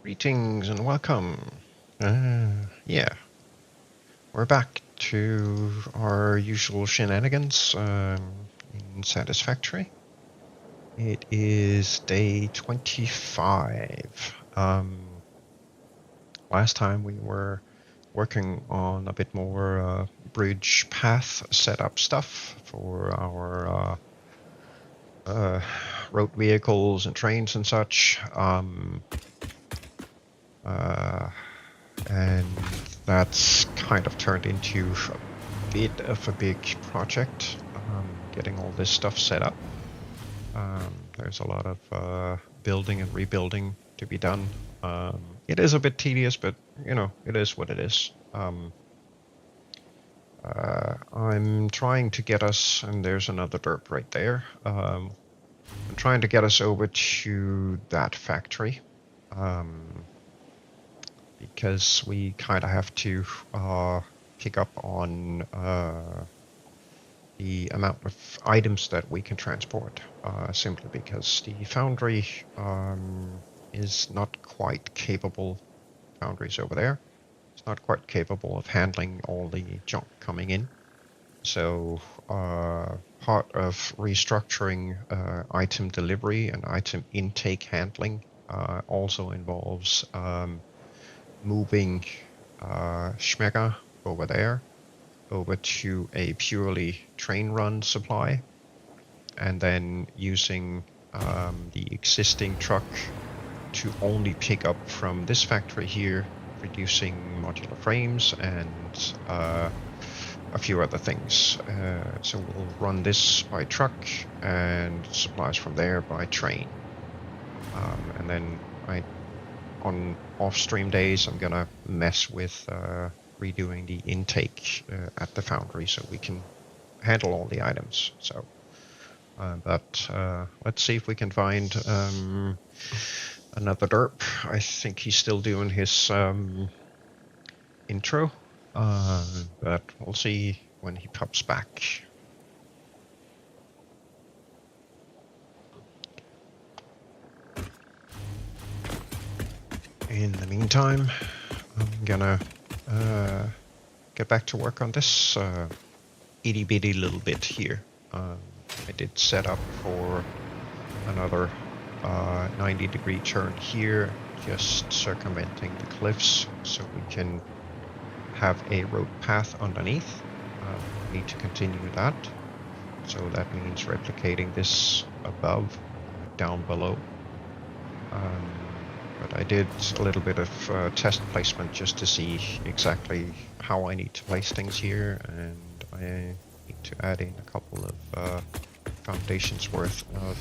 Greetings and welcome. Yeah, we're back to our usual shenanigans in Satisfactory. It is day 25. Last time we were working on a bit more bridge path setup stuff for our road vehicles and trains and such. And that's kind of turned into a bit of a big project, getting all this stuff set up. There's a lot of building and rebuilding to be done. It is a bit tedious, but you know, it is what it is. I'm trying to get us, and there's another derp right there. I'm trying to get us over to that factory. Because we kind of have to pick up on the amount of items that we can transport, simply because the foundry is not quite capable. Foundry's over there. It's not quite capable of handling all the junk coming in. So part of restructuring item delivery and item intake handling also involves moving Schmecker over there over to a purely train run supply, and then using the existing truck to only pick up from this factory here, producing modular frames and a few other things. So we'll run this by truck and supplies from there by train, and then on off-stream days, I'm gonna mess with redoing the intake at the foundry so we can handle all the items. So, but let's see if we can find another derp. I think he's still doing his intro, but we'll see when he pops back. In the meantime, I'm gonna get back to work on this itty bitty little bit here. I did set up for another 90-degree turn here, just circumventing the cliffs so we can have a road path underneath. We need to continue that. So that means replicating this above, down below. But I did a little bit of test placement just to see exactly how I need to place things here, and I need to add in a couple of foundations worth of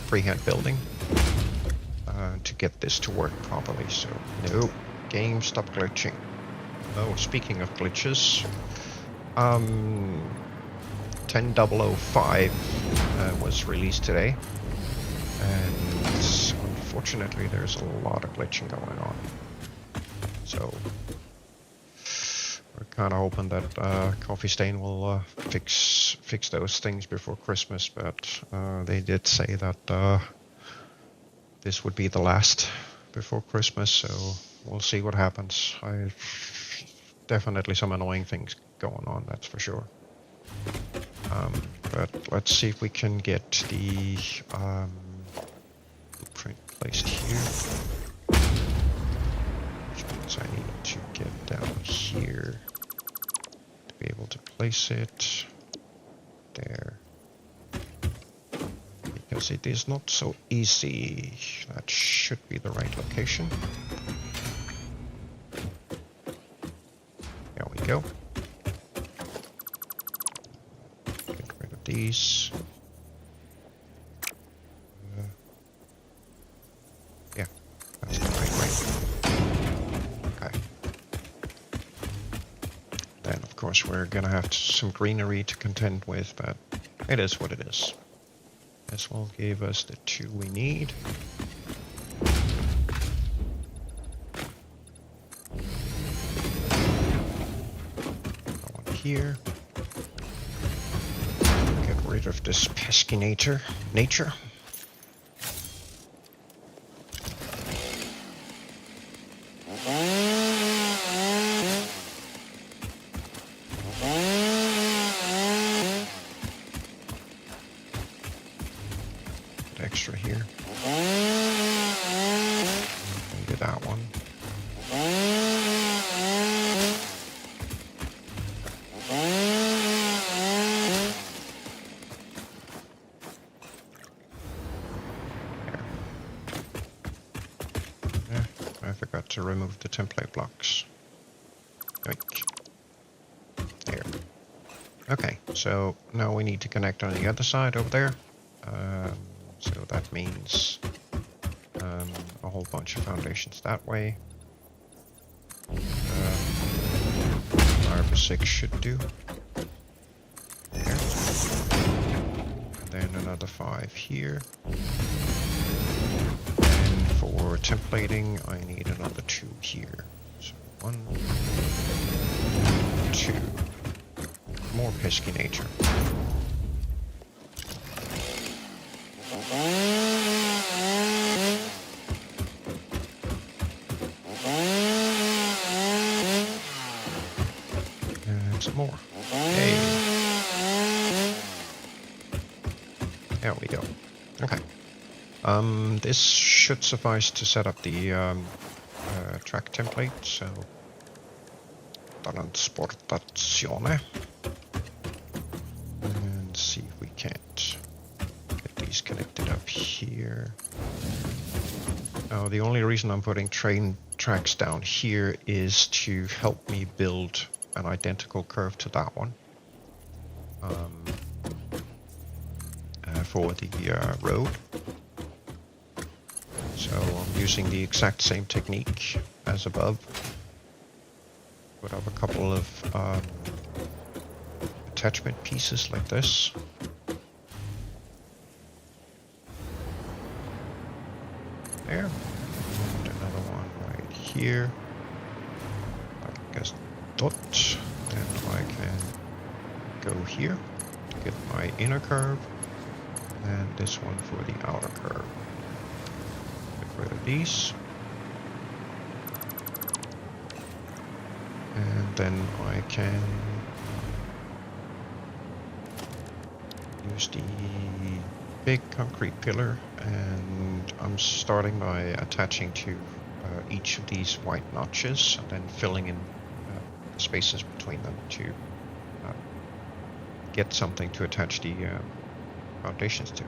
freehand building to get this to work properly. So, no, game, stop glitching. Oh, speaking of glitches, 10.005 was released today. And unfortunately, there's a lot of glitching going on. So we're kind of hoping that Coffee Stain will fix those things before Christmas. But they did say that this would be the last before Christmas. So we'll see what happens. Definitely some annoying things going on, that's for sure. But let's see if we can get the blueprint placed here, which means I need to get down here to be able to place it there, because it is not so easy. That should be the right location. There we go. Get rid of these. Yeah, that's the right way. Okay. Then, of course, we're gonna have some greenery to contend with, but it is what it is. This will give us the 2 we need. One here. Get rid of this pesky nature. Put extra here. Maybe that one. I forgot to remove the template blocks. Yoink. There. Okay, so now we need to connect on the other side over there. So that means a whole bunch of foundations that way. 5 or 6 should do. There. And then another 5 here. For templating, I need another 2 here. So 1, 2. More pesky nature. And some more. Hey. There we go. Okay. This should suffice to set up the track template, so transportazione. And see if we can't get these connected up here. Now, the only reason I'm putting train tracks down here is to help me build an identical curve to that one. For the road. So I'm using the exact same technique as above. Put up a couple of attachment pieces like this. There. And another one right here. I guess dot. And I can go here to get my inner curve. And this one for the outer curve. Get rid of these. And then I can use the big concrete pillar, and I'm starting by attaching to each of these white notches and then filling in spaces between them to get something to attach the foundations to.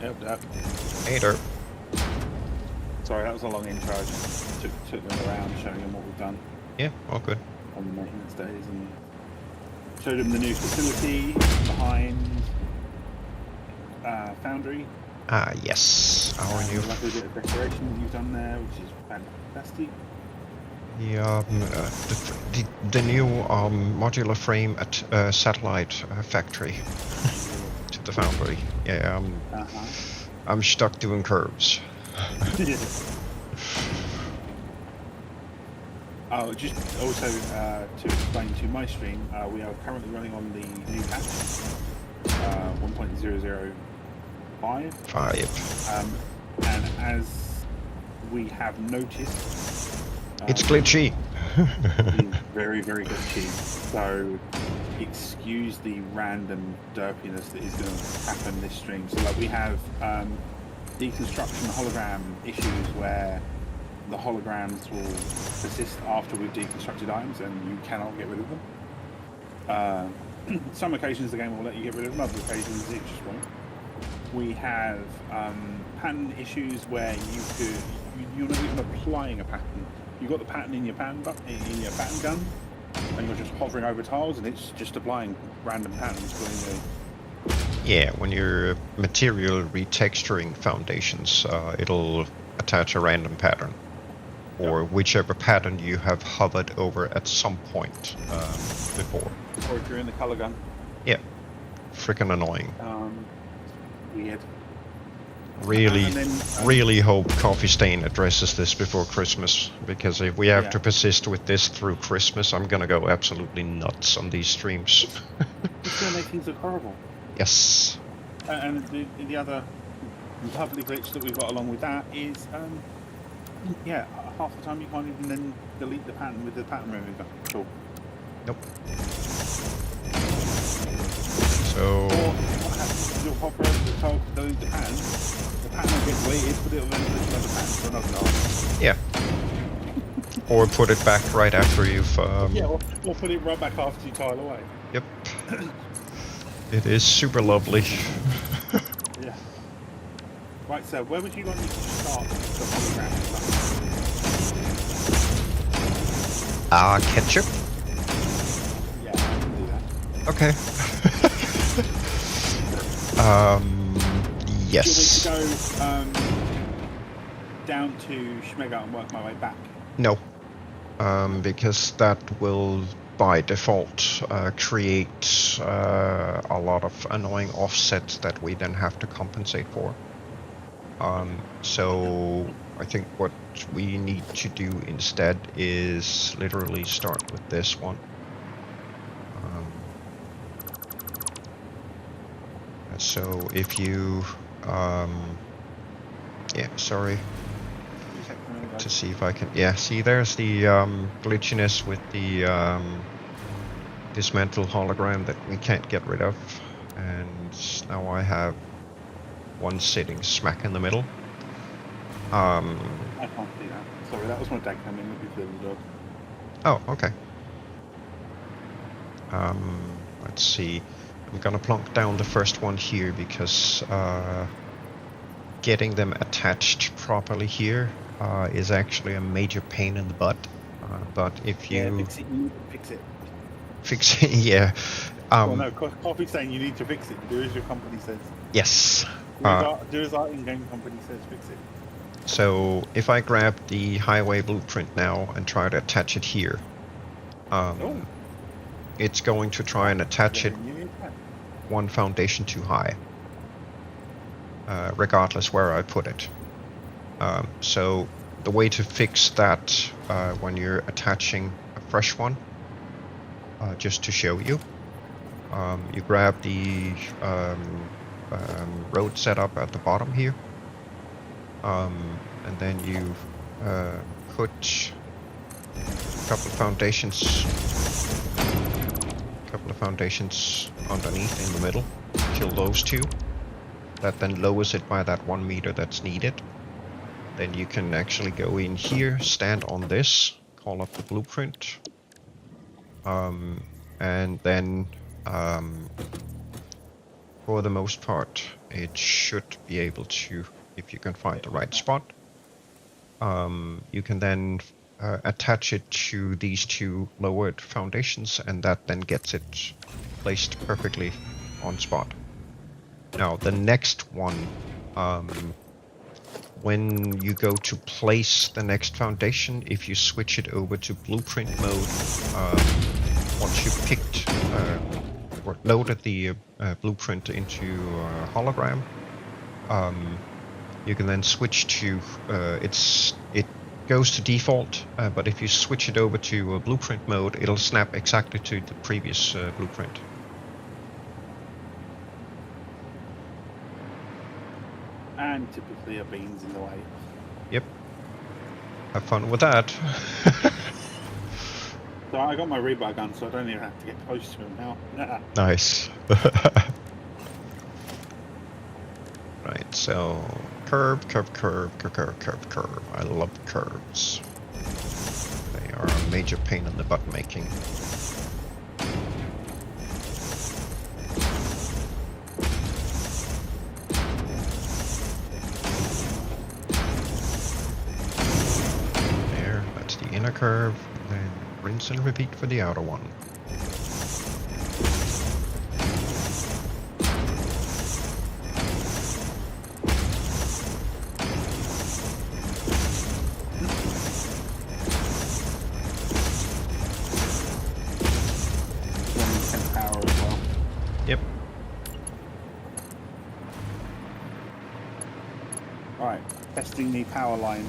Yep. Hey there. Sorry, that was a long intro. I just took them around, showing them what we've done. Yeah, all good. On the maintenance days, and showed them the new facility behind Foundry. Ah, yes. Our new. Lovely bit of decoration you've done there, which is fantastic. The new modular frame at satellite factory to the Foundry. Yeah, I'm stuck doing curves. Oh, just also to explain to my stream, we are currently running on the new patch 1.005. And as we have noticed, it's glitchy. It's very, very glitchy. So excuse the random derpiness that is going to happen this stream. So like we have deconstruction hologram issues where the holograms will persist after we've deconstructed items and you cannot get rid of them. Some occasions the game will let you get rid of them, other occasions it just won't. We have pattern issues where you're not even applying a pattern. You've got the pattern in your pattern gun, and you're just hovering over tiles, and it's just applying random patterns willy-nilly. Yeah, when you're material retexturing foundations, it'll attach a random pattern, or whichever pattern you have hovered over at some point before. Or if you're in the color gun. Yeah, freaking annoying. Weird. Really hope Coffee Stain addresses this before Christmas, because if we have to persist with this through Christmas, I'm gonna go absolutely nuts on these streams. It's gonna make things look horrible. Yes. And the other lovely glitch that we've got along with that is, yeah, half the time you can't even then delete the pattern with the pattern remover. Cool. Nope. So. Or what happens is you'll pop over the tile to delete the pattern will get deleted, but it'll then put another pattern for another tile. Yeah. Or put it back right after you've. Yeah, or put it right back after you tile away. Yep. It is super lovely. Yeah. Right, so where would you like me to start the hologram stuff? Ketchup? Yeah, I can do that. Okay. Yes. Do you want me to go down to Schmega and work my way back? No. Because that will, by default, create a lot of annoying offsets that we then have to compensate for. So I think what we need to do instead is literally start with this one. So if you, yeah, sorry. To see if I can, yeah, see there's the glitchiness with the dismantle hologram that we can't get rid of, and now I have one sitting smack in the middle. I can't see that. Sorry, that was my dad coming with his little dog. Oh, okay. Let's see. I'm gonna plonk down the first one here because getting them attached properly here is actually a major pain in the butt. But if you... Yeah, fix it, you need to fix it. Fix it, yeah. Well, no, Coffee's saying you need to fix it. Do as your company says. Yes. Do as our in-game company says, fix it. So if I grab the highway blueprint now and try to attach it here, it's going to try and attach it one foundation too high, regardless where I put it. So the way to fix that when you're attaching a fresh one, just to show you, you grab the road setup at the bottom here, and then you put a couple of foundations underneath in the middle, kill those two. That then lowers it by that 1 meter that's needed. Then you can actually go in here, stand on this, call up the blueprint, and then for the most part it should be able to, if you can find the right spot, you can then attach it to these two lowered foundations, and that then gets it placed perfectly on spot. Now the next one, when you go to place the next foundation, if you switch it over to blueprint mode, once you picked or loaded the blueprint into hologram, you can then switch to it goes to default, but if you switch it over to blueprint mode, it'll snap exactly to the previous blueprint. And typically a bean's in the way. Yep. Have fun with that. So I got my rebar gun, so I don't even have to get close to him now. Nice. Right, so curve. I love curves. They are a major pain in the butt making. There, that's the inner curve, and then rinse and repeat for the outer one. Yep. Alright, testing the power line.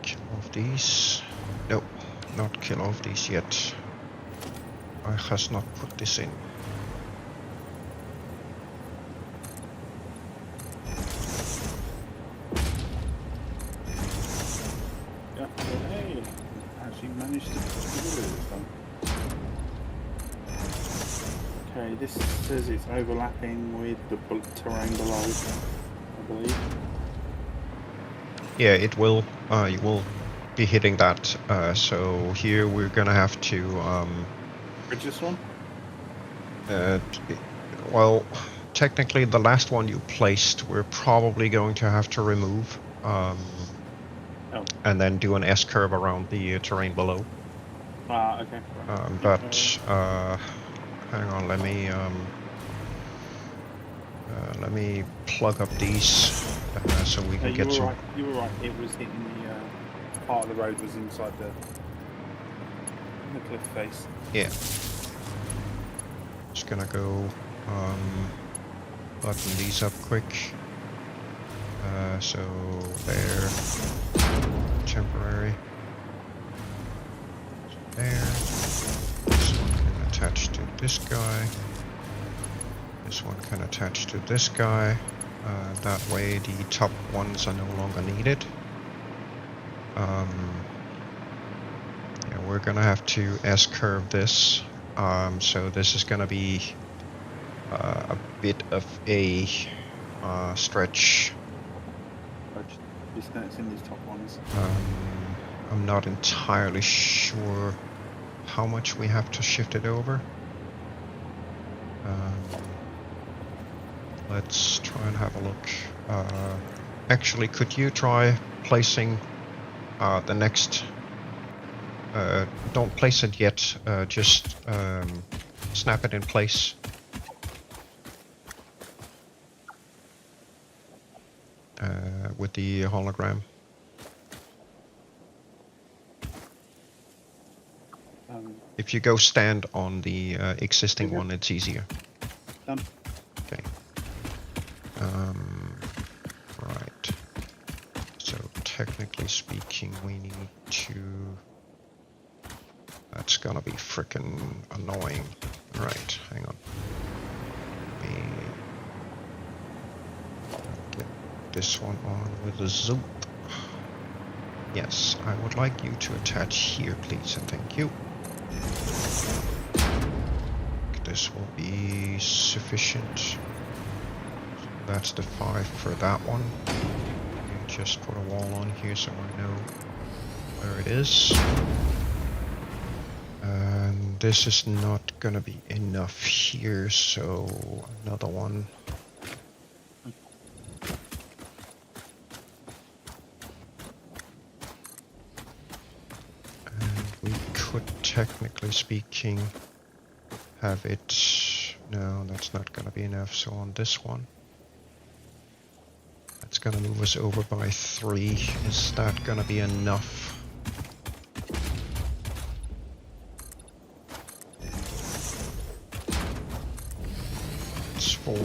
Kill off these. Nope, not kill off these yet. I has not put this in. this says it's overlapping with the terrain below, I believe. Yeah, it will. You will be hitting that. So here we're gonna have to. Bridge this one? Well, technically the last one you placed, we're probably going to have to remove. And then do an S-curve around the terrain below. Okay. But hang on, let me plug up these so we can get some. Right. You were right. It was hitting the part of the road was inside the cliff face. Yeah. Just gonna go button these up quick. So there, temporary. There. This one can attach to this guy. This one can attach to this guy. That way the top ones are no longer needed. Yeah, we're gonna have to S-curve this. So this is gonna be a bit of a stretch. In these top ones. I'm not entirely sure how much we have to shift it over. Let's try and have a look. Actually, could you try placing the next... don't place it yet, just snap it in place. With the hologram. If you go stand on the existing one, it's easier. Done. Okay. Right. So technically speaking, we need to... That's gonna be frickin' annoying. Right, hang on. Let me get this one on with the zoom. Yes, I would like you to attach here, please, and thank you. This will be sufficient. So that's the 5 for that one. Just put a wall on here so I know where it is. And this is not gonna be enough here, so another one. And we could, technically speaking, have it... No, that's not gonna be enough, so on this one. That's gonna move us over by 3. Is that gonna be enough? It's 4.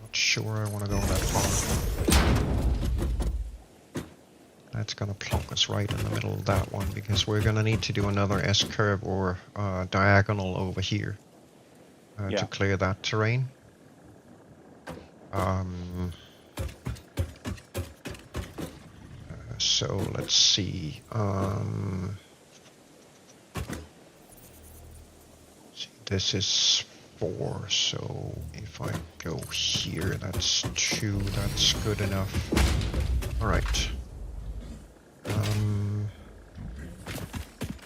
Not sure I wanna go that far. That's gonna plonk us right in the middle of that one, because we're gonna need to do another S-curve or diagonal over here. To clear that terrain. So let's see. See. This is 4, so if I go here, that's 2. That's good enough. All right.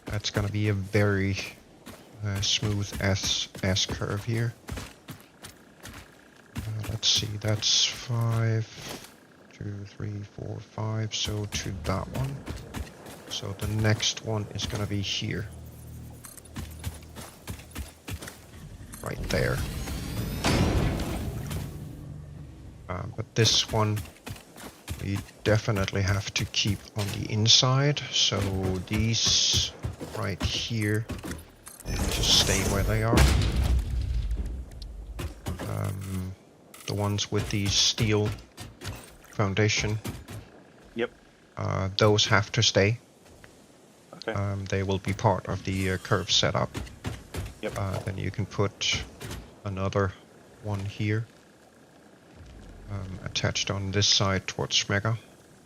That's gonna be a very smooth S-curve here. Let's see, that's 5, 2, 3, 4, 5, so to that one. So the next one is gonna be here. Right there. But this one, we definitely have to keep on the inside, so these right here just stay where they are. The ones with the steel foundation. Yep. Those have to stay. Okay. They will be part of the curve setup. Yep. Then you can put another one here. Attached on this side towards Schmegger.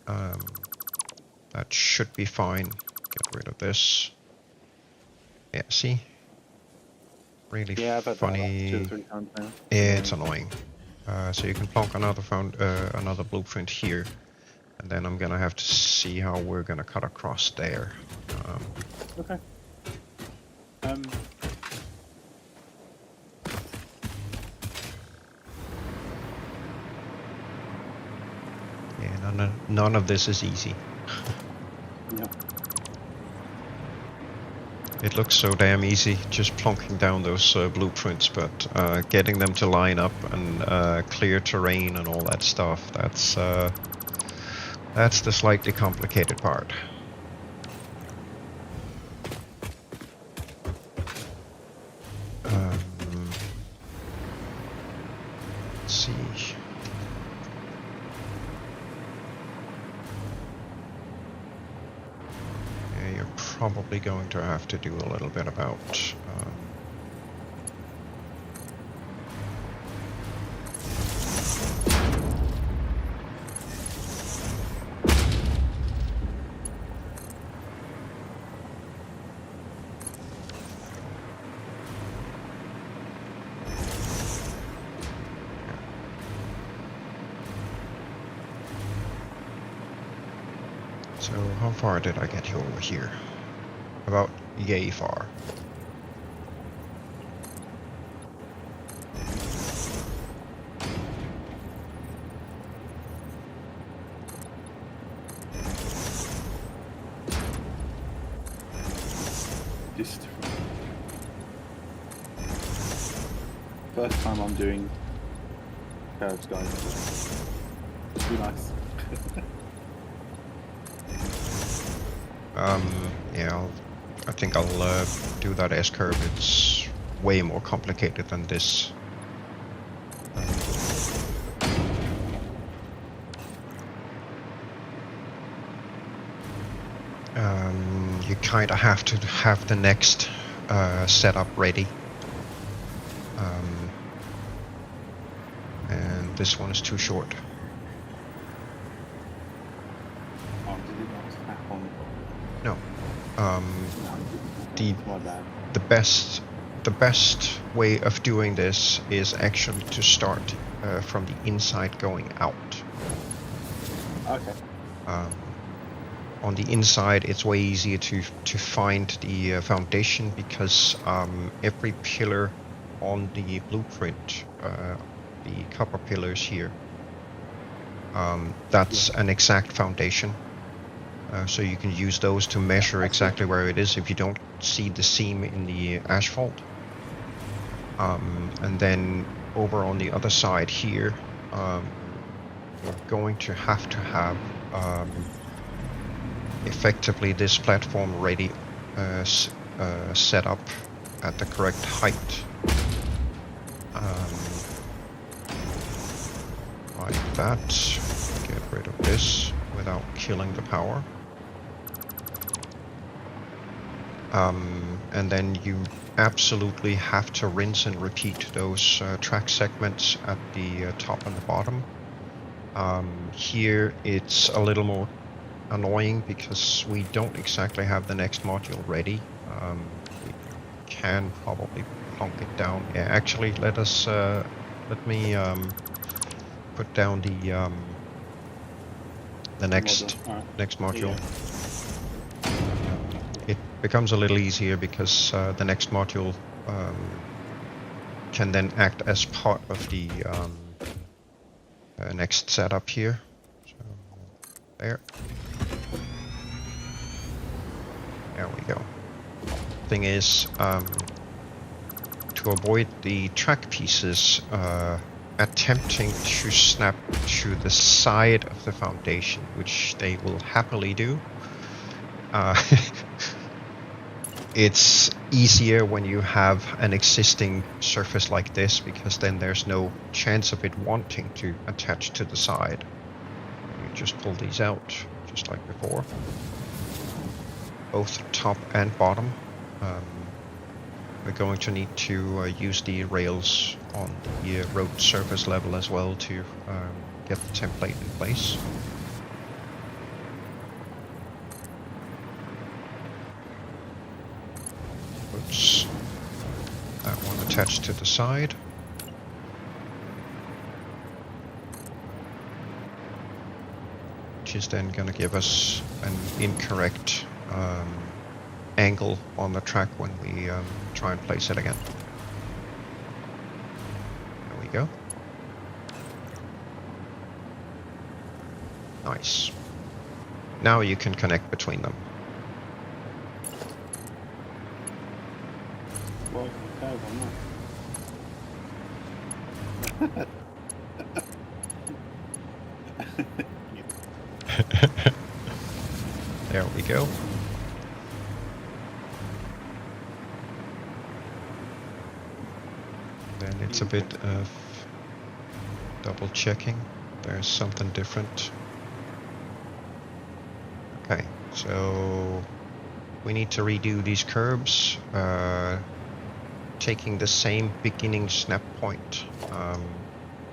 That should be fine. Get rid of this. Yeah, see? Really Yeah, I've had that like 2 or funny. 3 times now. Yeah, it's annoying. So you can plonk another blueprint here, and then I'm gonna have to see how we're gonna cut across there. Okay. Yeah, none of this is easy. Yeah. It looks so damn easy just plonking down those blueprints, but getting them to line up and clear terrain and all that stuff, that's the slightly complicated part. Let's see. Yeah, you're probably going to have to do a little bit about So how far did I get you over here? About yay far. Just first time I'm doing curves, guys. Be nice. Yeah, I think I'll do that S-curve. It's way more complicated than this. You kind of have to have the next setup ready. And this one is too short. Oh, did it not snap on? No. My bad. The best way of doing this is actually to start from the inside going out. Okay. On the inside, it's way easier to find the foundation because every pillar on the blueprint, the copper pillars here, that's an exact foundation. So you can use those to measure exactly where it is if you don't see the seam in the asphalt. And then over on the other side here, we're going to have effectively this platform ready, set up at the correct height. Like that. Get rid of this without killing the power. And then you absolutely have to rinse and repeat those track segments at the top and the bottom. Here it's a little more annoying because we don't exactly have the next module ready. We can probably plonk it down. Yeah, actually, let me put down the next module. Yeah. It becomes a little easier because the next module can then act as part of the next setup here. So there we go. Thing is, to avoid the track pieces attempting to snap to the side of the foundation, which they will happily do. It's easier when you have an existing surface like this because then there's no chance of it wanting to attach to the side. You just pull these out just like before, both top and bottom. We're going to need to use the rails on the road surface level as well to get the template in place. That one attached to the side. Which is then going to give us an incorrect angle on the track when we try and place it again. There we go. Nice. Now you can connect between them. Well, okay, why There we go. Then it's a bit of double checking. There's something different. Okay, so we need to redo these curbs, taking the same beginning snap point,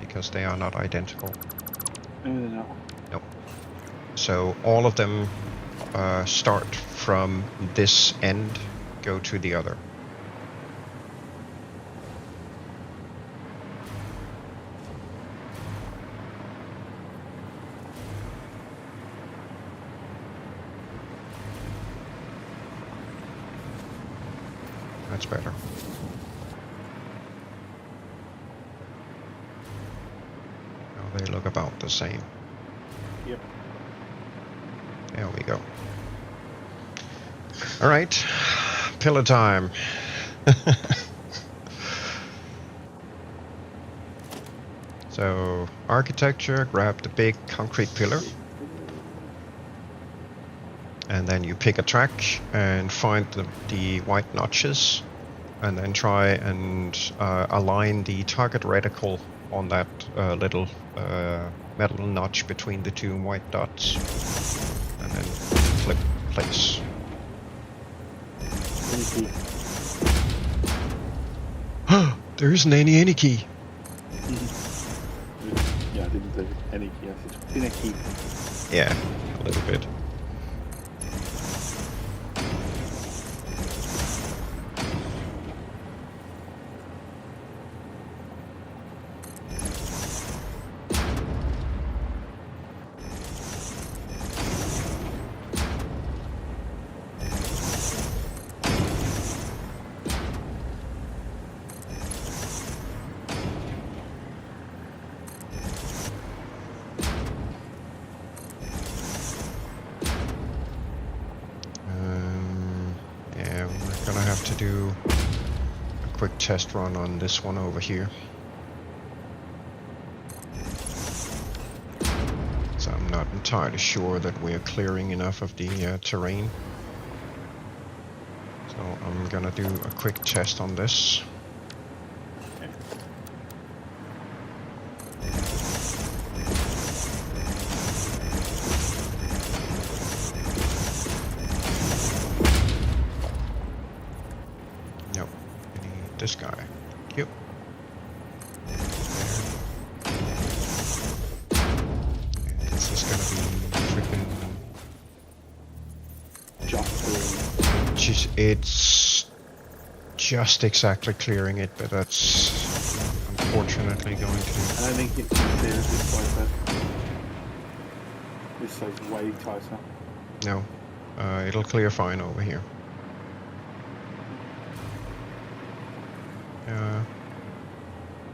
because they are not identical. No. Nope. So all of them start from this end, go to the other. That's better. Now they look about the same. Yep. There we go. All right, pillar time. So, architecture, grab the big concrete pillar. And then you pick a track and find the white notches. And then try and align the target reticle on that little metal notch between the two white dots. And then click place. There isn't any key. Yeah, I didn't say any key, I said finicky. Yeah, a little bit. To do a quick test run on this one over here. So I'm not entirely sure that we're clearing enough of the terrain. So I'm gonna do a quick test on this. This guy. Yep. And this is gonna be freaking Jump through. It's just exactly clearing it, but that's unfortunately going to. I don't think it can clear this tighter. This side's way tighter. No. It'll clear fine over here.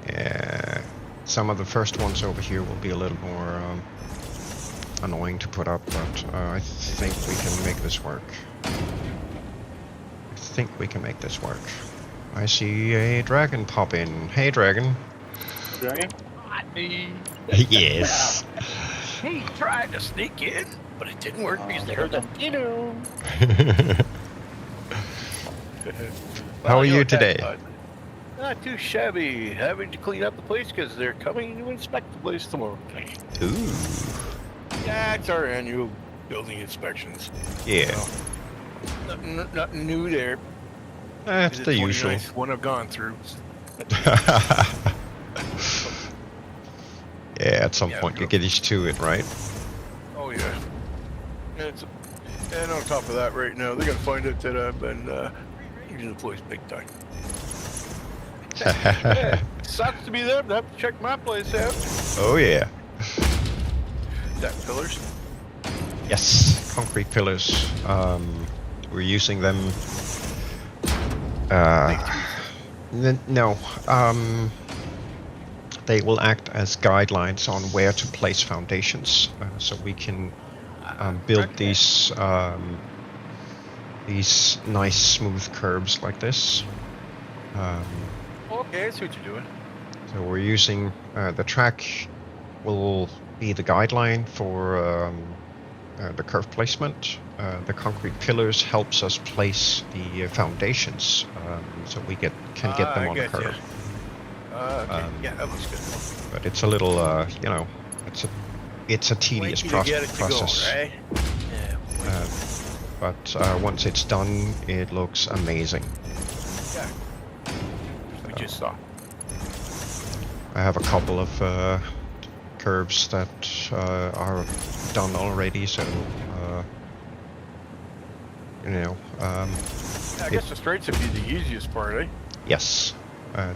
Yeah, some of the first ones over here will be a little more annoying to put up, but I think we can make this work. I see a dragon pop in. Hey, dragon. Dragon? Not me. Yes. He tried to sneak in, but it didn't work because there's a ditto. How are you today? Not too shabby. Having to clean up the place because they're coming to inspect the place tomorrow. Ooh. Yeah, it's our annual building inspections. Yeah. So, nothing new there. That's the usual. One I've gone through. Yeah, at some point you get used to it, right? Oh yeah. And on top of that, right now they gotta find out that I've been rearranging the place big time. Yeah, sucks to be them. I have to check my place out. Oh yeah. Is that pillars? Yes, concrete pillars. We're using them. No. They will act as guidelines on where to place foundations, so we can build Okay. these nice smooth curves like this. Okay, I see what you're doing. So we're using the track will be the guideline for the curve placement. The concrete pillars helps us place the foundations, so we can get them I on the get ya. curve. Okay. Yeah, that looks good. But it's a little, it's a tedious Wait till you get it process. to go, right? Yeah. But once it's done, it looks amazing. Yeah. We just saw. I have a couple of curves that are done already, so I guess the straights would be the easiest part, eh? yes.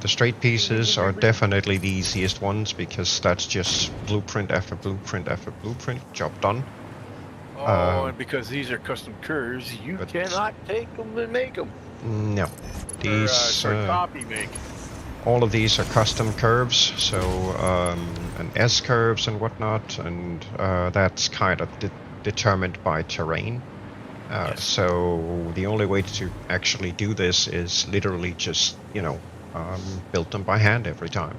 The straight pieces are definitely the easiest ones because that's just blueprint after blueprint after blueprint, job done. Oh, and because these are custom curves, you cannot take them and make them. No, these copy make. all of these are custom curves, so and S curves and whatnot, and that's kind of determined by terrain. Yes. So the only way to actually do this is literally just build them by hand every time.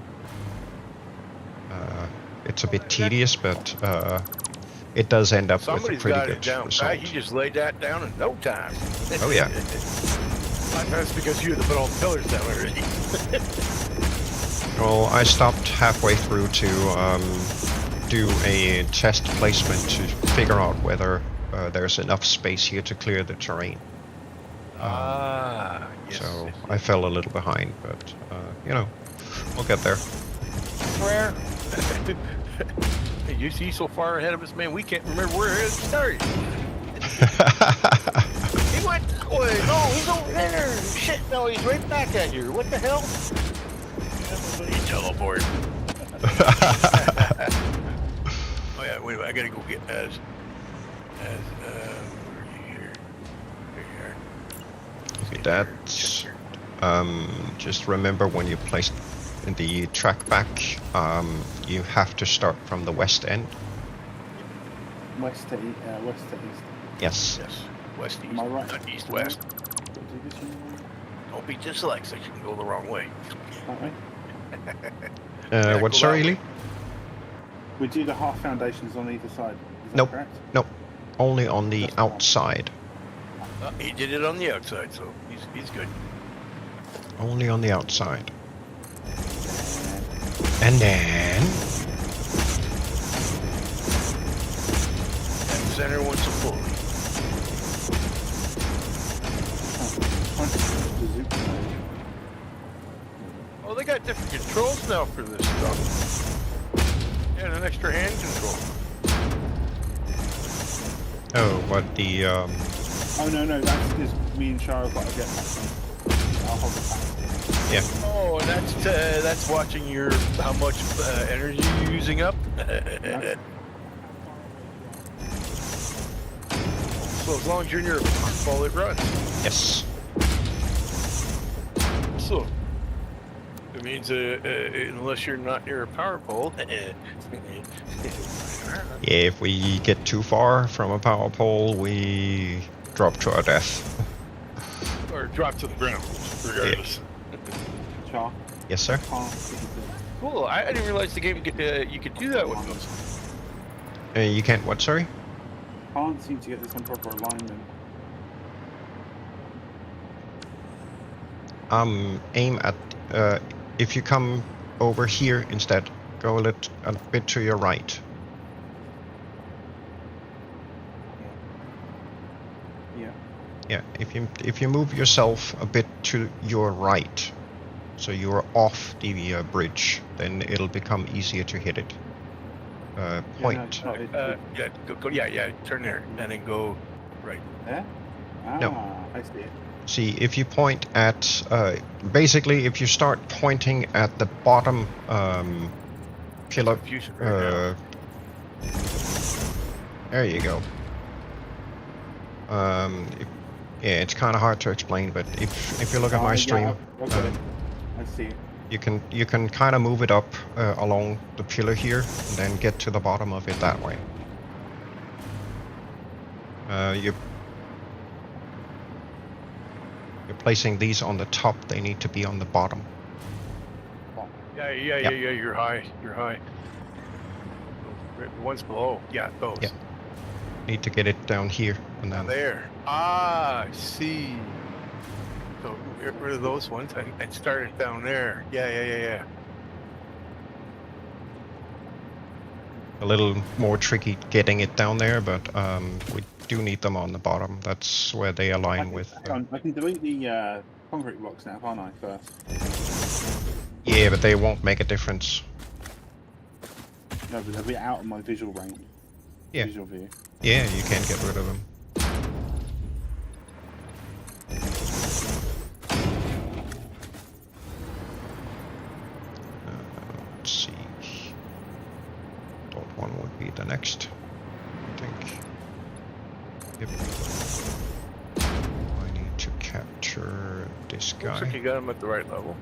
It's a bit tedious, but it does end up with a pretty good result. You just laid that down in no time. Oh yeah. That's because you had to put all the pillars down already. Well, I stopped halfway through to do a test placement to figure out whether there's enough space here to clear the terrain. Yes. So I fell a little behind, but we'll get there. Where? You see so far ahead of us, man, we can't remember where it started. He went this way. No, he's over there. Shit, no, he's right back at you. What the hell? He teleported. Oh yeah, wait a minute, I gotta go get as where are you here? Here. Okay, that's just remember when you place the track back, you have to start from the west end. West to east. Yes. Yes. West east. Am I right? Not east west. Don't be dyslexic. You can go the wrong way. That way? What, go sorry, that Lee? way. We do the half foundations on either side. Is that Nope. correct? Nope. Only on the outside. He did it on the outside, so he's good. Only on the outside. And then And center once a full. Oh, they got different controls now for this stuff. Yeah, and an extra hand control. what the Oh no, that's because me and Shara got to get that one. I'll hold it back. yeah. Oh, and that's watching how much energy you're using up. Yeah. So as long as you're near a ball, it runs. Yes. So it means unless you're not near a power pole. Yeah, if we get too far from a power pole, we drop to our death. Or drop to the ground, regardless. Char, Yes, sir. can't see the- Cool. I didn't realize the game you could do that with those. You can't what, sorry? Can't seem to get this on proper alignment. Aim at, if you come over here instead, go a bit to your right. Yeah. Yeah, if you move yourself a bit to your right, so you're off the bridge, then it'll become easier to hit it. Point. No, Yeah, turn there and then go right. there? Ah, No. I see it. See, if you point at, basically, if you start pointing at the bottom pillar, Confusion right there you go. Yeah, it's kind of hard to explain, but if you look at my stream, I see it. you can kind of move it up along the pillar here, and then get to the bottom of it that way. You're placing these on the top. They need to be on the bottom. now. Yeah. You're high. The ones below. Yeah, those. Yeah. Need to get it down here, and then There. Ah, I see. So get rid of those ones and start it down there. Yeah. a little more tricky getting it down there, but we do need them on the bottom. That's where they align with. I can delete the concrete blocks now, can't I? First. Yeah, but they won't make a difference. No, but they'll be out of my visual range. Yeah. Visual view. Yeah, you can get rid of them. Let's see. Dot one would be the next, I think. Yep. I need to capture this guy. Looks like you got them at the right level.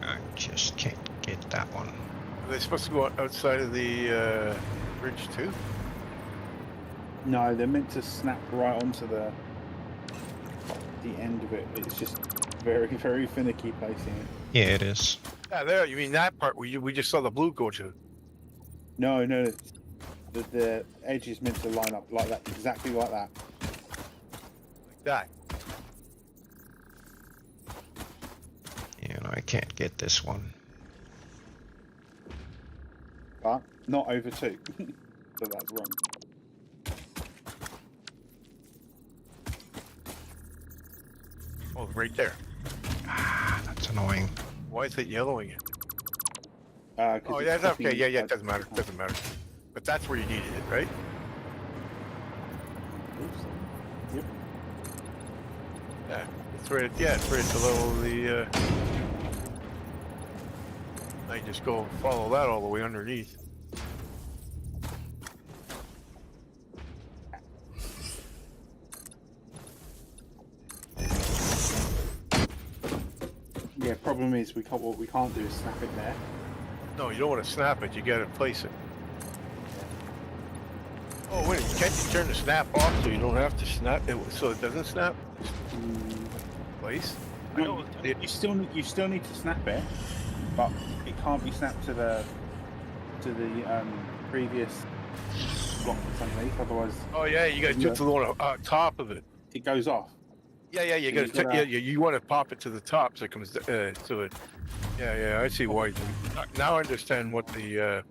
I just can't get that one. Are they supposed to go outside of the bridge too? No, they're meant to snap right onto the end of it. It's just very, very finicky placing it. Yeah, it is. Yeah, there. You mean that part where we just saw the blue go to? No, the edge is meant to line up like that, exactly like that. Like that. Yeah, and I can't get this one. But not over 2. So that's wrong. Oh, right there. Ah, that's annoying. Why is it yellowing it? 'Cause Oh, it's yeah, that's okay. copying- Yeah, it doesn't matter. Doesn't matter. But that's where you needed it, right? Oops. Yep. Yeah, it's right. Yeah, it's right at the level of the. Now you just go follow that all the way underneath. Yeah, problem is what we can't do is snap it there. No, you don't want to snap it. You got to place it. Oh wait, can't you turn the snap off so you don't have to snap it so it doesn't snap? Place. I No, know. you still need to snap it, but it can't be snapped to the previous block that's underneath. Otherwise, Oh yeah, you got to do the one on top of it. it goes off. Yeah, you So got you've to. gotta- Yeah, you want to pop it to the top so it comes. So it. Yeah, I see why. Now I understand what the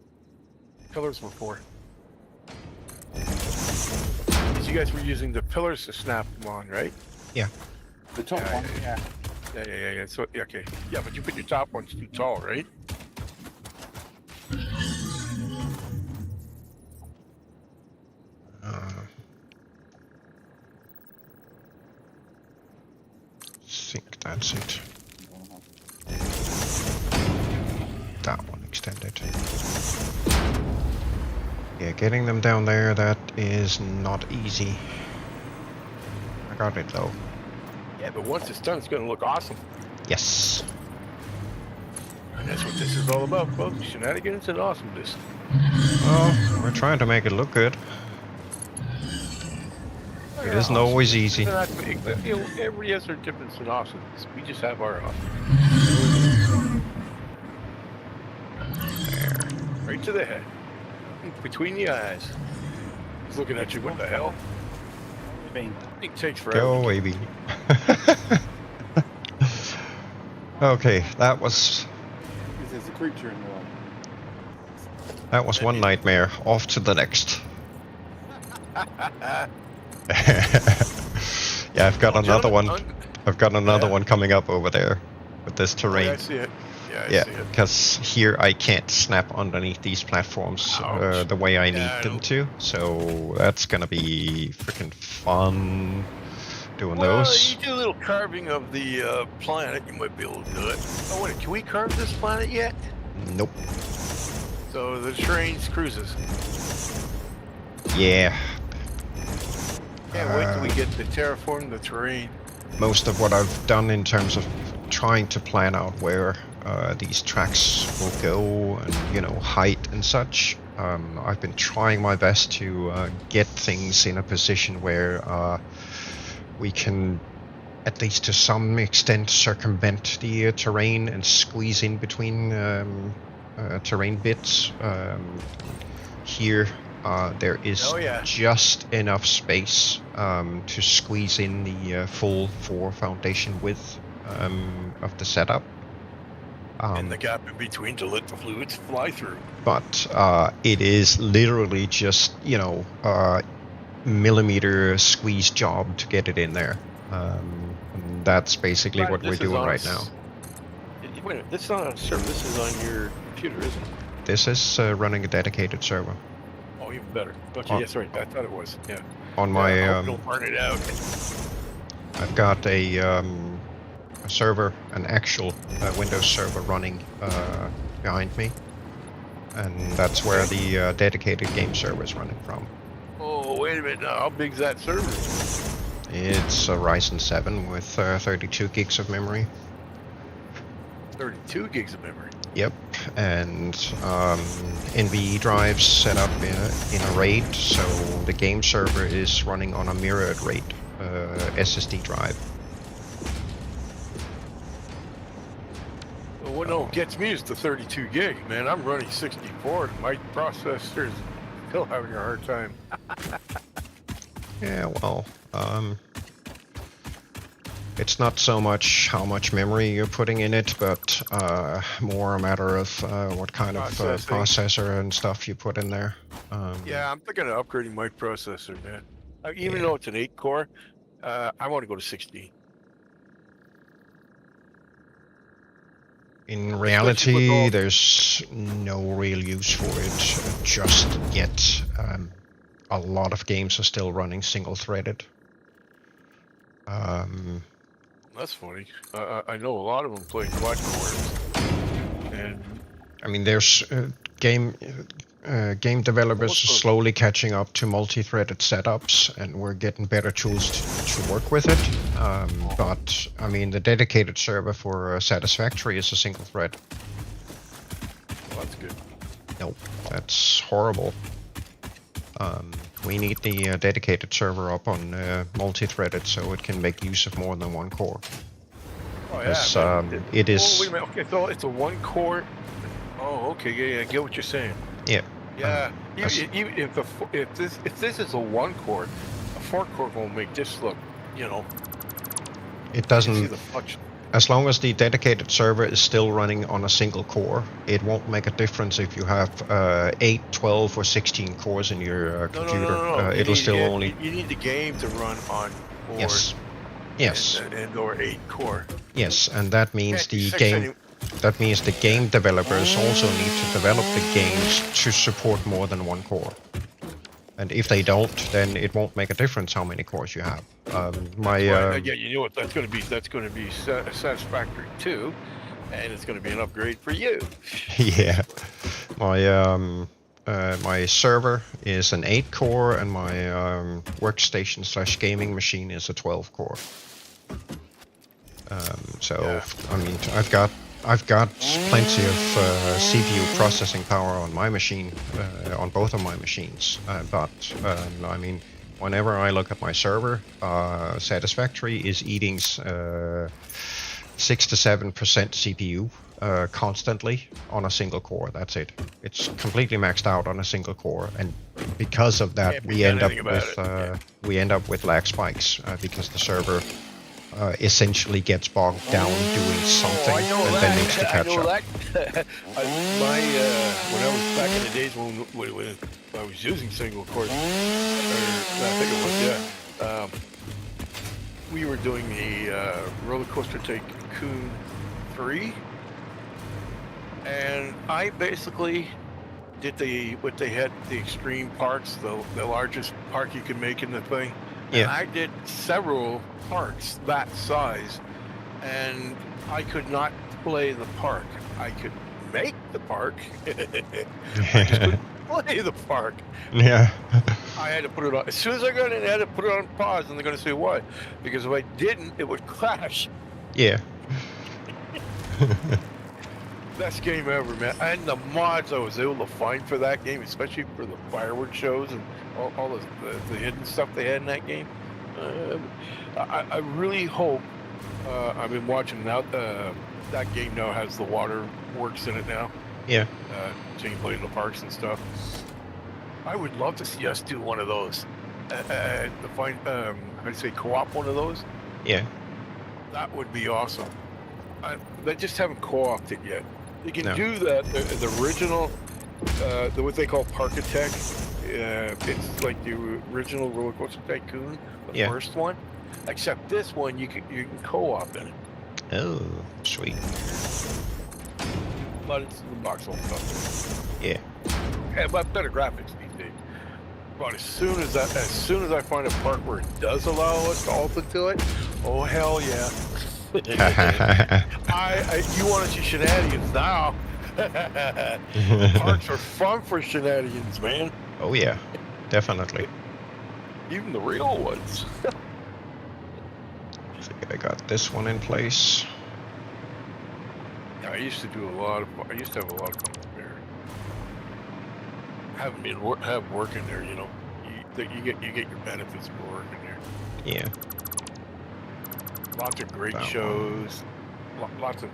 pillars were for. 'Cause you guys were using the pillars to snap them on, right? The top Yeah, one, yeah. Yeah. So okay. Yeah, but you put your top ones too tall, right? Think that's it. That one extended. Yeah, getting them down there, that is not easy. I got it though. Yeah, but once it's done, it's going to look awesome. Yes. And that's what this is all about, folks. Shenanigans and awesomeness. Well, we're trying to make it look good. It isn't always easy. You know, everybody has their difference in awesomeness. We just have our awesomeness. There. Right to the head. Between the eyes. He's looking at you. What the hell? Bing. It takes forever. Go away, Bean. Okay, that was Because there's a creature in the way. one nightmare. Off to the next. Yeah, I've got another one. I've got another one coming up over there with this terrain. Yeah, I see it. I Yeah, see it. because here I can't snap underneath these platforms the way I need Yeah, I them know. to. So that's gonna be freaking fun. doing Well, those. you do a little carving of the planet, you might be able to do it. Oh wait, can we carve this planet yet? Nope. So the terrain cruises. Yeah. Can't wait till we get to terraform the terrain. Most of what I've done in terms of trying to plan out where these tracks will go and, you know, height and such, I've been trying my best to get things in a position where we can, at least to some extent, circumvent the terrain and squeeze in between terrain bits. Here there is Oh, yeah. just enough space to squeeze in the full 4 foundation width of the setup. And the gap in between to let the fluids fly through. But it is literally just, you know, millimeter squeeze job to get it in there. And that's basically what we're doing right now. Wait a minute, this is not on a server, this is on your computer, isn't it? This is running a dedicated server. Oh, even better. Okay, yes, right, I thought it was, yeah. On my, I hope don't burn it out. I've got a server, an actual Windows server running behind me, and that's where the dedicated game server is running from. Oh, wait a minute now, how big's that server? It's a Ryzen 7 with 32 gigs of memory. 32 gigs of memory. Yep, and NVE drives set up in a RAID, so the game server is running on a mirrored RAID SSD drive. Well, what no gets me is the 32 gig, man. I'm running 64, and my processor's still having a hard time. Yeah, well, it's not so much how much memory you're putting in it, but more a matter of what kind of processor and stuff you put in there. Yeah, I'm thinking of upgrading my processor, man. Even though it's an 8-core, I want to go to 16. In reality, there's no real use for it, just yet. A lot of games are still running single-threaded. That's funny. I know a lot of them play quad cores, and I mean, there's game developers are slowly catching up to multi-threaded setups, and we're getting better tools to work with it. But I mean, the dedicated server for Satisfactory is a single thread. Well, that's good. Nope, that's horrible. We need the dedicated server up on multi-threaded so it can make use of more than one core. Oh, Because yeah, it is. Oh, wait a minute. Okay, so it's a 1-core. Oh, okay. Yeah, I get what you're saying. Yeah. Yeah. Even if this is a 1-core, a 4-core won't make this look, you know. It doesn't. See the function. As long as the dedicated server is still running on a single core, it won't make a difference if you have 8, 12, or 16 cores in your computer. No. It'll still only. You need the game to run on board. Yes. And or 8-core. Yes, and that means the game. That means the game developers also need to develop the games to support more than one core. And if they don't, then it won't make a difference how many cores you have. Yeah, you know what? That's going to be Satisfactory 2, and it's going to be an upgrade for you. Yeah, my server is an 8-core, and my workstation/gaming machine is a 12-core. I mean, I've got plenty of CPU processing power on my machine, on both of my machines. But I mean, whenever I look at my server, Satisfactory is eating 6 to 7% CPU constantly on a single core. That's it. It's completely maxed out on a single core, and because of that, we end up with lag spikes because the server essentially gets bogged down doing something and then needs to catch up. When I was back in the days when I was using single core, I think it was, we were doing the Roller Coaster Tycoon 3, and I basically did what they had, the extreme parks, the largest park you could make in the thing. And Yeah. I did several parks that size, and I could not play the park. I could make the park. I just couldn't play the park. Yeah. I had to put it on. As soon as I got in, I had to put it on pause, and they're going to say why. Because if I didn't, it would crash. Yeah. Best game ever, man. And the mods I was able to find for that game, especially for the fireworks shows and all the hidden stuff they had in that game. I really hope. I've been watching now. That game now has the water works in it now. Yeah. So you can play in the parks and stuff. I would love to see us do one of those. To find, I'd say co-op one of those. Yeah. That would be awesome. They just haven't co-opted it yet. You can No. do that. The original, what they call Parkitect. It's like the original Roller Coaster Tycoon, the Yeah. first one. Except this one, you can co-op in it. Oh, sweet. But it's the box all stuff. Yeah. Yeah, but better graphics these days. But as soon as I find a park where it does allow us to alter to it, oh hell yeah! You want to see shenanigans now? Parks are fun for shenanigans, man. Oh yeah, definitely. Even the real ones. I think I got this one in place. Yeah, I used to have a lot of fun there. Have working there, you know. You get your benefits for working there. Yeah. Lots of great That shows. Lots of.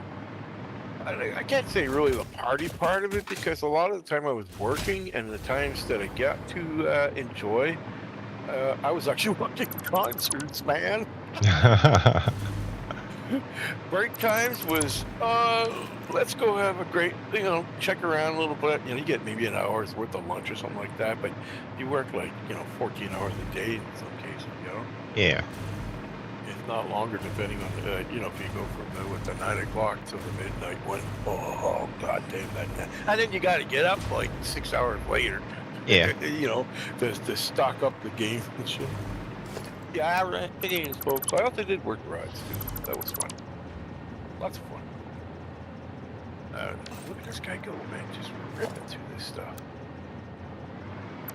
I can't say really the party part of it because a lot of the time I was working, and the times that I got to enjoy, I was actually watching concerts, man. Break times was let's go have a great, check around a little bit. You get maybe an hour's worth of lunch or something like that, but you work 14 hours a day in some cases, Yeah. if not longer, depending on if you go from the 9 o'clock to the midnight one. Oh god damn that! And then you got to get up like 6 hours later. Yeah. To stock up the game and shit. Yeah, I ran games, folks. I also did work rides too. That was fun. Lots of fun. Look at this guy go, man! Just ripping through this stuff.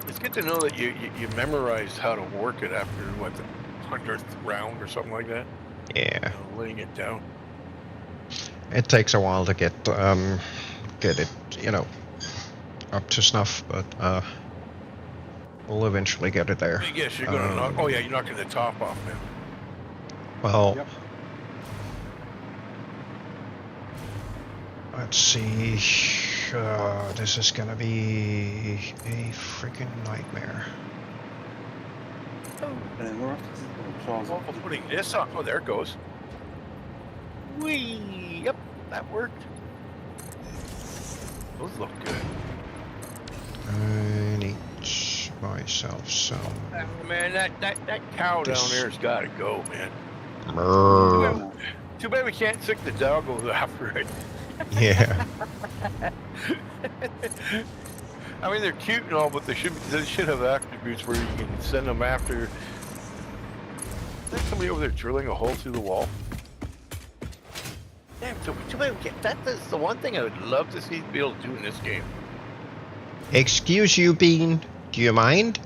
It's good to know that you memorized how to work it after the 100th round or something like that. Yeah. Laying it down. It takes a while to get it, up to snuff, but we'll eventually get it there. I guess you're gonna knock. Oh yeah, you're knocking the top off now. Well, Yep. let's see. This is gonna be a freaking nightmare. And we're up to the plaza. Oh, putting this on. Oh, there it goes. Whee! Yep, that worked. Those look good. I need myself some. Man, that cow down there's got to go, man. Brrr. Too bad we can't stick the doggos after it. Yeah. I mean, they're cute and all, but they should have attributes where you can send them after. There's somebody over there drilling a hole through the wall. Damn, too bad we can't. That's the one thing I would love to see be able to do in this game. Excuse you, Bean. Do you mind?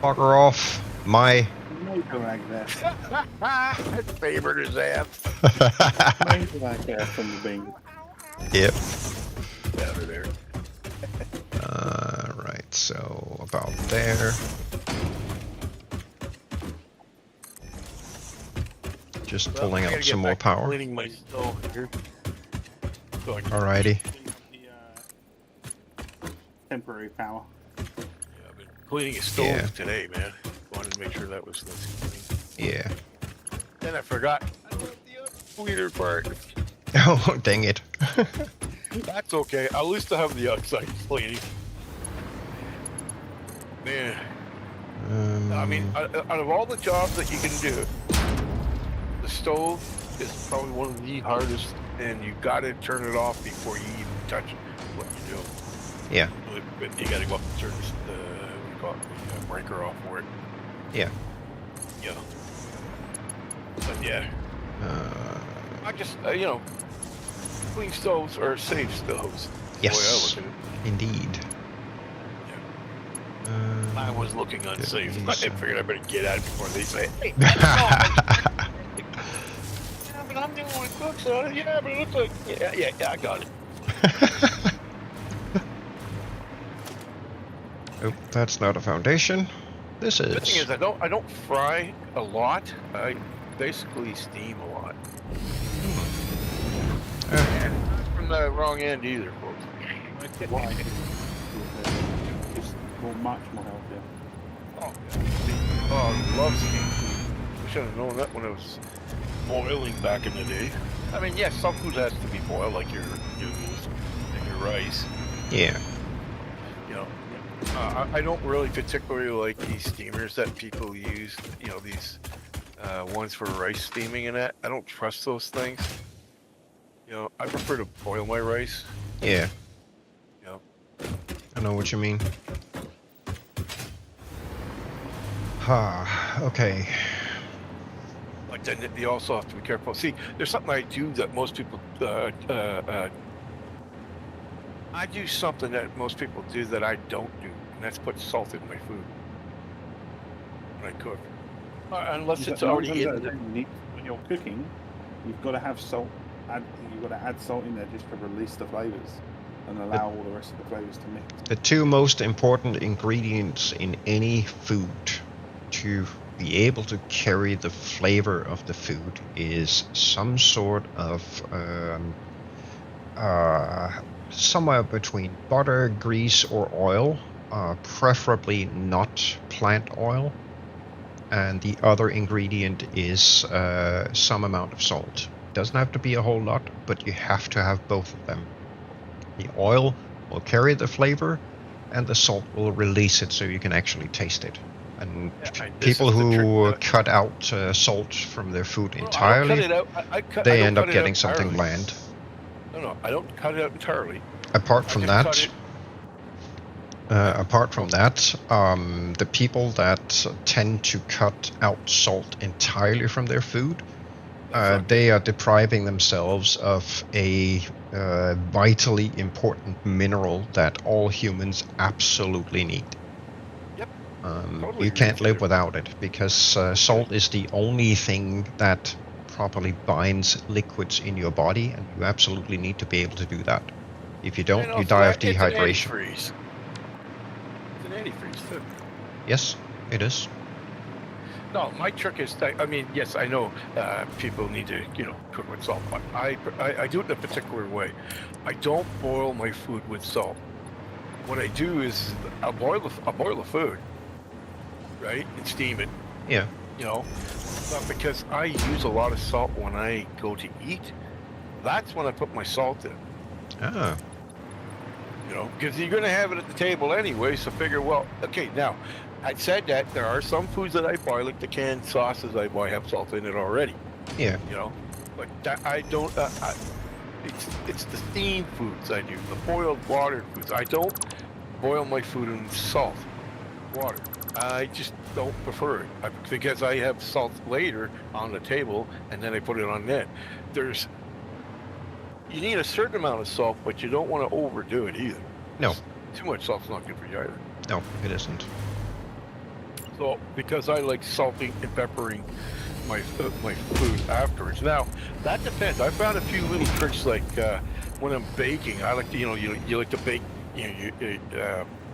Fucker off. My. Major like that. Favorite his ass. Major like that from the Bing. Yep. Over there. Right, so about there. Just pulling out some more power. Cleaning my stove here. So Alrighty. Temporary power. Yeah, I've been cleaning a stove Yeah. today, man. Wanted to make sure that was nice and clean. Yeah. Then I forgot. I left the weirder part. Oh, dang it. That's okay. At least I have the outside cleaning. Man, I mean, out of all the jobs that you can do, the stove is probably one of the hardest, and you got to turn it off before you even touch what you do. Yeah. But you gotta go up and turn the breaker off for it. Yeah. Yeah. But yeah. I just, clean stoves are safe stoves. Yes. The way I look at it. Indeed. I was looking unsafe. I figured I better get out before they say, hey, yeah, but I'm the only one who cooks on it. Yeah, but it looks like, yeah, I got it. Oh, that's not a foundation. This is. The thing is, I don't fry a lot. I basically steam a lot. And not from the wrong end either, folks. Why? It's much more healthier. I love steamed food. I should have known that when I was boiling back in the day. I mean, yes, some food has to be boiled, like your noodles and your rice. Yeah. You know, I don't really particularly like these steamers that people use. You know, these ones for rice steaming and that. I don't trust those things. You know, I prefer to boil my rice. Yeah. You know. I know what you mean. Okay. But then you also have to be careful. See, there's something I do that most people I do something that most people do that I don't do, and that's put salt in my food when I cook. Unless it's already in the... When you're cooking, you've got to have salt. You've got to add salt in there just to release the flavors and allow all the rest of the flavors to mix. The two most important ingredients in any food to be able to carry the flavor of the food is some sort of somewhere between butter, grease, or oil, preferably not plant oil. And the other ingredient is some amount of salt. Doesn't have to be a whole lot, but you have to have both of them. The oil will carry the flavor, and the salt will release it so you can actually taste it. And people who cut out salt from their food entirely, they end up getting something bland. No, I don't cut it out entirely. Apart from that, the people that tend to cut out salt entirely from their food, they are depriving themselves of a vitally important mineral that all humans absolutely need. Yep. You can't live without it, because salt is the only thing that properly binds liquids in your body, and you absolutely need to be able to do that. If you don't, you die of dehydration. It's an antifreeze too. Yes, it is. No, my trick is, I mean, yes, I know people need to, cook with salt, but I do it in a particular way. I don't boil my food with salt. What I do is I'll boil the food, right, and steam it. Yeah. But because I use a lot of salt when I go to eat, that's when I put my salt in. Ah. Because you're going to have it at the table anyway, so figure, well, okay, now, I said that there are some foods that I buy, like the canned sauces I buy have salt in it already. Yeah. But that I don't, it's the steamed foods I do, the boiled water foods. I don't boil my food in salt water. I just don't prefer it because I have salt later on the table and then I put it on net. You need a certain amount of salt, but you don't want to overdo it either. No. Too much salt's not good for you either. No, it isn't. So, because I like salting and peppering my food afterwards. Now, that depends. I found a few little tricks, like when I'm baking. I like to, you like to bake.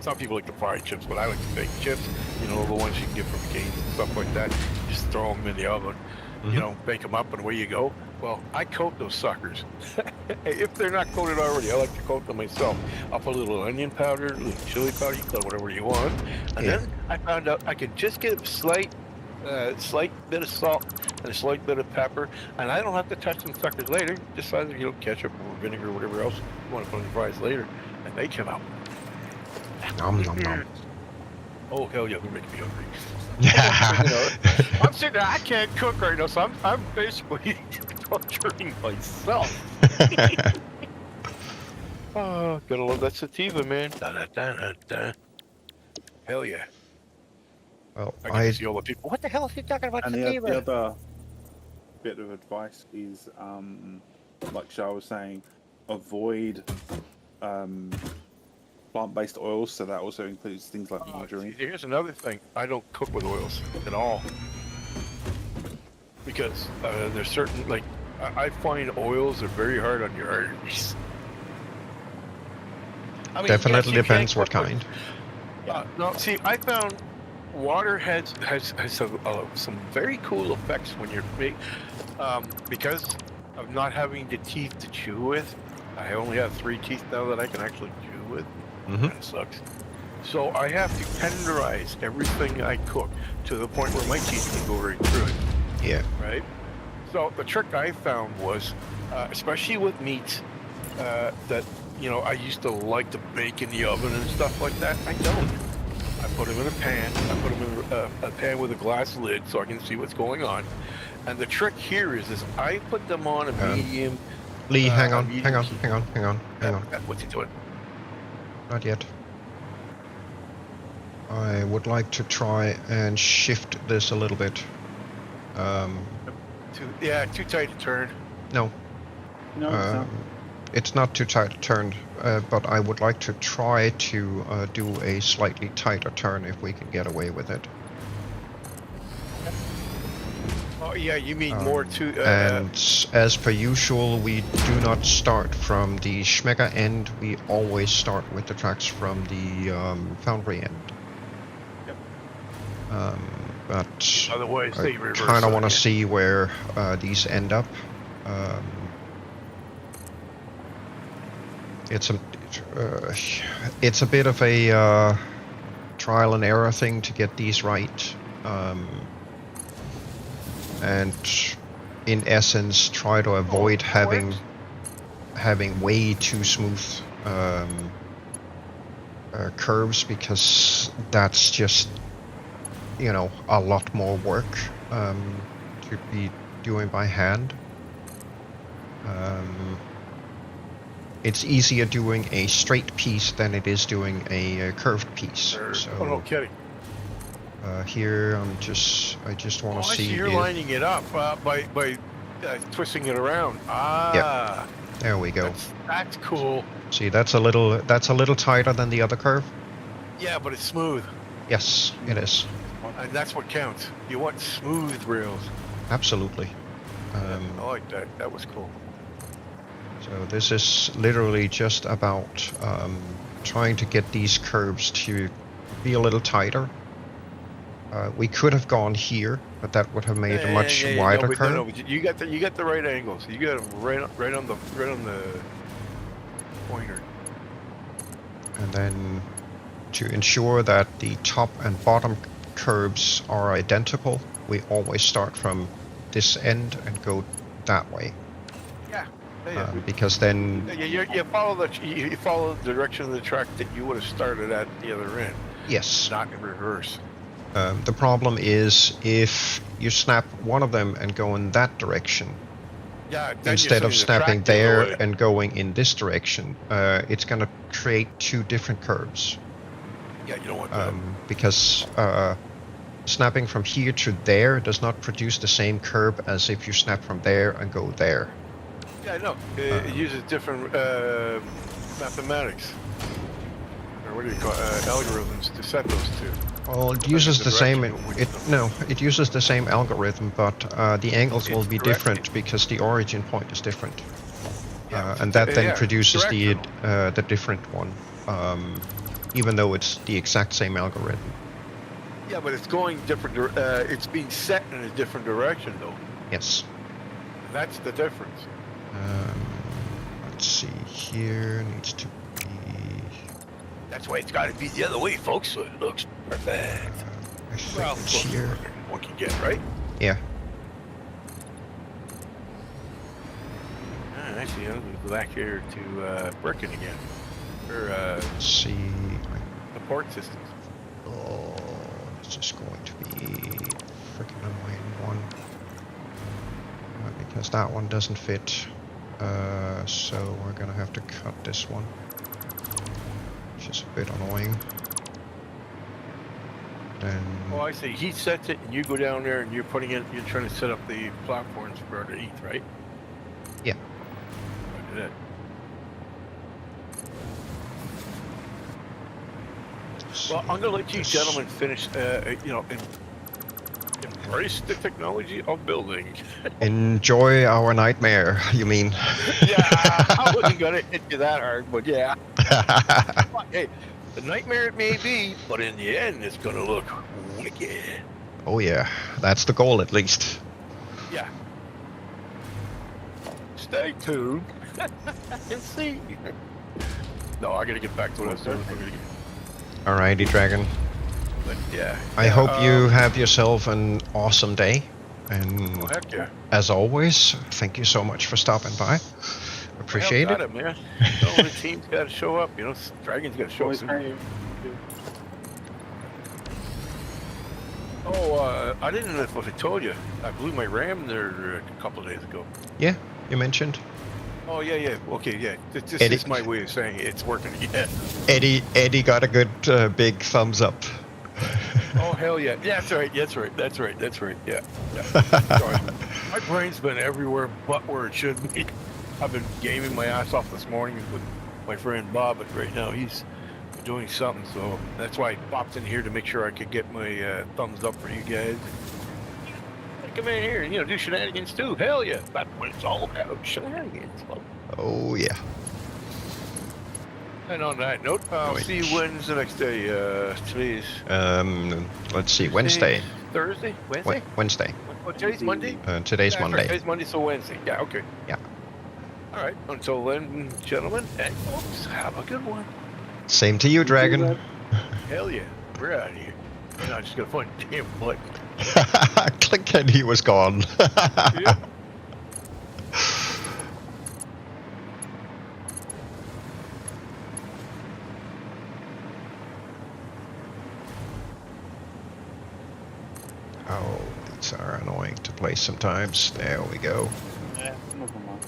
Some people like to fry chips, but I like to bake chips. The ones you can get from Cane's and stuff like that. Just throw them in the oven. Mm-hmm. Bake them up, and away you go. Well, I coat those suckers. If they're not coated already, I like to coat them myself. I'll put a little onion powder, a little chili powder, you can put whatever you want. And then I found out I could just get a slight bit of salt and a slight bit of pepper, and I don't have to touch them suckers later. Just either, ketchup or vinegar or whatever else you want to put on the fries later, and they come out. Nom nom nom. Oh, hell yeah, you're making me hungry. I'm sitting there, I can't cook right now, so I'm basically torturing myself. Oh, gotta love that sativa, man. Da, da, da, da, da. Hell yeah. Well, I get to see all the people. What the hell is he talking about And sativa? the other bit of advice is, like Shah was saying, avoid plant-based oils. So that also includes things like margarine. Here's another thing. I don't cook with oils at all. Because there's certain, like, I find oils are very hard on your arteries. I mean, definitely yes, you depends can what cook with- kind. no, see, I found water has some very cool effects when you're big, because of not having the teeth to chew with. I only have 3 teeth now that I can actually chew with. Mm-hmm. That sucks. So I have to tenderize everything I cook to the point where my teeth can go right through it. Yeah. Right. So the trick I found was, especially with meats, that I used to like to bake in the oven and stuff like that. I don't. I put them in a pan. I put them in a pan with a glass lid so I can see what's going on. And the trick here is I put them on a medium. Lee, hang on. medium Hang on. heat. Hang on. What's he doing? Not yet. I would like to try and shift this a little bit. Too tight to turn. No. No, it's not. It's not too tight turned, but I would like to try to do a slightly tighter turn if we can get away with it. Oh yeah, you mean more to. And as per usual, we do not start from the Schmecker end. We always start with the tracks from the Foundry end. Yep. But Otherwise, they I reverse. kind of want to you. see where these end up. It's a bit of a trial and error thing to get these right, and in essence, try to avoid having way too smooth curves, because that's just a lot more work to be doing by hand. It's easier doing a straight piece than it is doing a curved piece. So, oh, no kidding. Here I just want to I see. see you're lining it up by twisting it around. Ah. Yep. There we go. That's cool. See, that's a little tighter than the other curve. Yeah, but it's smooth. Yes, it is. And that's what counts. You want smooth rails. Absolutely. I like that. That was cool. So this is literally just about trying to get these curves to be a little tighter. We could have gone here, but that would have made a much wider curve. No, you got the right angles. You got them right on the pointer. And then to ensure that the top and bottom curves are identical, we always start from this end and go that way. Yeah. Because then you follow the direction of the track that you would have started at the other end. Yes. Not in reverse. The problem is if you snap one of them and go in that direction, instead of snapping there and going in this direction, it's going to create 2 different curves. Yeah, you don't want that. Because snapping from here to there does not produce the same curve as if you snap from there and go there. Yeah, I know. It uses different mathematics, or what do you call algorithms to set those 2. Well, it uses the same. It uses the same algorithm, but the angles will be different because the origin point is different, and that then produces the different one, even though it's the exact same algorithm. Yeah, but it's going different. It's being set in a different direction, though. Yes. That's the difference. Let's see. Here needs to be. That's why it's got to be the other way, folks, so it looks perfect. I think it's here. What you get, right? Yeah. I see. I'll go back here to Birkin again. Or Let's see. support systems. Oh, this is going to be freaking annoying one. Because that one doesn't fit. So we're gonna have to cut this one, which is a bit annoying. Then Oh, I see. He sets it, and you go down there, and you're putting it. You're trying to set up the platforms for underneath, right? Yeah. Look at that. Well, I'm gonna let you gentlemen finish. Embrace the technology of building. enjoy our nightmare, you mean? Yeah, I wasn't gonna hit you that hard, but yeah. But, hey, the nightmare it may be, but in the end, it's gonna look wicked. Oh yeah, that's the goal at least. Yeah. Stay tuned and see. No, I gotta get back to what I was doing. Alrighty, Dragon. But yeah. I hope you have yourself an awesome day. Oh, And heck yeah. as always, thank you so much for stopping by. Appreciate Well, it. got man. The team's got to show up. Dragon's got to show up. Soon. Oh, I didn't know if I told you. I blew my RAM there a couple of days ago. Yeah, you mentioned. Oh yeah. Okay, yeah. This is my way of saying it's working again. Eddie got a good big thumbs up. Oh hell yeah! Yeah, that's right. Yeah. Sorry. My brain's been everywhere but where it should be. I've been gaming my ass off this morning with my friend Bob, but right now he's doing something, so that's why I popped in here to make sure I could get my thumbs up for you guys. Come in here and do shenanigans too. Hell yeah! That's what it's all about, shenanigans. Oh yeah. And on that note, I'll see you when's the next day. Today's let's see, Wednesday. Thursday? Wednesday? Wednesday. What, today's Monday? Today's Yeah, Monday. right, today's Monday, so Wednesday. Yeah, okay. Yeah. All right. Until then, gentlemen and folks, have a good one. Same to you, Dragon. Hell yeah. We're out of here. Now I just gotta find the damn button. Click and he was gone. Yeah. Oh, these are annoying to play sometimes. There we go. Yeah, never mind.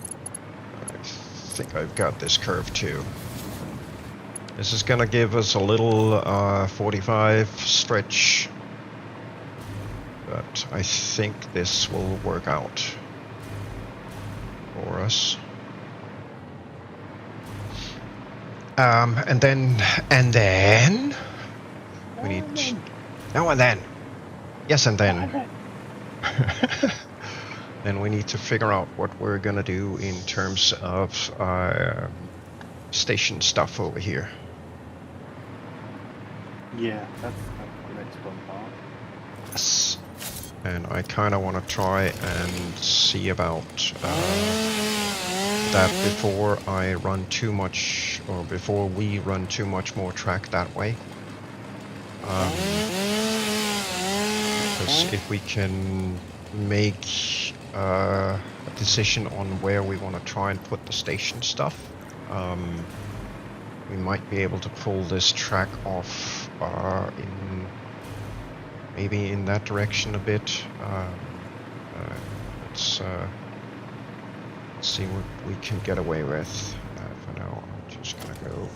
I think I've got this curve too. This is gonna give us a little 45 stretch, but I think this will work out for us. And then we need now and then. Yes, and then. Then we need to figure out what we're gonna do in terms of station stuff over here. Yeah, that's the next fun part. Yes. And I kind of want to try and see about that before I run too much, or before we run too much more track that way. Because if we can make a decision on where we want to try and put the station stuff, we might be able to pull this track off maybe in that direction a bit. Let's see what we can get away with. For now, I'm just gonna go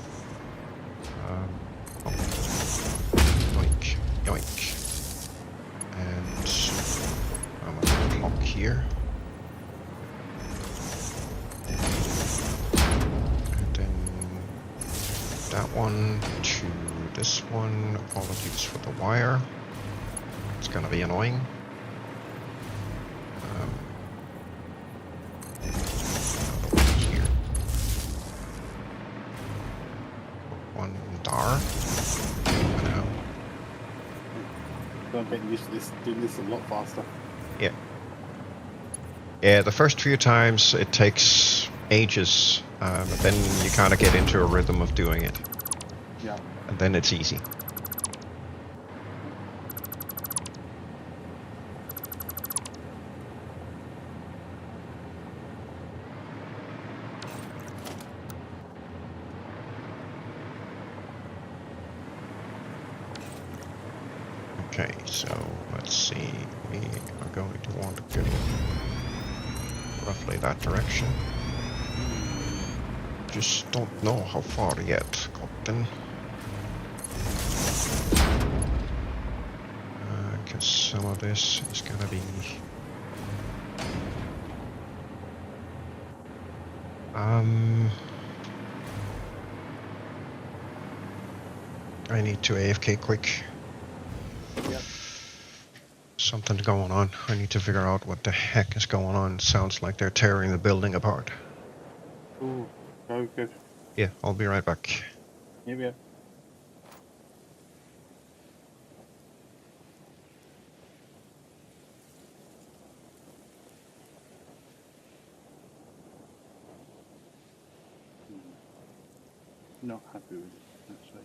yoink, yoink, and I'm gonna block here. That one to this one. Apologies for the wire. It's gonna be annoying. Here. One dar. Now. I'm getting used to this, doing this a lot faster. Yeah. Yeah, the first few times it takes ages, but then you kind of get into a rhythm of doing it. Yeah. And then it's easy. Okay, so let's see. We are going to want to go roughly that direction. just don't know how far yet, Captain. Because some of this is gonna be... I need to AFK quick. Yep. Something's going on. I need to figure out what the heck is going on. Sounds like they're tearing the building apart. Ooh, very good. Yeah, I'll be right back. Here we go. Not happy with it, actually.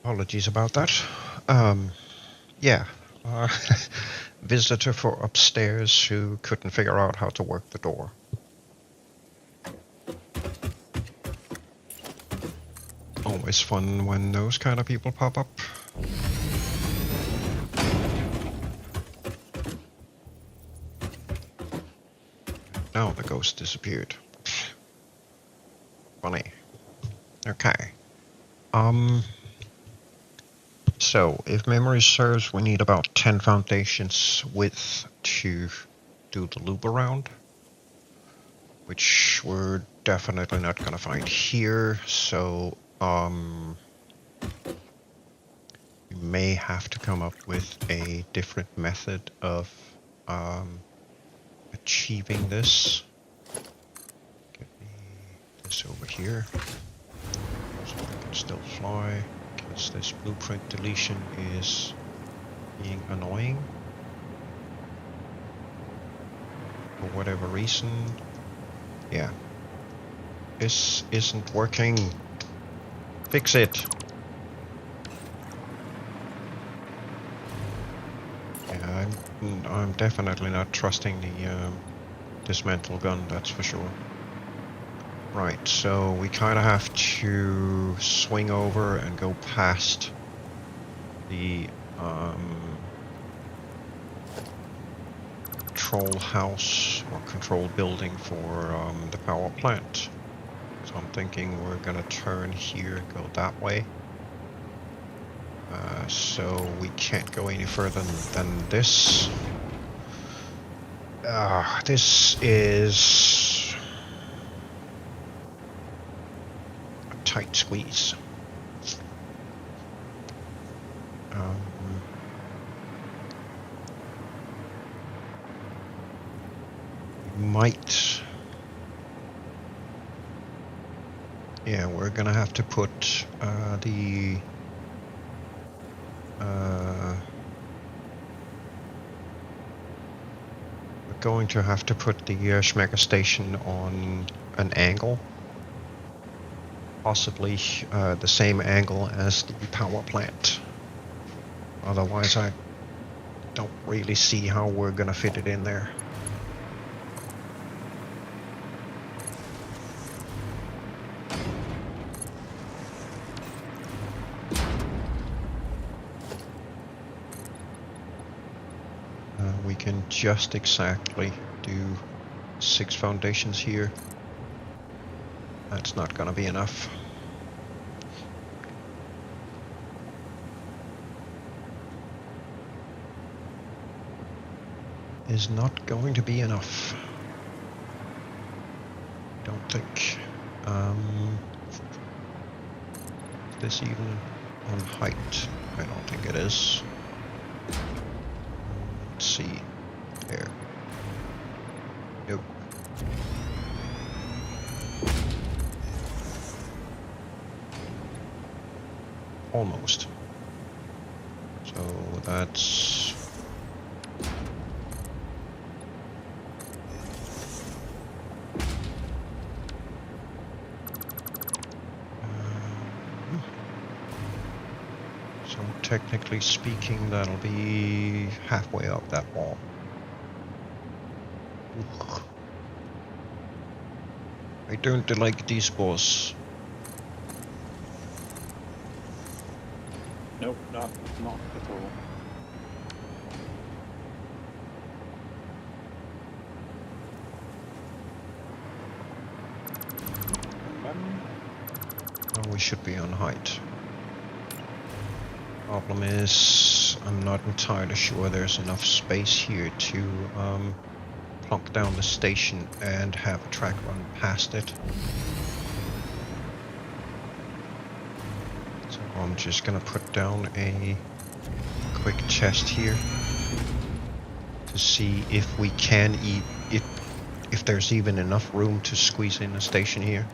Apologies about that. Yeah. Visitor for upstairs who couldn't figure out how to work the door. Always fun when those kind of people pop up. Now the ghost disappeared. Funny. Okay. So, if memory serves, we need about 10 foundations width to do the loop around. Which we're definitely not gonna find here, so, we may have to come up with a different method of, achieving this. Get me this over here, so I can still fly. This blueprint deletion is being annoying for whatever reason. Yeah, this isn't working. Fix it. Yeah, I'm definitely not trusting the dismantle gun, that's for sure. Right, so we kind of have to swing over and go past the control house or control building for the power plant. So I'm thinking we're gonna turn here and go that way. So we can't go any further than this. This is a tight squeeze. Might. Yeah, we're gonna have to put the we're going to have to put the Schmecker station on an angle, possibly the same angle as the power plant. Otherwise, I don't really see how we're gonna fit it in there. we can just exactly do 6 foundations here. That's not gonna be enough. Is not going to be enough. Don't think. Is this even on height? I don't think it is. Let's see. There. Nope. Almost. So that's... So technically speaking, that'll be halfway up that wall. Oof. I don't like these balls. Nope, not at all. Oh, we should be on height. Problem is, I'm not entirely sure there's enough space here to plonk down the station and have a track run past it. So I'm just gonna put down a quick test here to see if we can if there's even enough room to squeeze in a station here.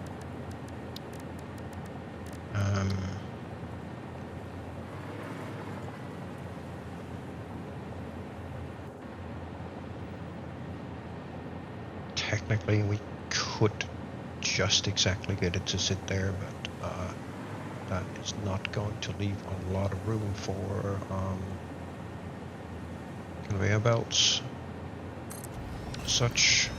Technically, we could just exactly get it to sit there, but that is not going to leave a lot of room for conveyor belts, such.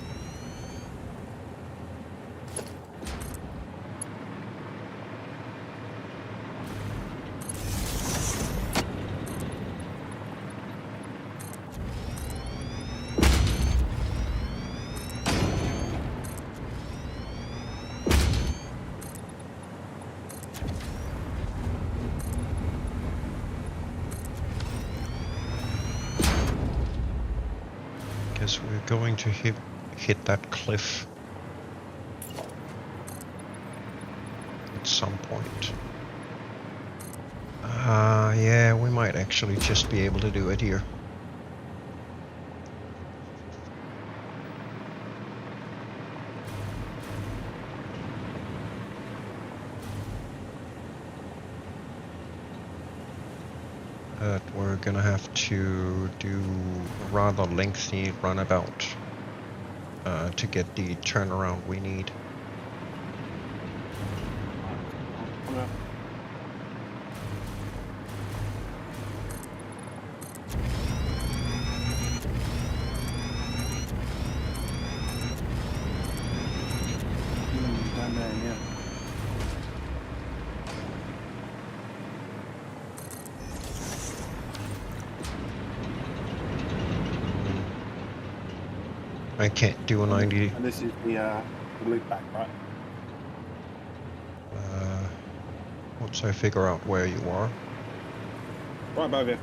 We're going to hit that cliff at some point. Yeah, we might actually just be able to do it here. We're gonna have to do a rather lengthy runabout to get the turnaround we need. Down there, yeah. I can't do a 90. And this is the loop back, right? Once I figure out where you are. Right above you.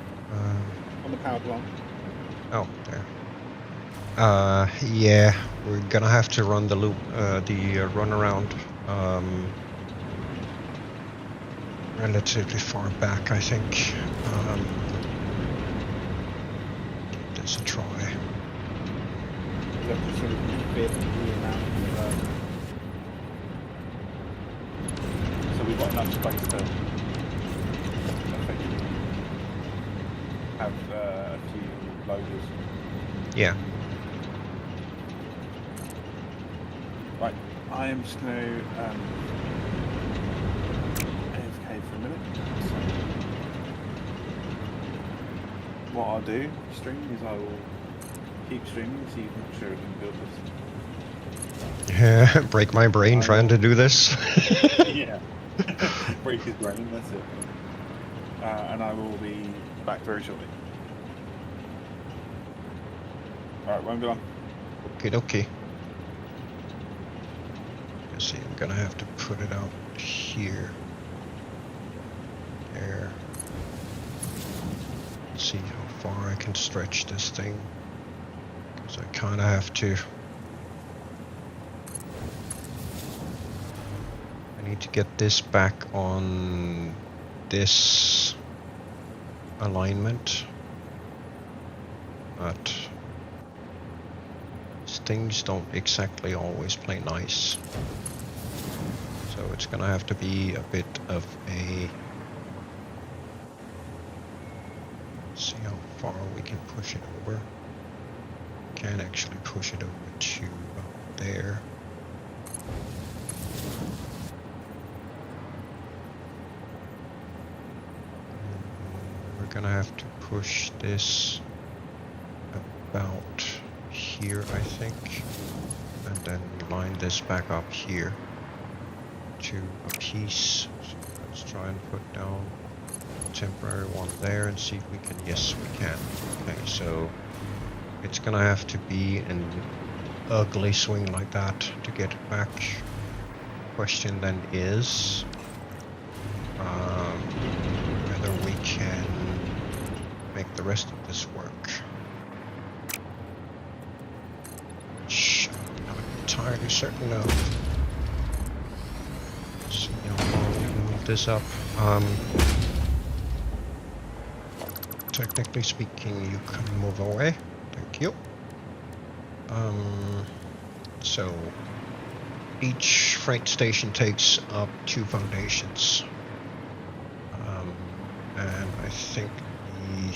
On the power plant. Oh, there. Yeah, we're gonna have to run the loop, the runaround, relatively far back, I think. Give this a try. Look to sort of fit the amount of, so we've got enough space to effectively have a few loaders. Yeah. Right, I am just going to AFK for a minute. So what I'll do, stream, is I will keep streaming, see if I'm sure we can build this. Yeah, break my brain trying to do this. Yeah, break his brain, that's it. And I will be back very shortly. Alright, won't be long. Okay, okay. Let's see, I'm gonna have to put it out here. There. See how far I can stretch this thing. Because I kinda have to. I need to get this back on this alignment. But things don't exactly always play nice. So it's gonna have to be a bit of a... See how far we can push it over. Can actually push it over to there. We're gonna have to push this about here, I think, and then line this back up here to a piece. So let's try and put down a temporary one there and see if we can. Yes, we can. Okay, so it's gonna have to be an ugly swing like that to get it back. Question then is whether we can make the rest of this work. Entirely certain of. See how far we can move this up. Technically speaking, you can move away. Thank you. So each freight station takes up 2 foundations. And I think the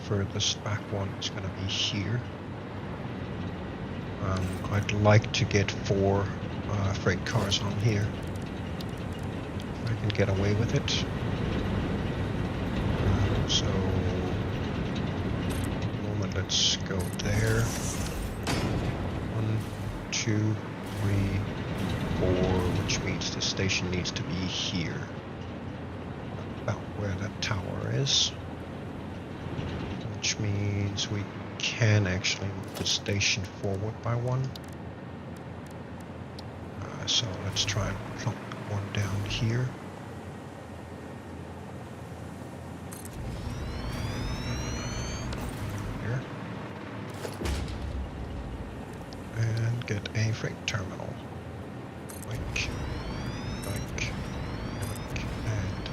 furthest back one is going to be here. I'd like to get 4 freight cars on here, if I can get away with it. So, at the moment, let's go there. 1, 2, 3, 4, which means the station needs to be here, about where that tower is, which means we can actually move the station forward by 1. So let's try and plunk one down here. Here. And get a freight terminal. Yoink. Yoink. Yoink. And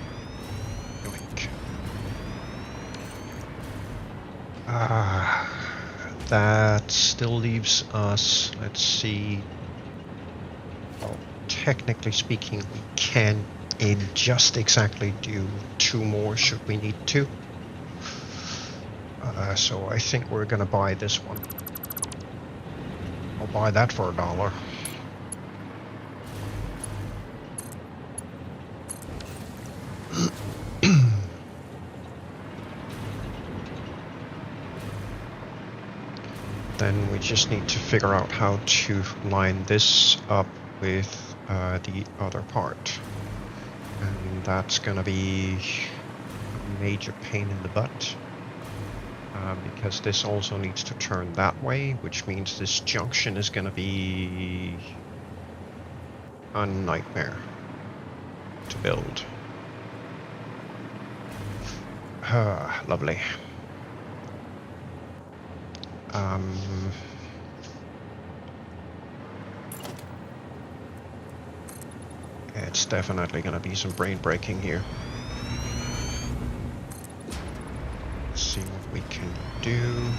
yoink. That still leaves us, let's see, well, technically speaking, we can just exactly do 2 more should we need to. So I think we're gonna buy this one. I'll buy that for $1. Then we just need to figure out how to line this up with the other part. And that's gonna be a major pain in the butt. Because this also needs to turn that way, which means this junction is gonna be a nightmare to build. Lovely. It's definitely gonna be some brain breaking here. Let's see what we can do.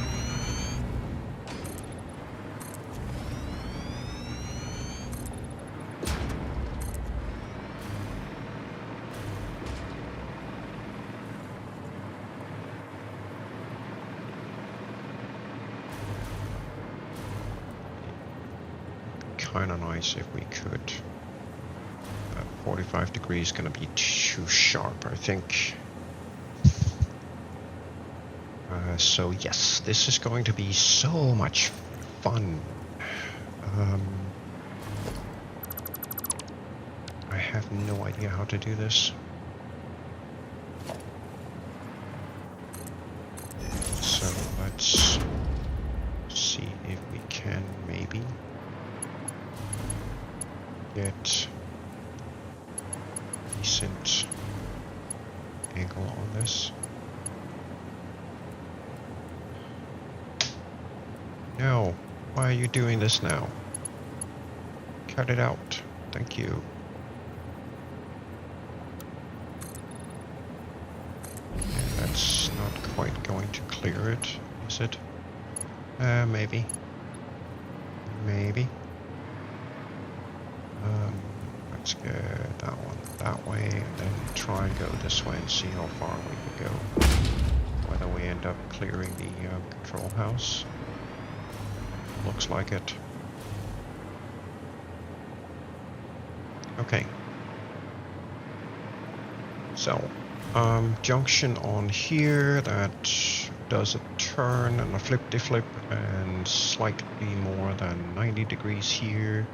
Kinda nice if we could. 45 degrees gonna be too sharp, I think. So yes, this is going to be so much fun. I have no idea how to do this. So let's get decent angle on this. No, why are you doing this now? Cut it out. Thank you. That's not quite going to clear it, is it? Maybe. Maybe. Let's get that one that way, and then try and go this way and see how far we can go. Whether we end up clearing the control house. Looks like it. Okay. So, junction on here that does a turn and a flip-de-flip and slightly more than 90 degrees here.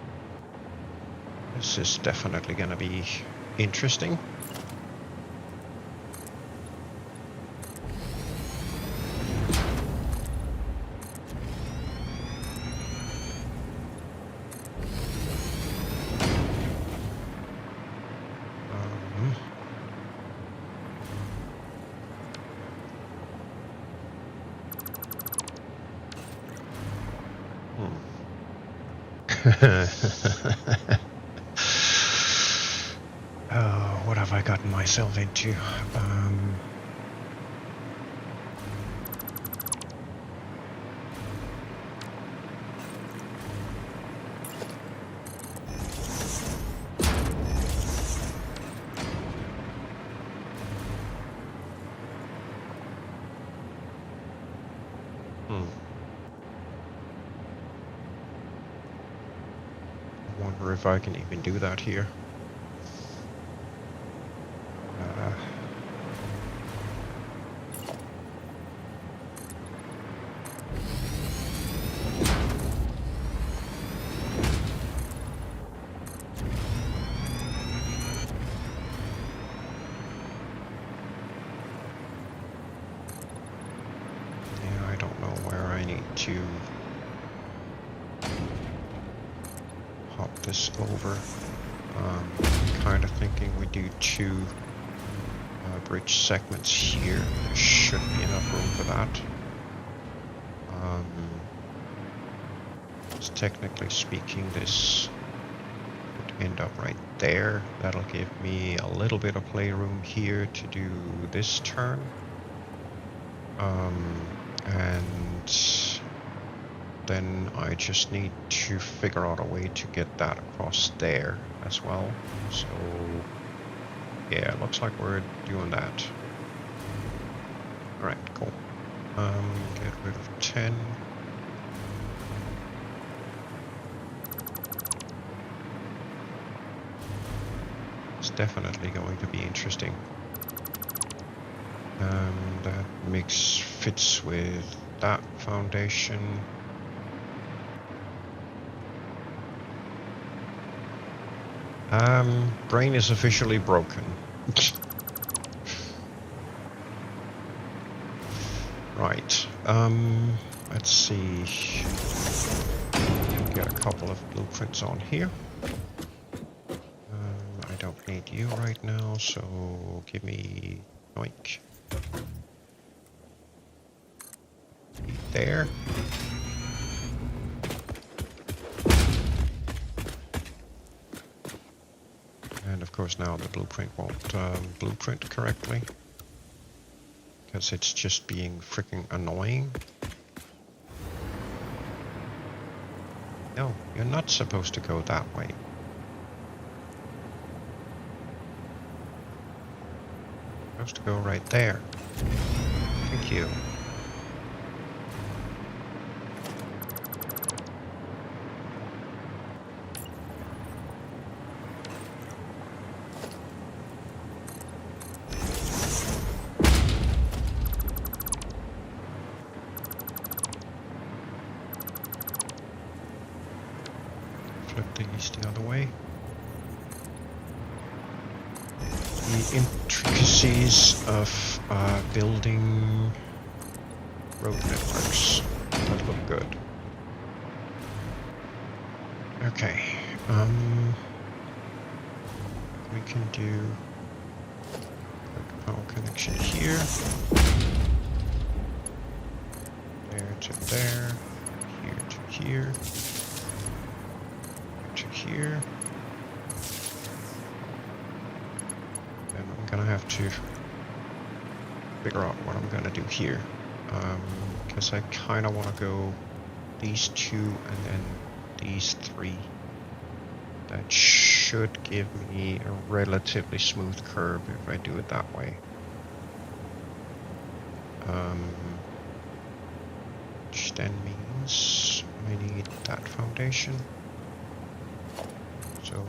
This is definitely gonna be interesting. Oh, what have I gotten myself into? I wonder if I can even do that here. Yeah, I don't know where I need to hop this over. Kind of thinking we do two bridge segments here. There should be enough room for that. Technically speaking, this would end up right there. That'll give me a little bit of playroom here to do this turn. And then I just need to figure out a way to get that across there as well. So yeah, it looks like we're doing that. Alright, cool. Get rid of 10. It's definitely going to be interesting. That mix fits with that foundation. Brain is officially broken. Right. Let's see. Get a couple of blueprints on here. I don't need you right now, so give me oink. There. And of course now the blueprint won't blueprint correctly. Because it's just being freaking annoying. No, you're not supposed to go that way. You're supposed to go right there. Thank you. The other way. The intricacies of building road networks that look good. Okay. we can do quick power connection here. There to there. Here to here. To here. And I'm gonna have to figure out what I'm gonna do here. Because I kind of want to go these two and then these three. That should give me a relatively smooth curve if I do it that way. Which then means I need that foundation. So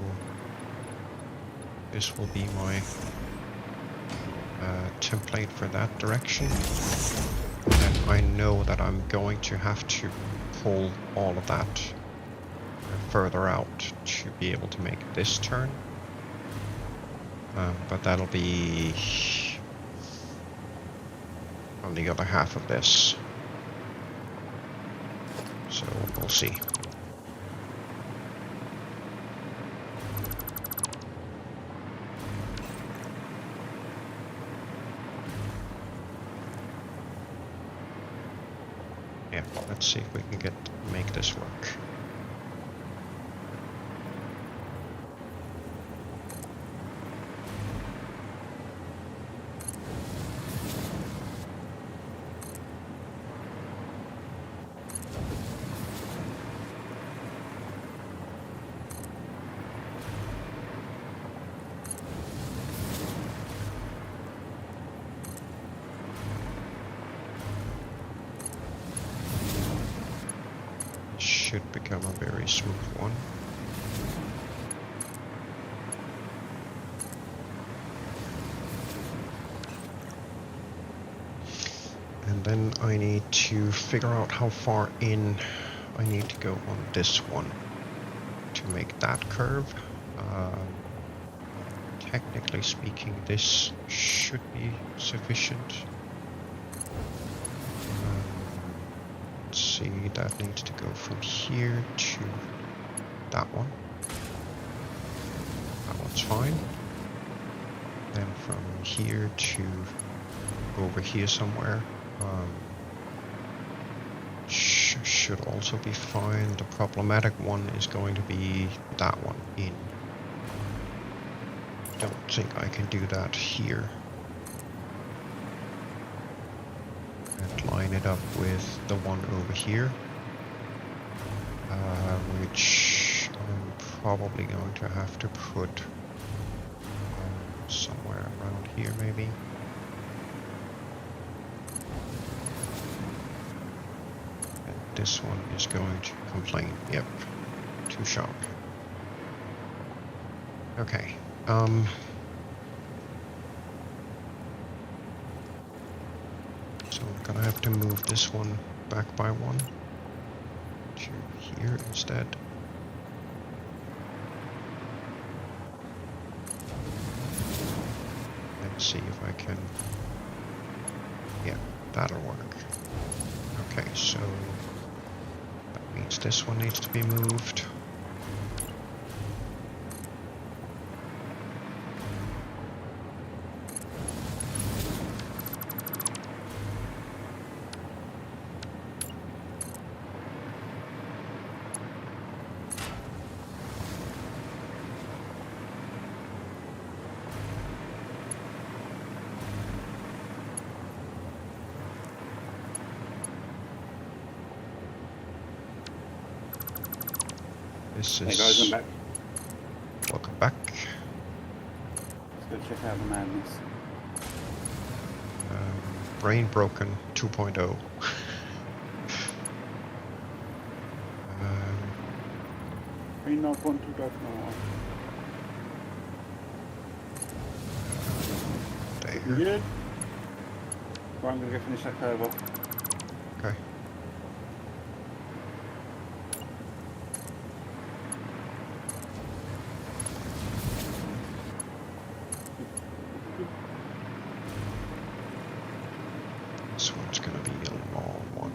this will be my template for that direction. And I know that I'm going to have to pull all of that further out to be able to make this turn. But that'll be on the other half of this. So we'll see. Yeah, let's see if we can make this work. Should become a very smooth one. And then I need to figure out how far in I need to go on this one to make that curve. Technically speaking, this should be sufficient. See, that needs to go from here to that one. That one's fine. Then from here to over here somewhere. Should also be fine. The problematic one is going to be that one in. Don't think I can do that here. And line it up with the one over here, which I'm probably going to have to put somewhere around here maybe. And this one is going to complain. Yep, too sharp. Okay. So I'm gonna have to move this one back by one to here instead. And see if I can, yeah, that'll work. Okay, so that means this one needs to be moved. This Hey is... guys, I'm back. Welcome back. Let's go check out the madness. Brain Broken 2.0. 3.2.0. There. Good. Right, I'm gonna go finish that curve off. Okay. This one's gonna be a long one.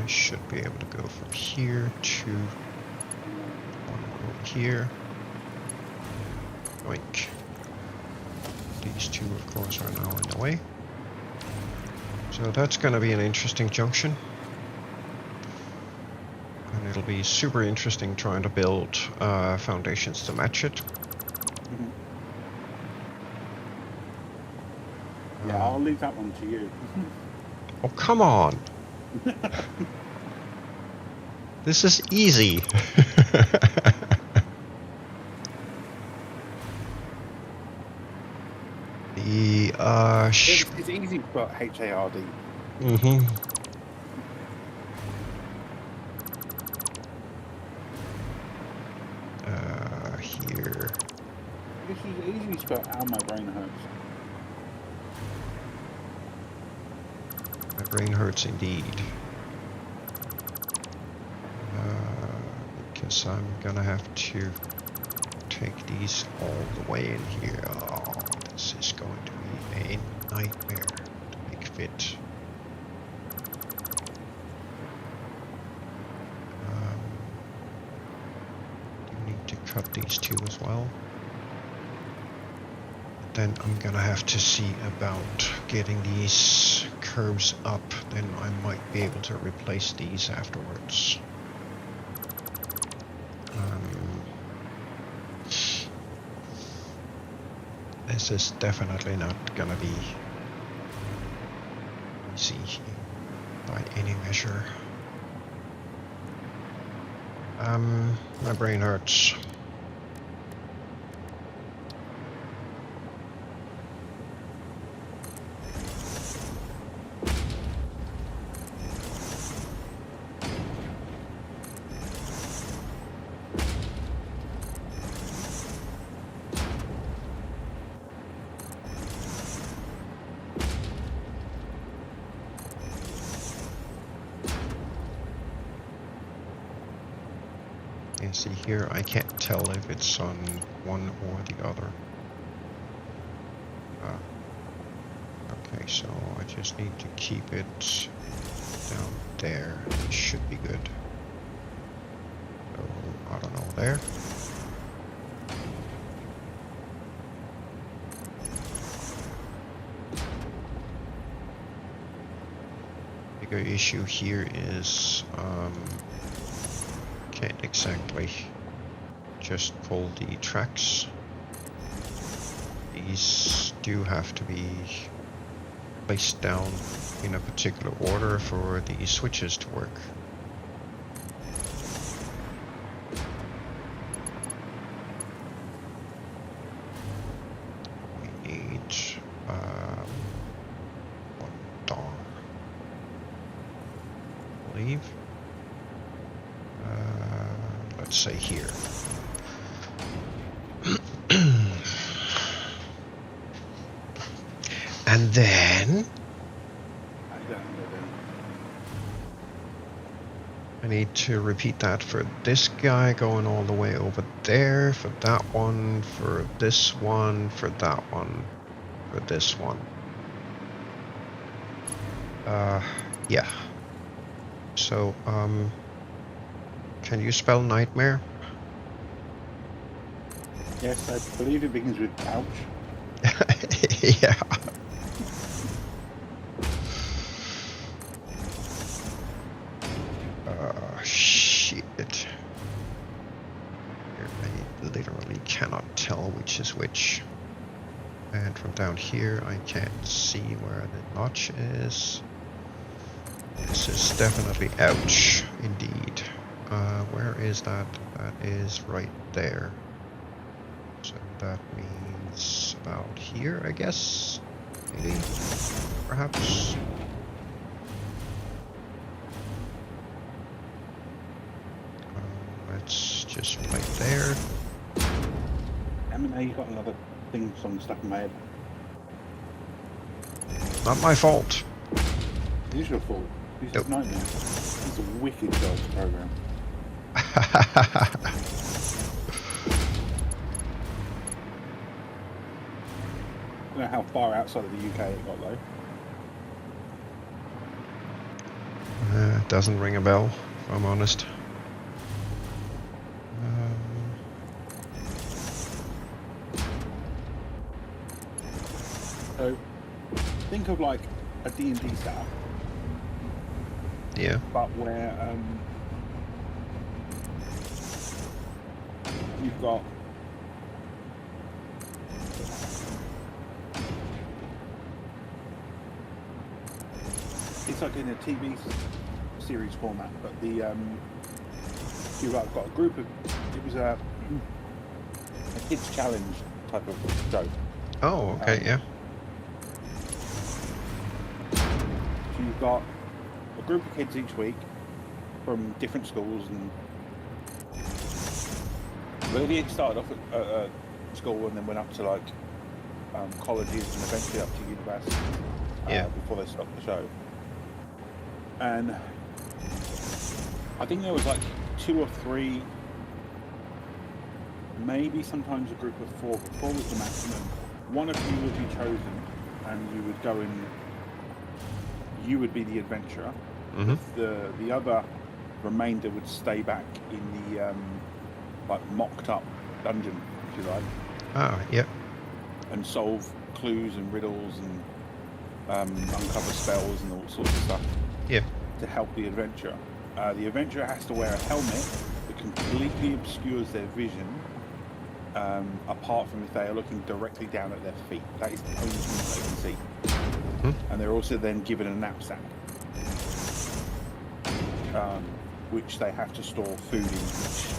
I should be able to go from here to one over here. Oink. These two, of course, are now in the way. So that's going to be an interesting junction. And it'll be super interesting trying to build foundations to match it. Yeah, I'll leave that one to you. Oh, come on! This is easy! The, It's easy to put HARD. Mm-hmm. Here. This is easy to spell "Ow, my brain hurts." My brain hurts indeed. Because I'm gonna have to take these all the way in here. Oh, this is going to be a nightmare to make fit. You need to cut these two as well. Then I'm gonna have to see about getting these curves up. Then I might be able to replace these afterwards. This is definitely not gonna be easy by any measure. My brain hurts. See here, I can't tell if it's on one or the other. Okay, so I just need to keep it down there. It should be good. So, I don't know, there. Bigger issue here is can't exactly just pull the tracks. These do have to be placed down in a particular order for the switches to work. We need one door, I believe. Let's say here. And then I need to repeat that for this guy going all the way over there, for that one, for this one, for that one, for this one. Yeah. So, can you spell nightmare? Yes, I believe it begins with ouch. Yeah. Shit. I literally cannot tell which is which. And from down here, I can't see where the notch is. This is definitely ouch, indeed. Where is that? That is right there. So that means about here, I guess? Maybe? Perhaps? Let's just play there. Damn it, now you got another thing song stuck in my head. Not my fault. It is your fault. This Nope. is nightmare. It's a wicked dog program. I don't know how far outside of the UK it got though. doesn't ring a bell, if I'm honest. So think of like a D&D setup, Yeah. but where you've got it's like in a TV series format, but the you've got a group of it was a kids challenge type of show. Oh, okay, yeah. So you've got a group of kids each week from different schools, and really it started off at school and then went up to like colleges and eventually up to university before they stopped the show. And I think there was like 2 or 3, maybe sometimes a group of 4, but 4 was the maximum. One of you would be chosen and you would go and you would be the adventurer. The other remainder would stay back in the like mocked up dungeon, if you like. Ah, yeah. And solve clues and riddles and uncover spells and all sorts of stuff. Yeah. To help the adventurer. The adventurer has to wear a helmet that completely obscures their vision, apart from if they are looking directly down at their feet. That is the only thing they can see. And they're also then given a knapsack, which they have to store food in, which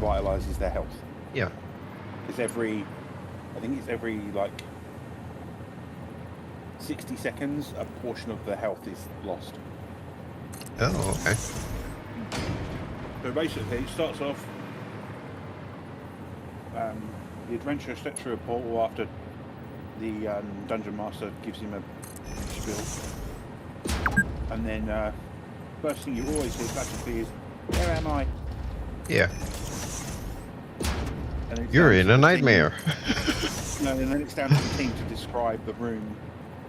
revitalizes their health. Yeah. It's every like 60 seconds, a portion of the health is lost. Oh, okay. So basically, it starts off. The adventurer steps through a portal after the dungeon master gives him a spiel, and then first thing you always hear classically is, "Where am I?" Yeah. And You're in a nightmare. No, and then it's down to the team to describe the room,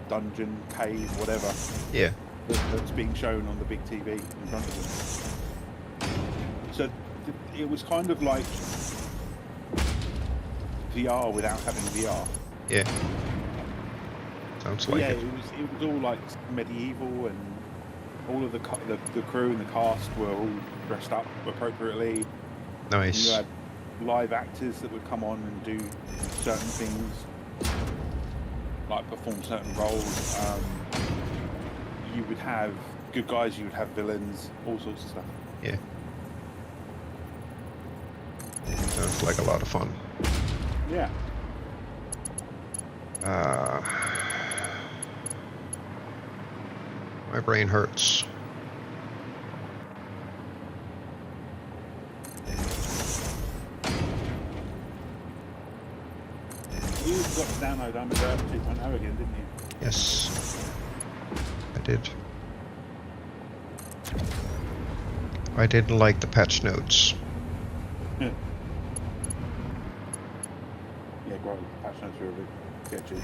dungeon, cave, whatever. Yeah. That's being shown on the big TV in front of them. So it was kind of like VR without having VR. Yeah. Sounds like it. It was all like medieval, and all of the crew and the cast were all dressed up appropriately. Nice. You had live actors that would come on and do certain things, like perform certain roles. You would have good guys, you would have villains, all sorts of stuff. Yeah. Sounds like a lot of fun. Yeah. My brain hurts. You got to download Amateur 2.0 again, didn't you? Yes, I did. I didn't like the patch notes. Yeah, great. Patch notes are a bit sketchy.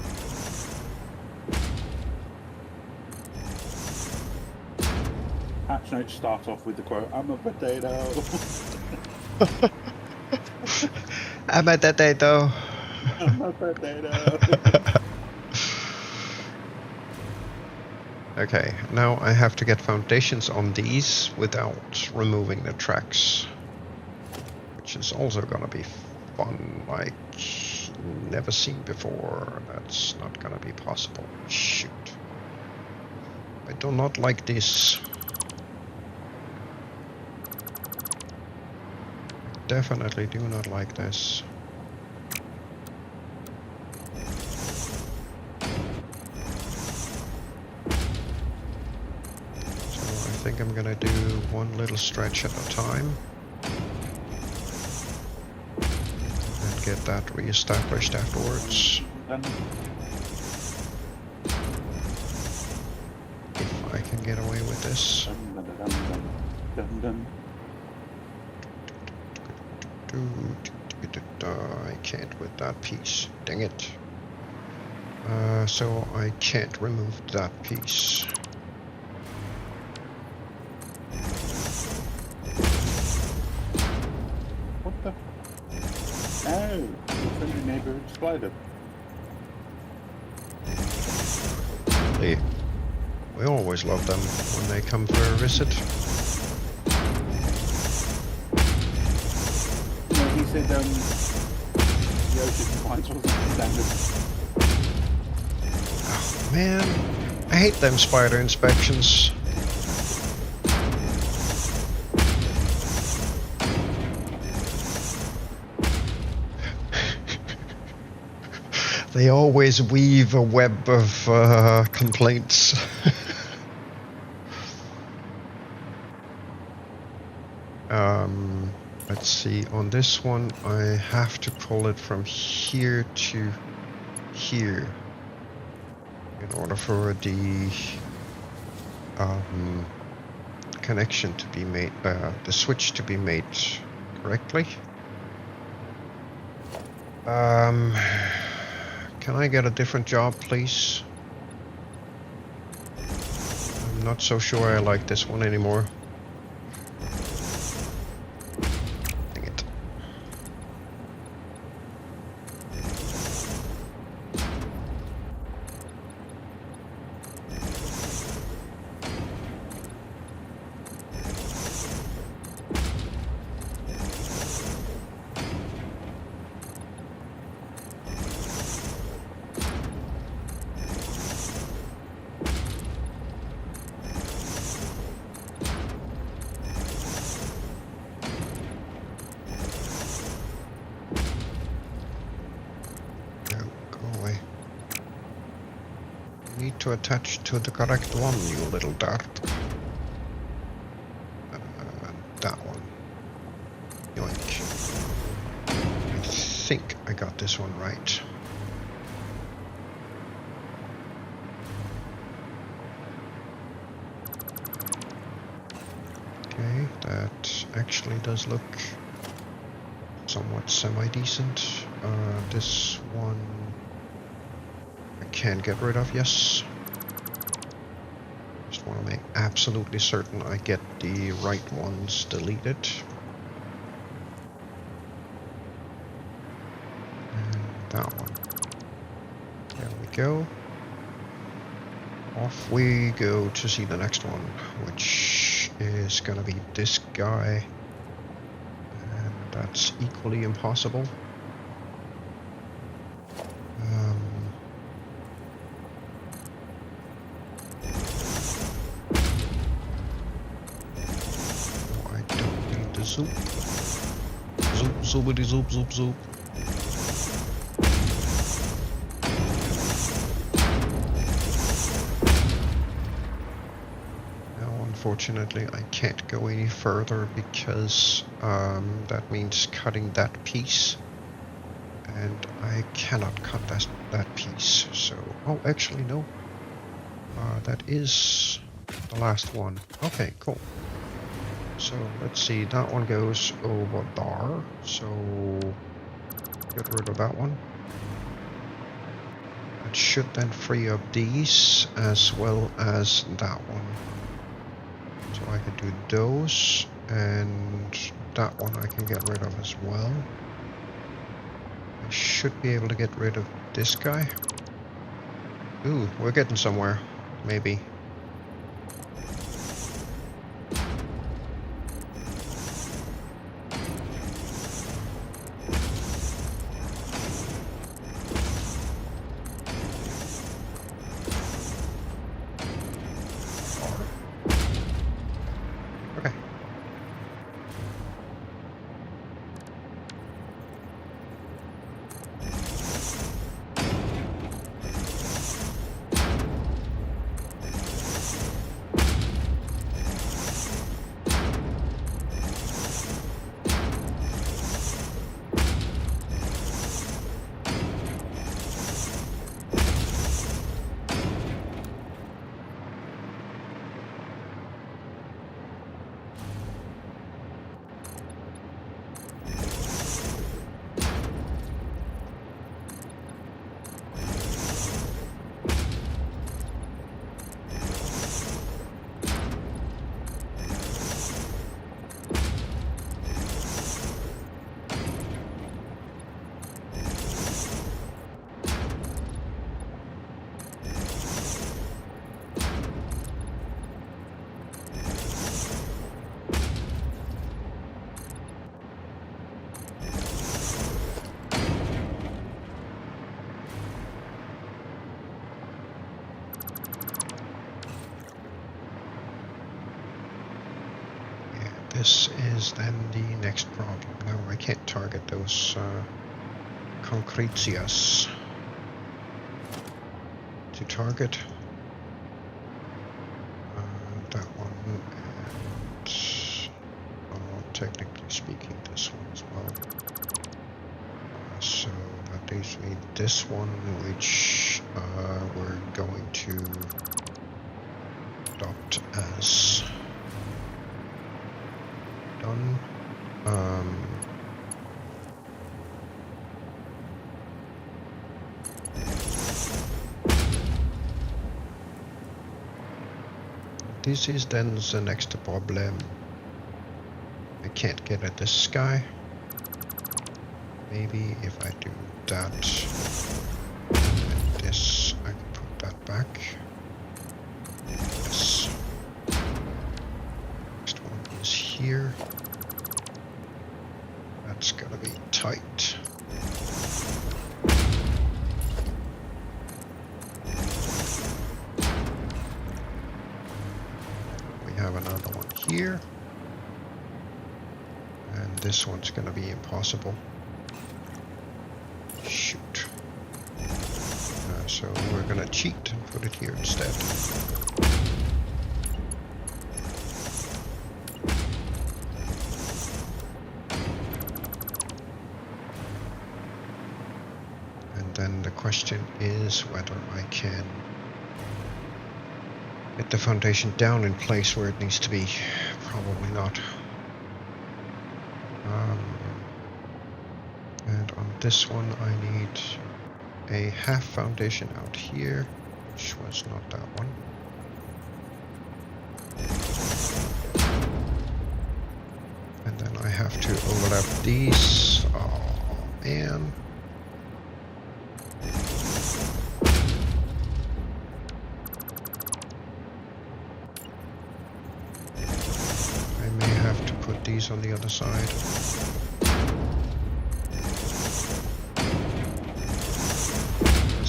Patch notes start off with the quote, "I'm a potato." I'm a potato. I'm a potato. Okay, now I have to get foundations on these without removing the tracks, which is also gonna be fun, like never seen before. That's not gonna be possible. Shoot. I do not like this. Definitely do not like this. I think I'm gonna do one little stretch at a time and get that re-established afterwards. If I can get away with this. I can't with that piece. Dang it. So I can't remove that piece. your friendly neighborhood spider. We always love them when they come for a visit. Yeah, he said the ocean compliance wasn't standard. Oh, man, I hate them spider inspections. They always weave a web of complaints. Let's see, on this one I have to pull it from here to here in order for the connection to be made, the switch to be made correctly. Can I get a different job, please? I'm not so sure I like this one anymore. Dang it. To attach to the correct one, you little dart. That one. Yoink. I think I got this one right. Okay, that actually does look somewhat semi-decent. This one I can get rid of, yes. Just want to make absolutely certain I get the right ones deleted. And that one. There we go. Off we go to see the next one, which is gonna be this guy. And that's equally impossible. Zoop. Zoop, zoopity zoop, zoop, zoop. Now, unfortunately, I can't go any further because that means cutting that piece. And I cannot cut that piece. So, oh, actually, no. That is the last one. Okay, cool. So let's see, that one goes over there, so get rid of that one. That should then free up these as well as that one. So I can do those, and that one I can get rid of as well. I should be able to get rid of this guy. Ooh, we're getting somewhere, maybe. this is then the next problem. Now I can't target those concretias. To target that one, and technically speaking this one as well. So that leaves me this one, which we're going to adopt as done. This is then the next problem. I can't get at this guy. Maybe if I do that and this, I can put that back. Yes. Next one is here. That's gonna be tight. We have another one here. And this one's gonna be impossible. Shoot. So we're gonna cheat and put it here instead. And then the question is whether I can get the foundation down in place where it needs to be. Probably not. And on this one I need a half foundation out here, which was not that one. And then I have to overlap these. Oh man. I may have to put these on the other side.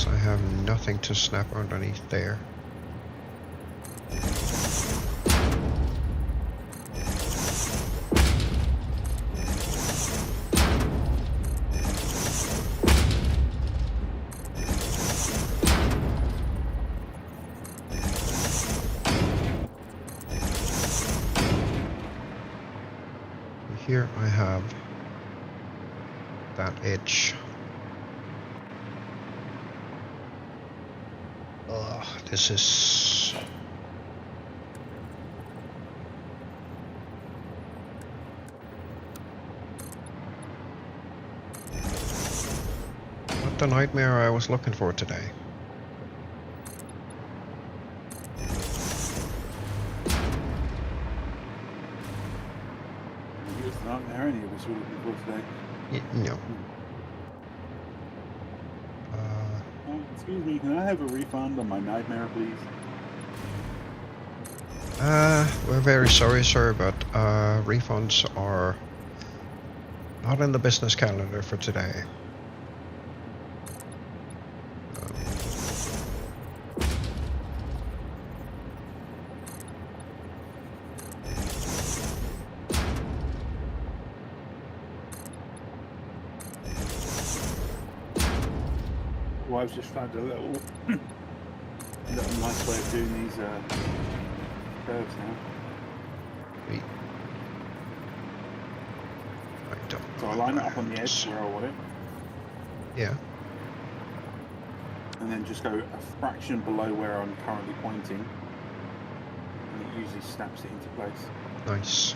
I have nothing to snap underneath there. Here I have that edge. This is not the nightmare I was looking for today. It's not there any of us were looking for today. No. Excuse me, can I have a refund on my nightmare, please? We're very sorry, sir, but refunds are not in the business calendar for today. Well, I've just found a little nice way of doing these curves now. Wait. I don't So I line it up on the edge where I want it. Yeah. And then just go a fraction below where I'm currently pointing. And it usually snaps it into place. Nice.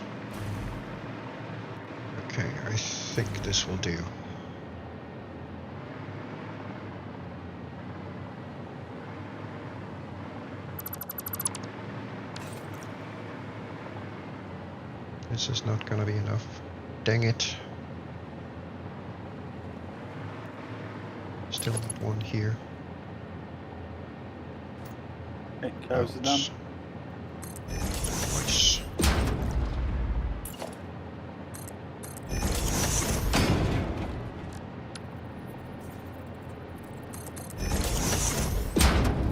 Okay, I think this will do. This is not gonna be enough. Dang it. Still need one here. Okay, curves are done. Nice.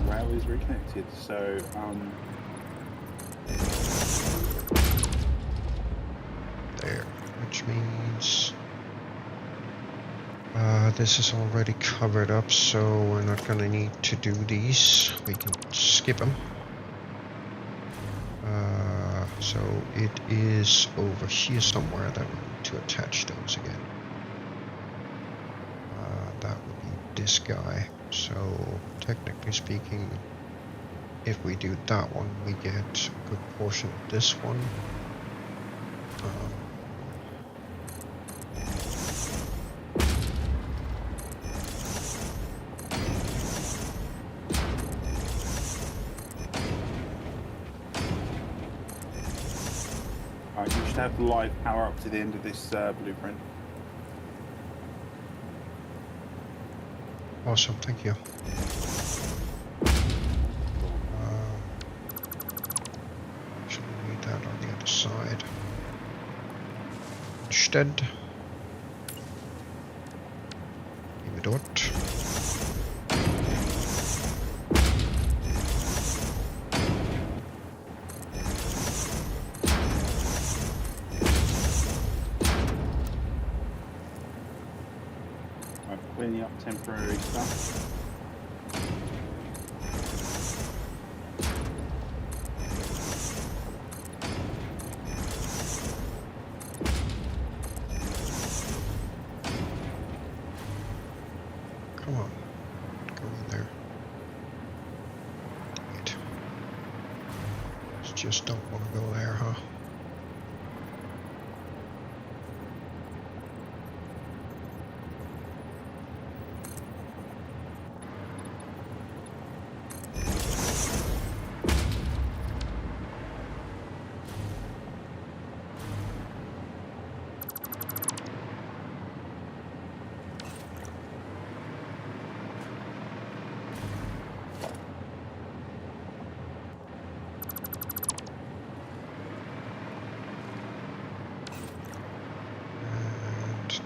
Rail is reconnected, so which means this is already covered up, so we're not gonna need to do these. We can skip them. So it is over here somewhere that we need to attach those again. That would be this guy. So technically speaking, if we do that one, we get a good portion of this one. Alright, you should have live power up to the end of this blueprint. Awesome, thank you. Actually, need that on the other side. Instead, give it dot. Cleaning up temporary stuff. Come on, go in there. Wait. Just don't want to go there, huh?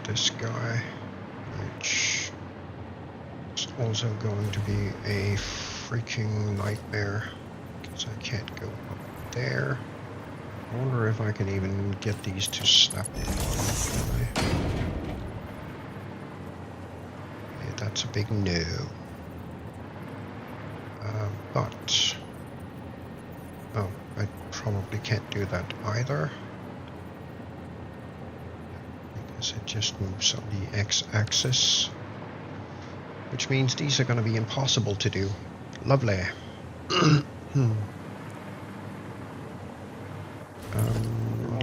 This guy, which is also going to be a freaking nightmare because I can't go up there. I wonder if I can even get these to snap at the bottom. Can I? Yeah, that's a big no. But oh, I probably can't do that either. It just moves on the x-axis, which means these are going to be impossible to do. Lovely.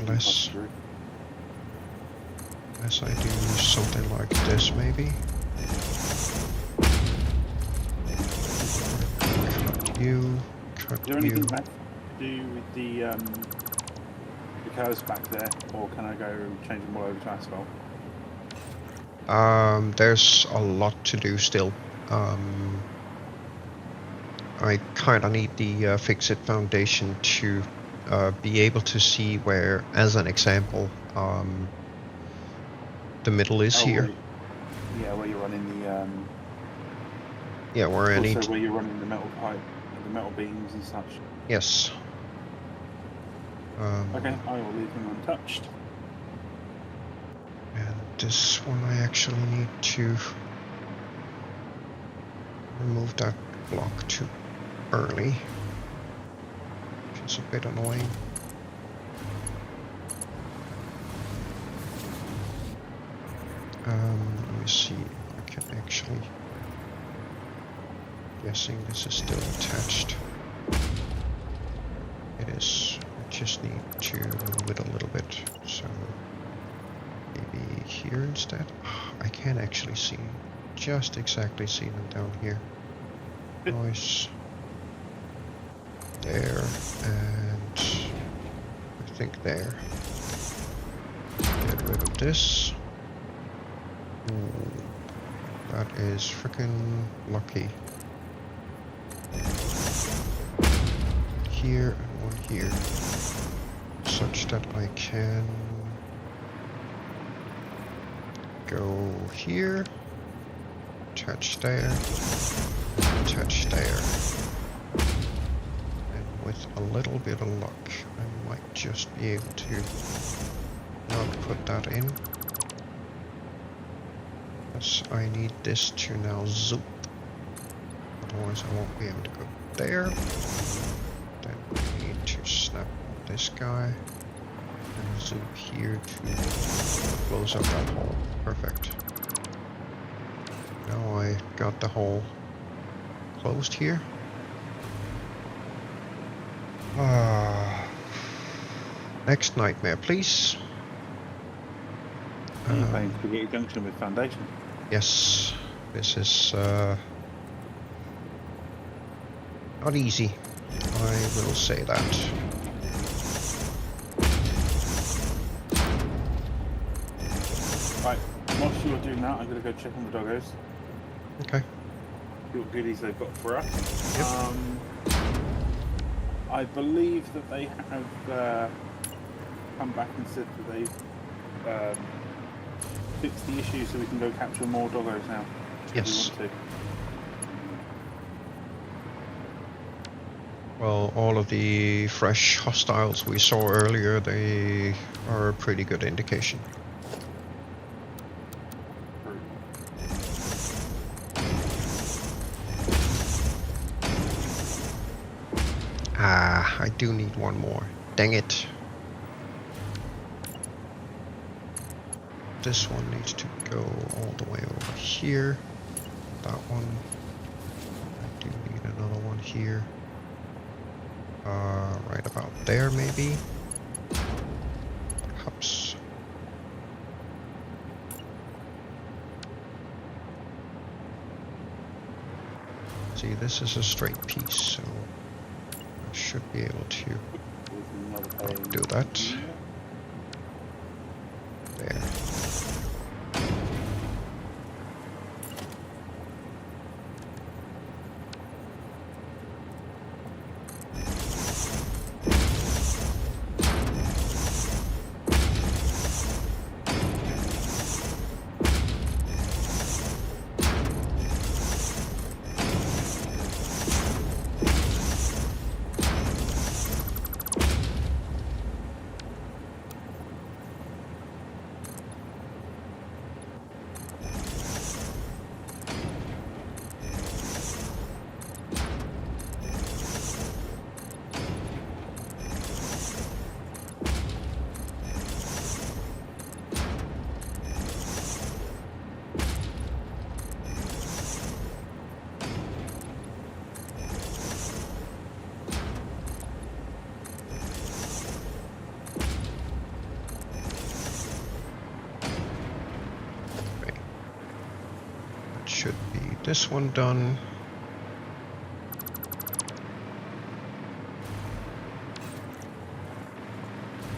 Unless I do something like this, maybe. Cut you. Is there anything back to do with the curves back there, or can I go change them all over to asphalt? There's a lot to do still. I kind of need the fix-it foundation to be able to see where, as an example, the middle is here. Where you're running the yeah, where I need. Also, where you're running the metal pipe, the metal beams and such. Yes. Okay, I will leave them untouched. And this one I actually need to remove that block too early, which is a bit annoying. Let me see if I can actually. Guessing this is still attached. It is. I just need to move it a little bit, so maybe here instead. I can't actually see, just exactly see them down here. Noise. There, and I think there. Get rid of this. Ooh, that is freaking lucky. Here and one here, such that I can go here, attach there, attach there, and with a little bit of luck I might just be able to not put that in. Because I need this to now zoom. Otherwise I won't be able to go there. Then we need to snap on this guy. And zoom here to close up that hole. Perfect. Now I got the hole closed here. Next nightmare, please. Are you playing Spaghetti Junction with Foundation? Yes, this is not easy. I will say that. Right, whilst you're doing that, I'm going to go check on the doggos. Okay. See what goodies they've got for us. Yep. I believe that they have come back and said that they've fixed the issue so we can go capture more doggos now. Yes. If we want to. Well, all of the fresh hostiles we saw earlier, they are a pretty good indication. Ah, I do need one more. Dang it. This one needs to go all the way over here. That one. I do need another one here. Right about there maybe. Perhaps. See, this is a straight piece, so I should be able to do that. There. Should be this one done.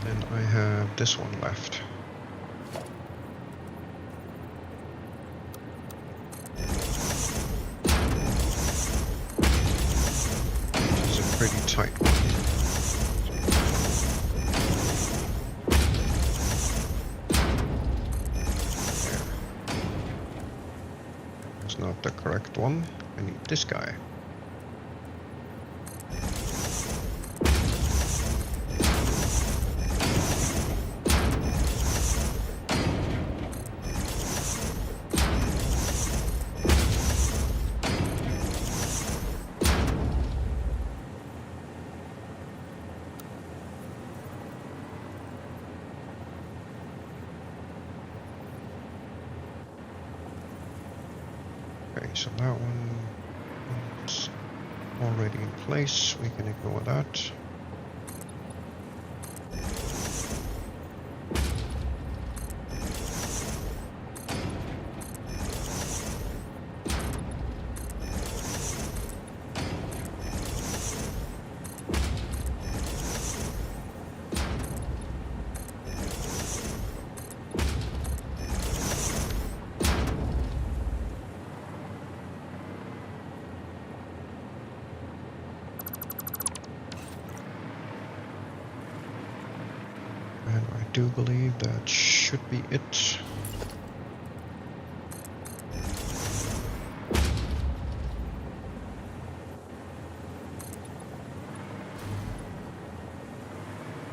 Then I have this one left. Which is a pretty tight one. Not the correct one. I need this guy. Okay, so that one is already in place. We can ignore that. And I do believe that should be it.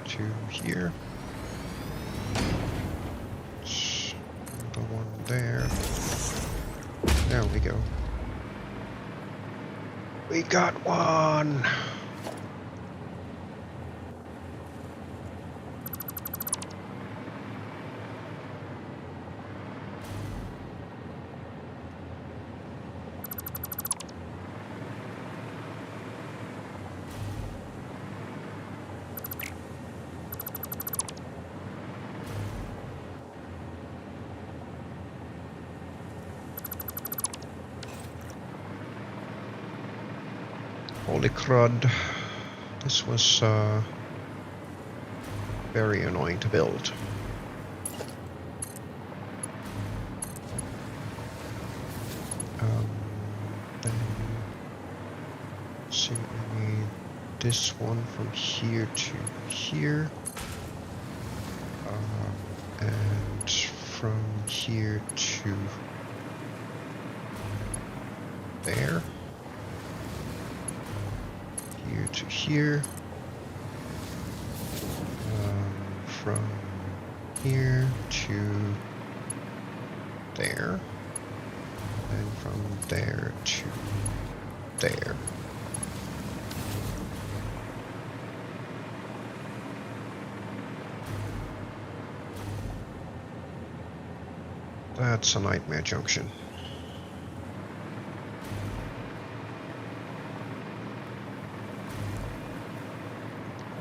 To here. one there. There we go. We got one! Holy crud. This was very annoying to build. Then see, I need this one from here to here. And from here to there. Here to here. From here to there. And from there to there. That's a nightmare junction.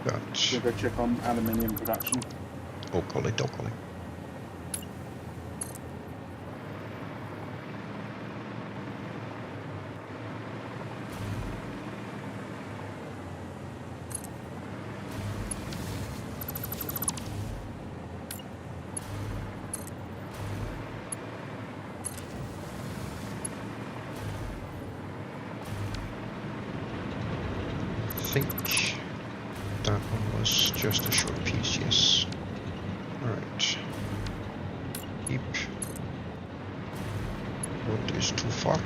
Got Should we go check on aluminium production? Oakley dokley. I think that one was just a short piece, yes. Alright. Keep. What is too far?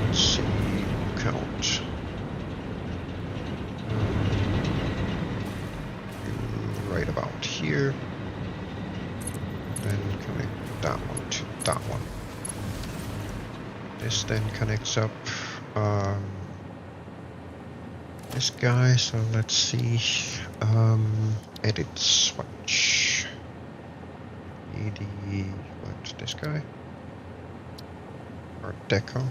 Let's see. Count. Right about here. Then connect that one to that one. This then connects up this guy, so let's see. Edit switch. ED, what, this guy? Art Deco.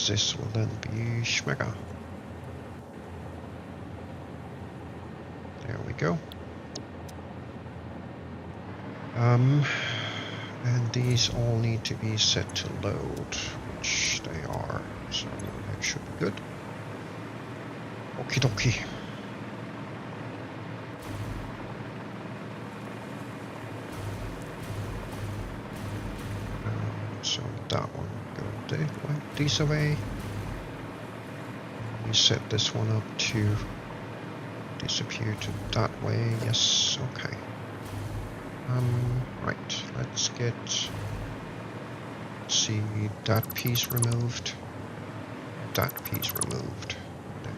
This will then be Schmegger. There we go. And these all need to be set to load, which they are, so that should be good. Okie dokie. So that one go this away. We set this one up to disappear to that way. Yes, okay. Right, let's see that piece removed, that piece removed. Then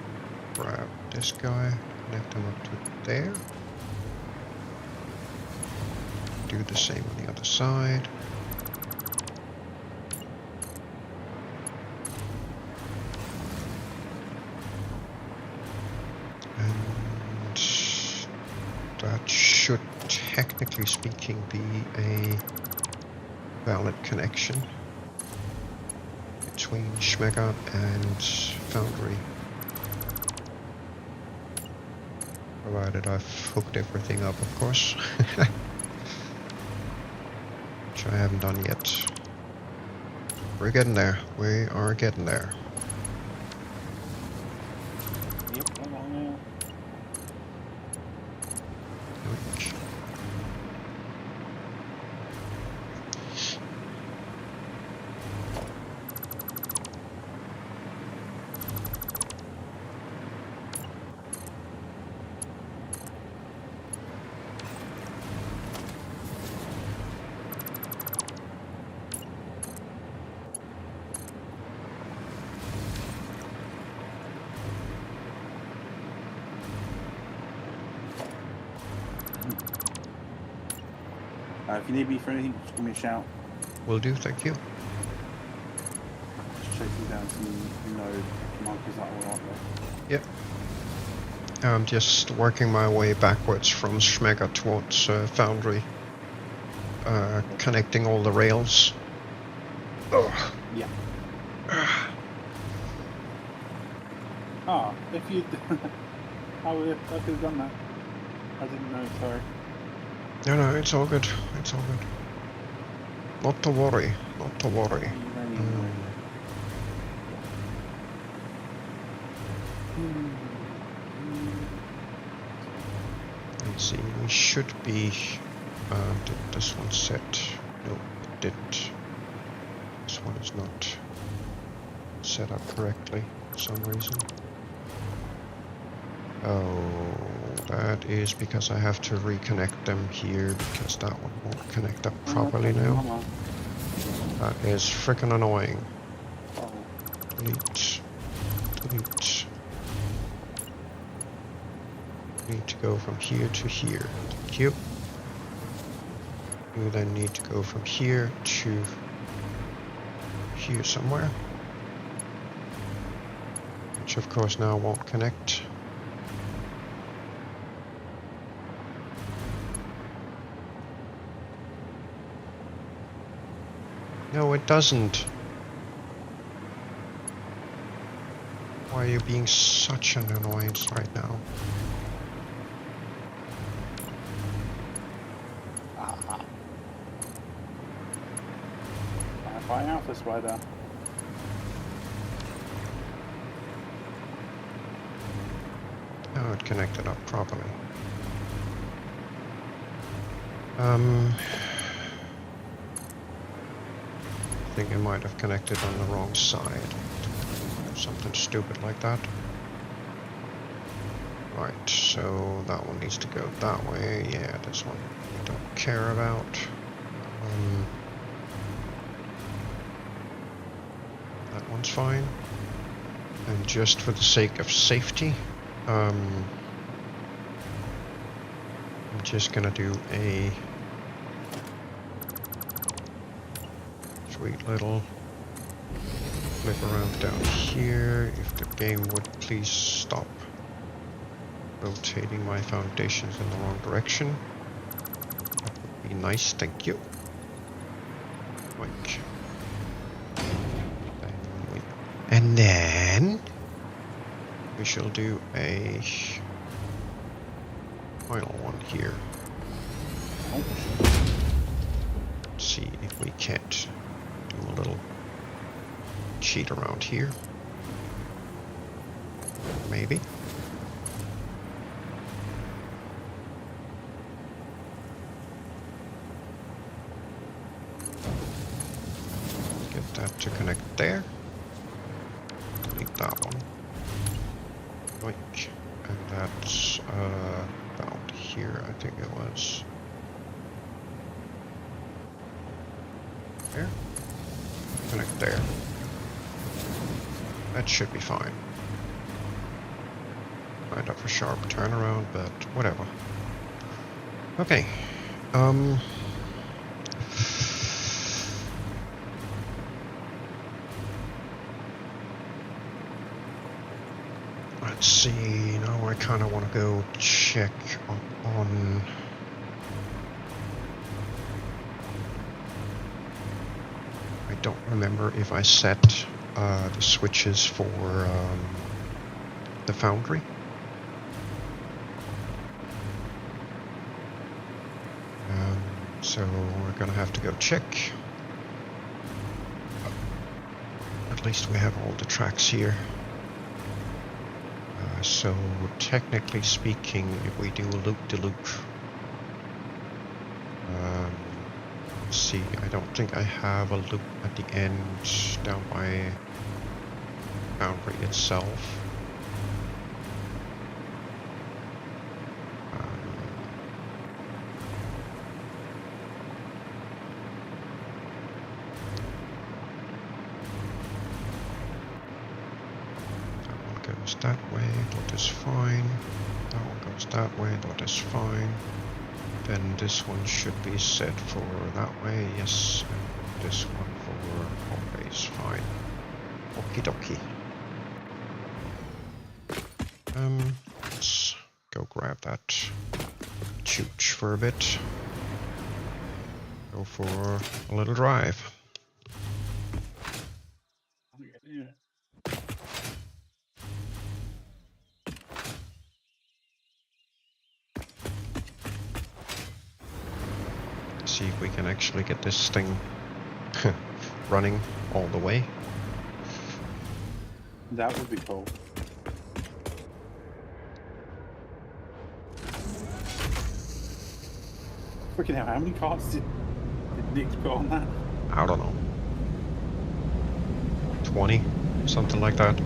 grab this guy, connect him up to there. Do the same on the other side. That should, technically speaking, be a valid connection between Schmegger and Foundry. Provided I've hooked everything up, of course. Which I haven't done yet. We're getting there. We are getting there. Yep, I'm on now. If you need me for anything, just give me a shout. Will do, thank you. Just chasing down some node markers that are out there. Yep. I'm just working my way backwards from Schmega towards Foundry. Connecting all the rails. Oh. Yeah. If you... I could have done that. I didn't know, sorry. No, it's all good. It's all good. Not to worry. Not to worry. Let's see. We should be. Did this one set? No, it didn't. This one is not set up correctly for some reason. Oh, that is because I have to reconnect them here because that one won't connect up properly now. That is freaking annoying. Delete. Delete. Need to go from here to here. Thank you. You then need to go from here to here somewhere. Which of course now won't connect. No, it doesn't. Why are you being such an annoyance right now? By Alpha Spider. Oh, it connected up properly. I think it might have connected on the wrong side. Something stupid like that. Right, so that one needs to go that way. Yeah, this one we don't care about. That one's fine. And just for the sake of safety, I'm just gonna do a sweet little flip around down here. If the game would please stop rotating my foundations in the wrong direction, that would be nice, thank you. Like, and then we shall do a final one here. Let's see if we can't do a little cheat around here. Maybe. Get that to connect there. Delete that one. Like, and that's about here, I think it was. There. Connect there. That should be fine. Kind of a sharp turnaround, but whatever. Okay. Let's see. Now I kind of want to go check on. I don't remember if I set the switches for the Foundry. So we're gonna have to go check. At least we have all the tracks here. So technically speaking, if we do a loop-de-loop, let's see, I don't think I have a loop at the end down by Foundry itself. That way, that is fine. That one goes that way, that is fine. Then this one should be set for that way, yes. And this one for home base, fine. Okie dokie. Let's go grab that chooch for a bit. Go for a little drive. Yeah. See if we can actually get this thing running all the way. That would be cool. Freaking hell, how many cards did Nix put on that? I don't know. 20? Something like that.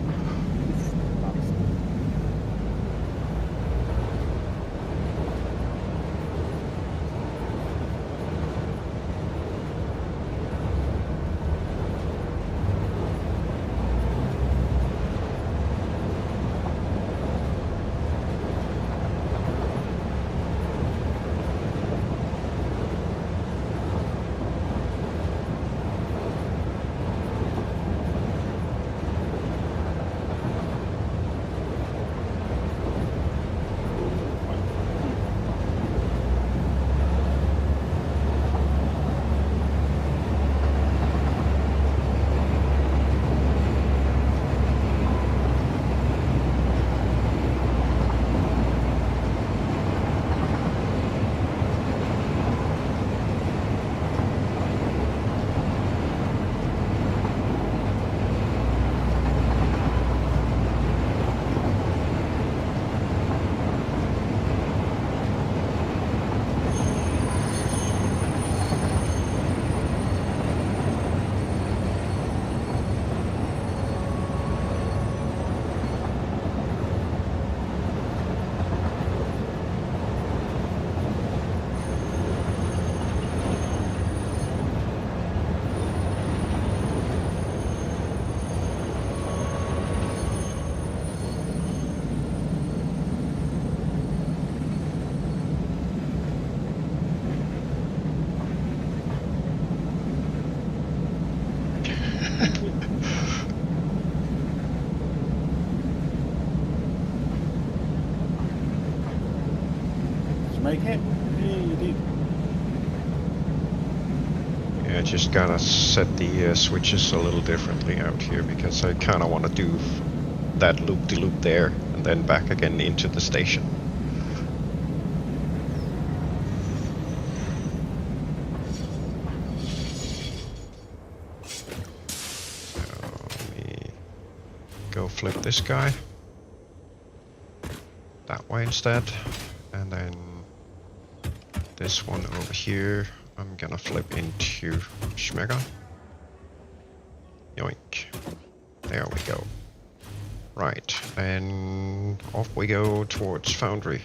Make it? Yeah, you did. Yeah, just gotta set the switches a little differently out here because I kinda wanna do that loop-de-loop there and then back again into the station. So let me go flip this guy that way instead, and then this one over here I'm gonna flip into Schmega. Yoink. There we go. Right, and off we go towards Foundry.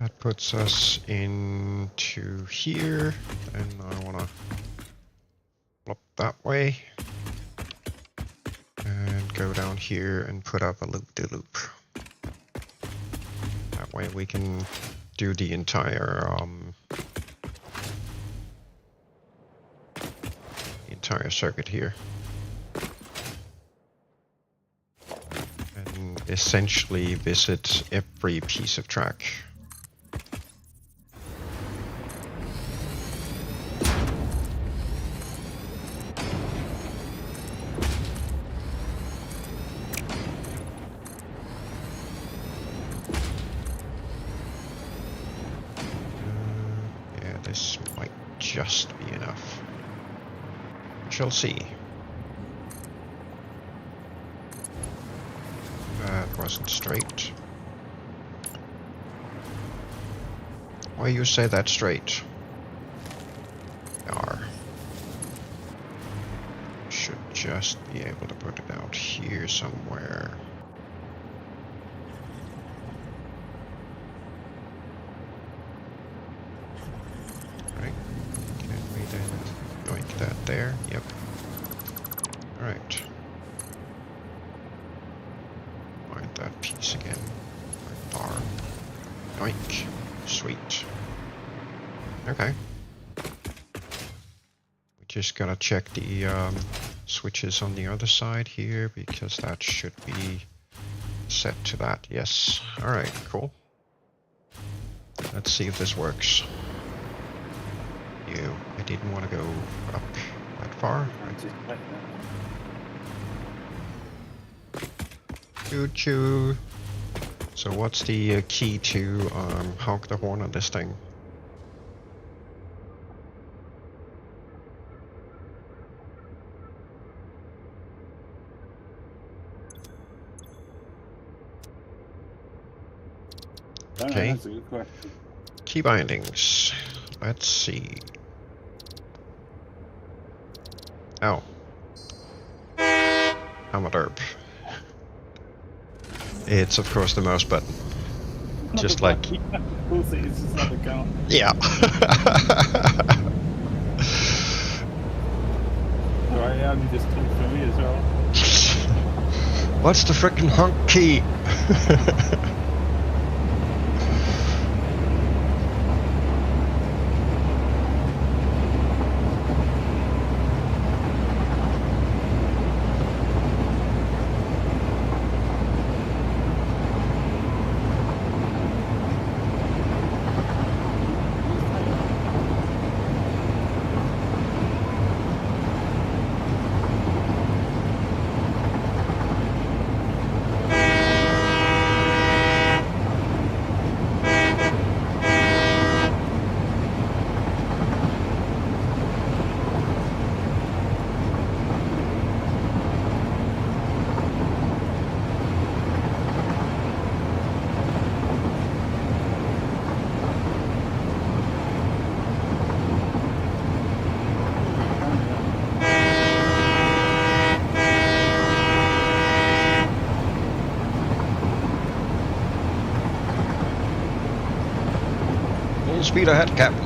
That puts us into here, and I want to flop that way. And go down here and put up a loop-de-loop. That way we can do the entire circuit here. And essentially visit every piece of track. Yeah, this might just be enough. Shall see. That wasn't straight. Why you say that straight? Yar. Should just be able to put it out here somewhere. Right. Can we then yoink that there? Yep. Alright. Find that piece again. Right bar. Yoink. Sweet. Okay. We just gotta check the switches on the other side here because that should be set to that. Yes. Alright, cool. Let's see if this works. I didn't want to go up that far. Choo-choo. So what's the key to honk the horn on this thing? Okay. That's a good question. Key bindings. Let's see. Oh. I'm a derp. It's of course the mouse button. Just like... Of course it is, just like a car. Yeah. Alright, yeah, you just talk for me as well. What's the frickin' honk key? Full speed ahead, Captain.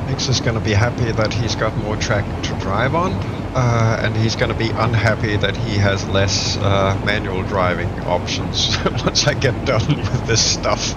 Nix is going to be happy that he's got more track to drive on, and he's going to be unhappy that he has less manual driving options once I get done with this stuff.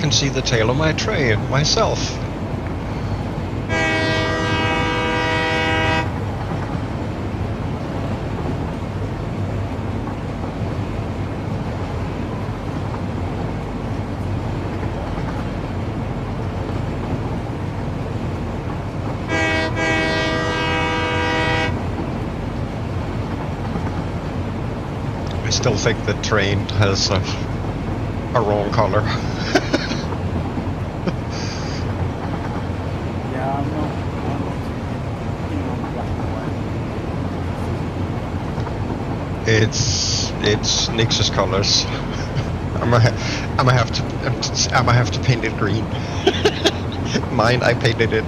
can see the tail of my train myself. I still think the train has a wrong color. Yeah, I'm not keen on black and white. It's Nix's colors. I'm gonna have to paint it green. Mine, I painted it.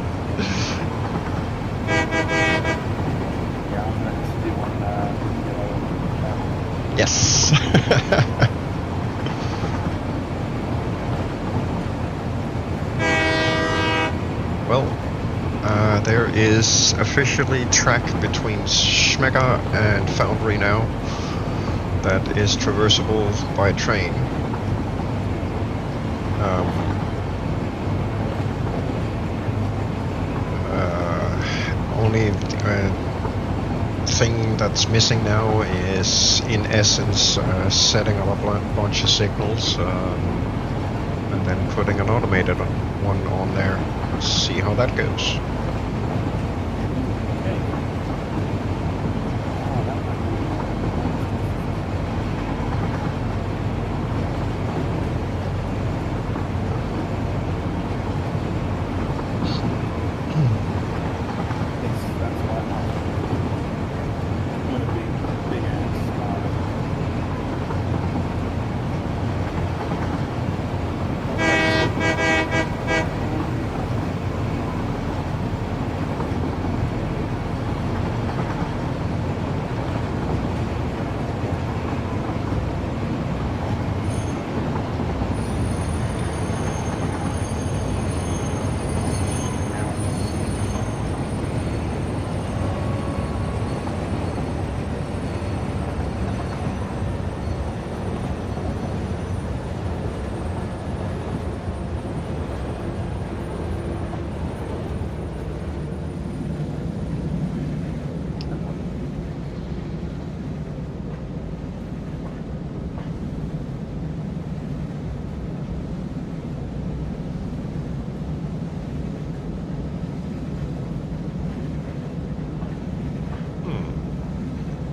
Yeah, I'm going to do one yellow. Yes. Well, there is officially track between Schmega and Foundry now that is traversable by train. Only thing that's missing now is, in essence, setting up a bunch of signals and then putting an automated one on there. See how that goes.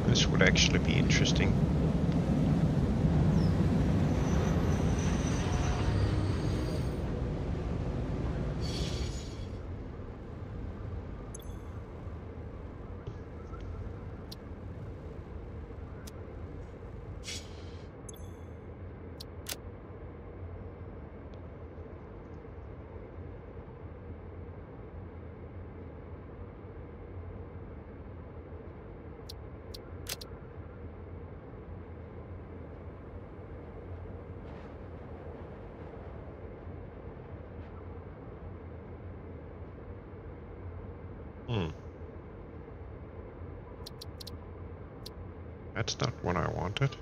This would actually be interesting. That's not what I wanted.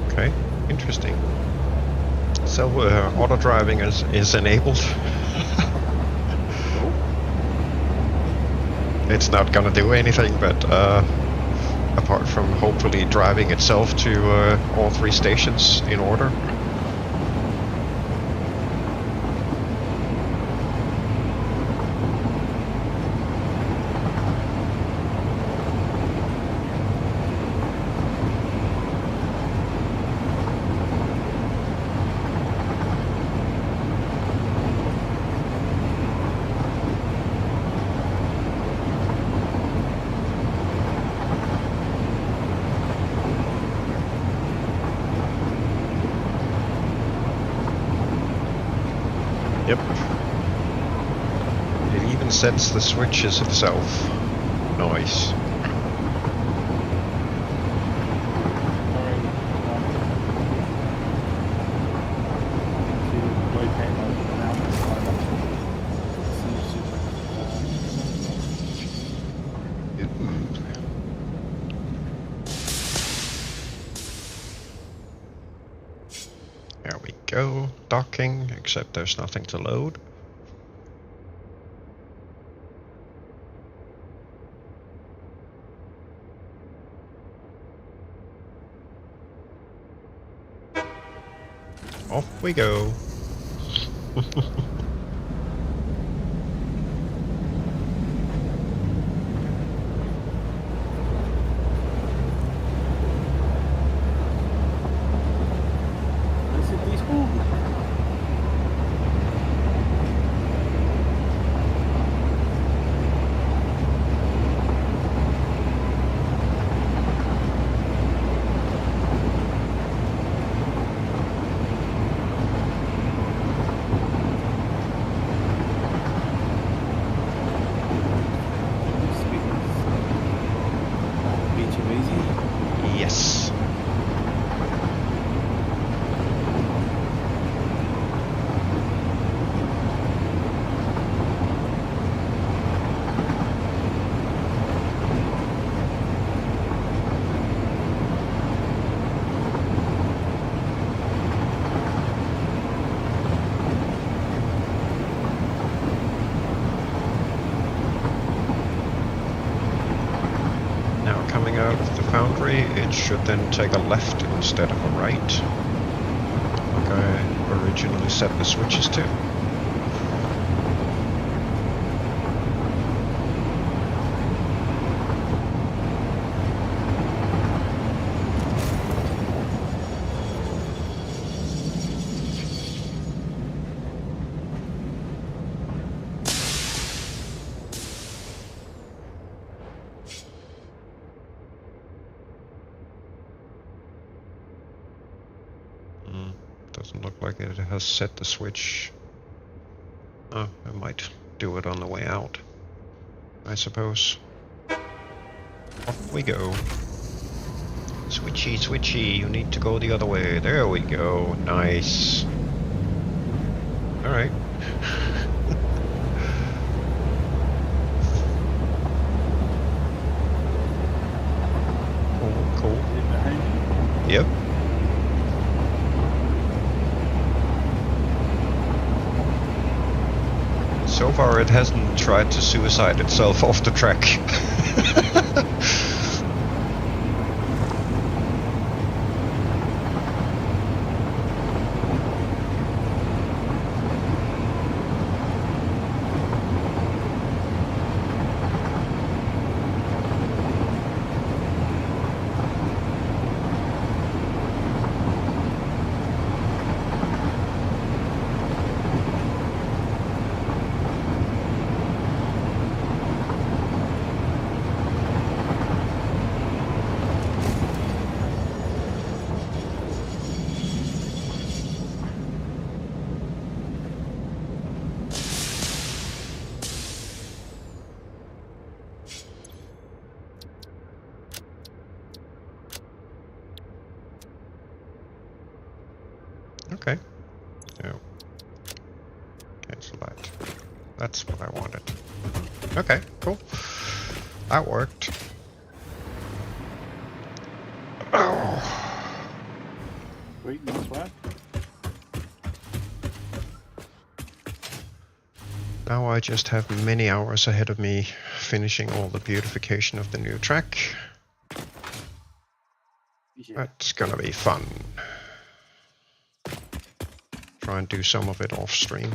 Okay, interesting. So auto driving is enabled. It's not gonna do anything, but apart from hopefully driving itself to all three stations in order. Yep. It even even sets the switches itself. Nice. There we go. Docking, except there's nothing to load. Off we go. Yes. Now coming out of the foundry, it should then take a left instead of a right, like I originally set the switches to. Doesn't look like it has set the switch. Oh, I might do it on the way out, I suppose. Off we go. Switchy, switchy, you need to go the other way. There we go. Nice. Alright. Cool, cool. Yep. So far it hasn't tried to suicide itself off the track. Okay. Oh. Cancel that. That's what I wanted. Okay, cool. That worked. Oh. Sweet, nice work. Now I just have many hours ahead of me finishing all the beautification of the new track. Yeah. That's gonna be fun. Try and do some of it off stream.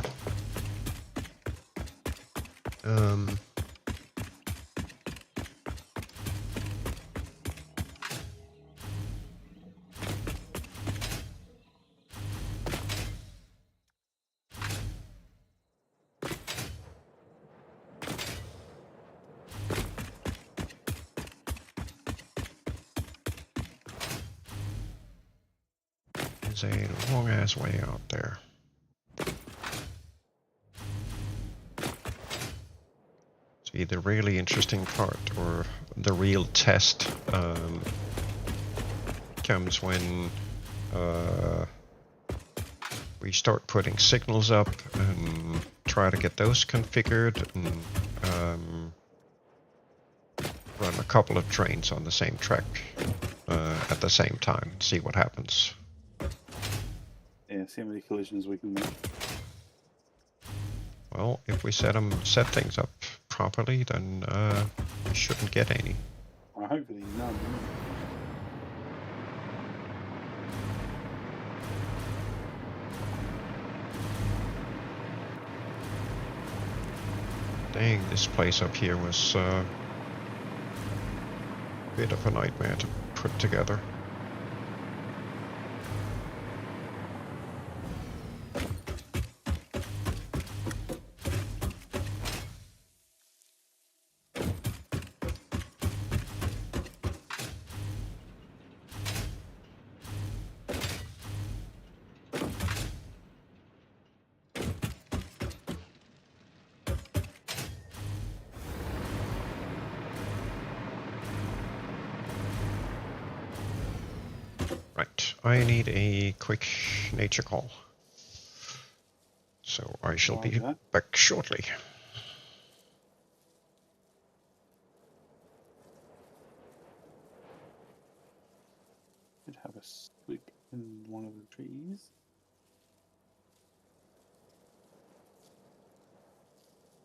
There's a long ass way out there. be the really interesting part, or the real test comes when we start putting signals up and try to get those configured and run a couple of trains on the same track at the same time and see what happens. Yeah, see how many collisions we can make. Well, if we set things up properly, then we shouldn't get any. Well, hopefully none. Dang, this place up here was a bit of a nightmare to put together. Right, I need a quick nature call. So I shall be Roger. back shortly. Should have a sweep in one of the trees.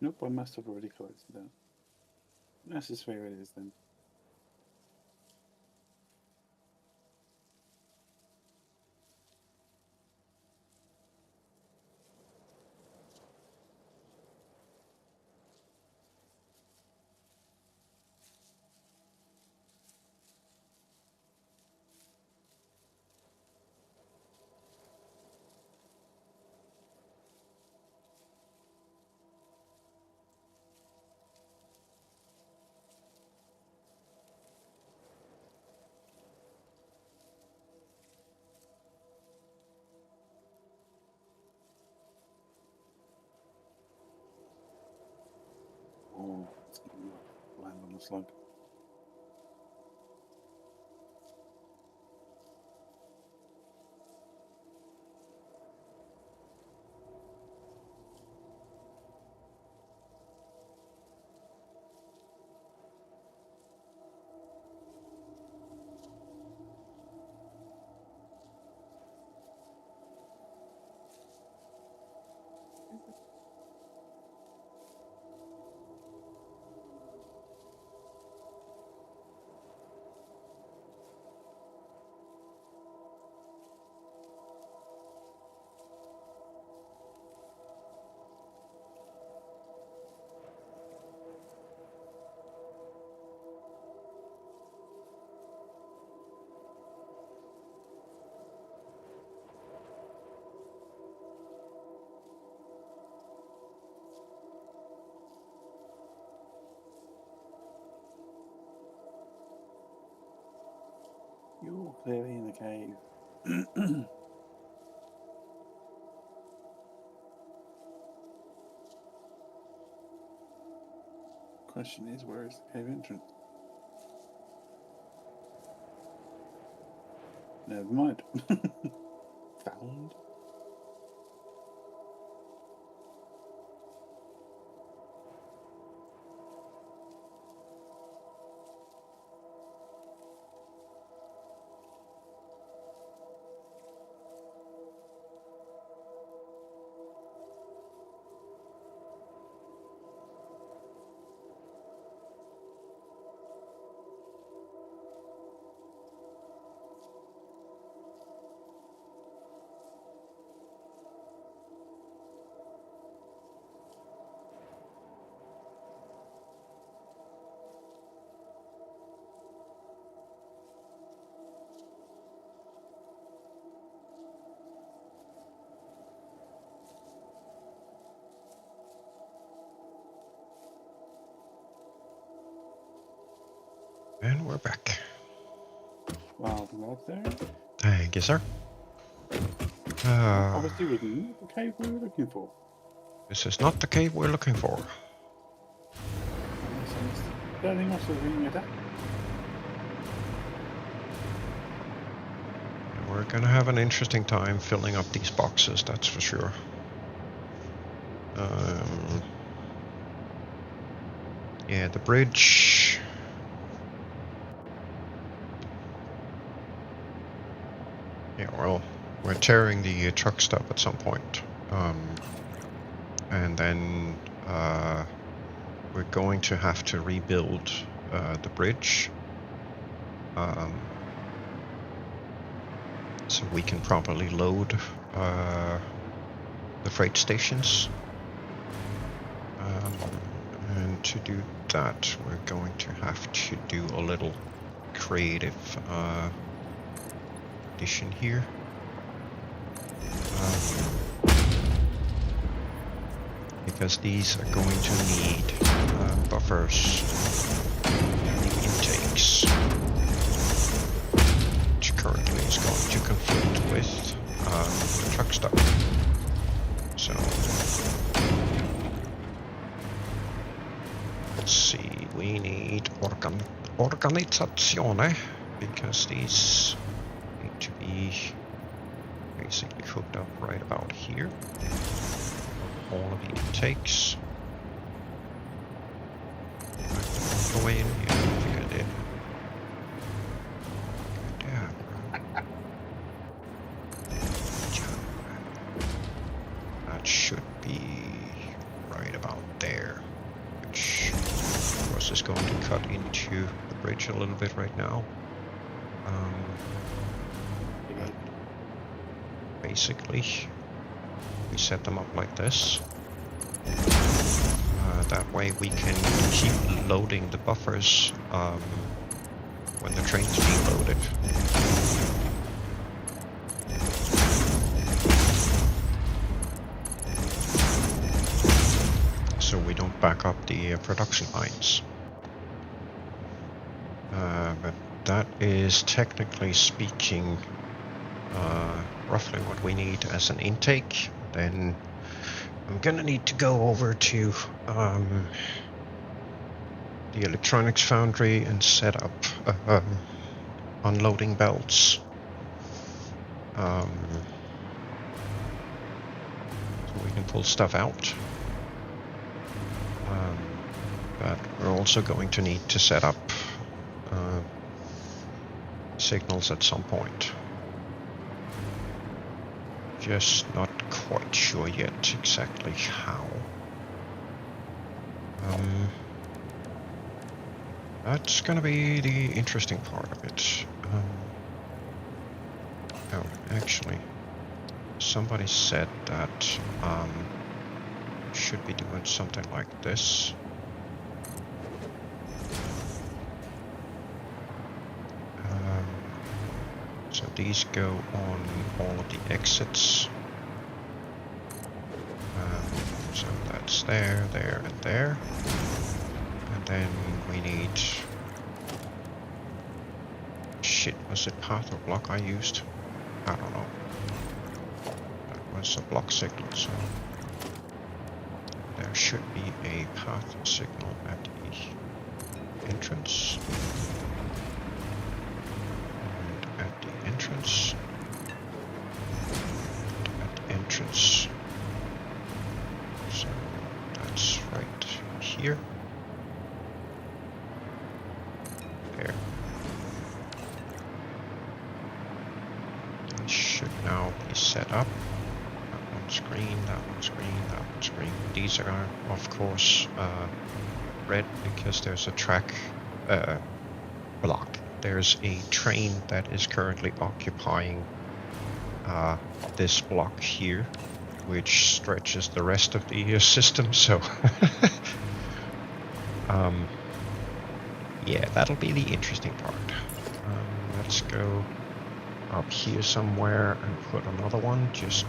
Nope, I must have already collected that. That's just where it is then. Oh, it's going to land on the slug. You're clearly in the cave. Question is, where is the cave entrance? Never mind. Found. And we're back. Well, right there. Thank you, sir. Obviously, was not the cave we were looking for. This is not the cave we're looking for. turning or something like that? We're gonna have an interesting time filling up these boxes, that's for sure. Yeah, the bridge. Yeah, well, we're tearing the truck stop at some point. And then we're going to have to rebuild the bridge. So we can properly load the freight stations. And to do that, we're going to have to do a little creative addition here. Because these are going to need buffers intakes, which currently is going to conflict with the truck stop. So let's see, we need organizzazione, because these need to be basically hooked up right about here. All of the intakes. All the way in here, I think I did. That should be right about there, which of course is going to cut into the bridge a little bit right now. But basically, we set them up like this. That way we can keep loading the buffers when the train's being loaded. So we don't back up the production lines. But that is technically speaking roughly what we need as an intake. Then I'm gonna need to go over to the electronics foundry and set up unloading belts. So we can pull stuff out. But we're also going to need to set up signals at some point. Just not quite sure yet exactly how. That's gonna be the interesting part of it. Oh, actually, somebody said that should be doing something like this. So these go on all of the exits. So that's there, there, and there. And then we need... Shit, was it path or block I used? I don't know. That was a block signal, so... There should be a path signal at the entrance. Entrance. At the entrance. So that's right here. There. It should now be set up. That one's green, that one's green, that one's green. These are, of course, red because there's a track block. There's a train that is currently occupying this block here, which stretches the rest of the system, so yeah, that'll be the interesting part. Let's go up here somewhere and put another one, just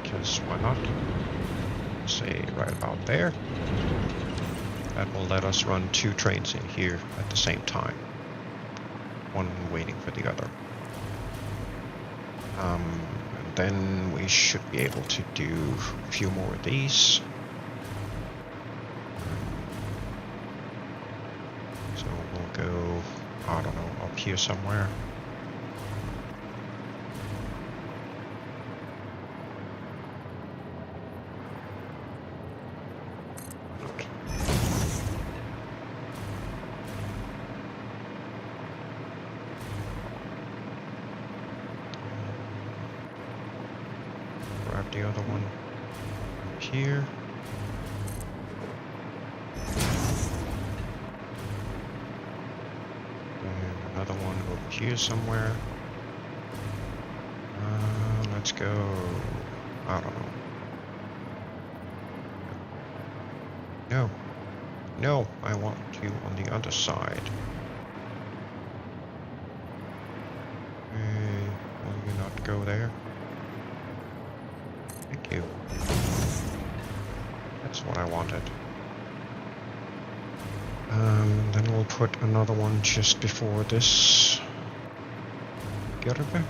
because why not? Say right about there. That will let us run two trains in here at the same time. One waiting for the other. And then we should be able to do a few more of these. here somewhere. Grab the other one here. And another one over here somewhere. Let's go. I don't know. No. No, I want you on the other side. Will you not go there? Thank you. That's what I wanted. Then we'll put another one just before this. Get it there?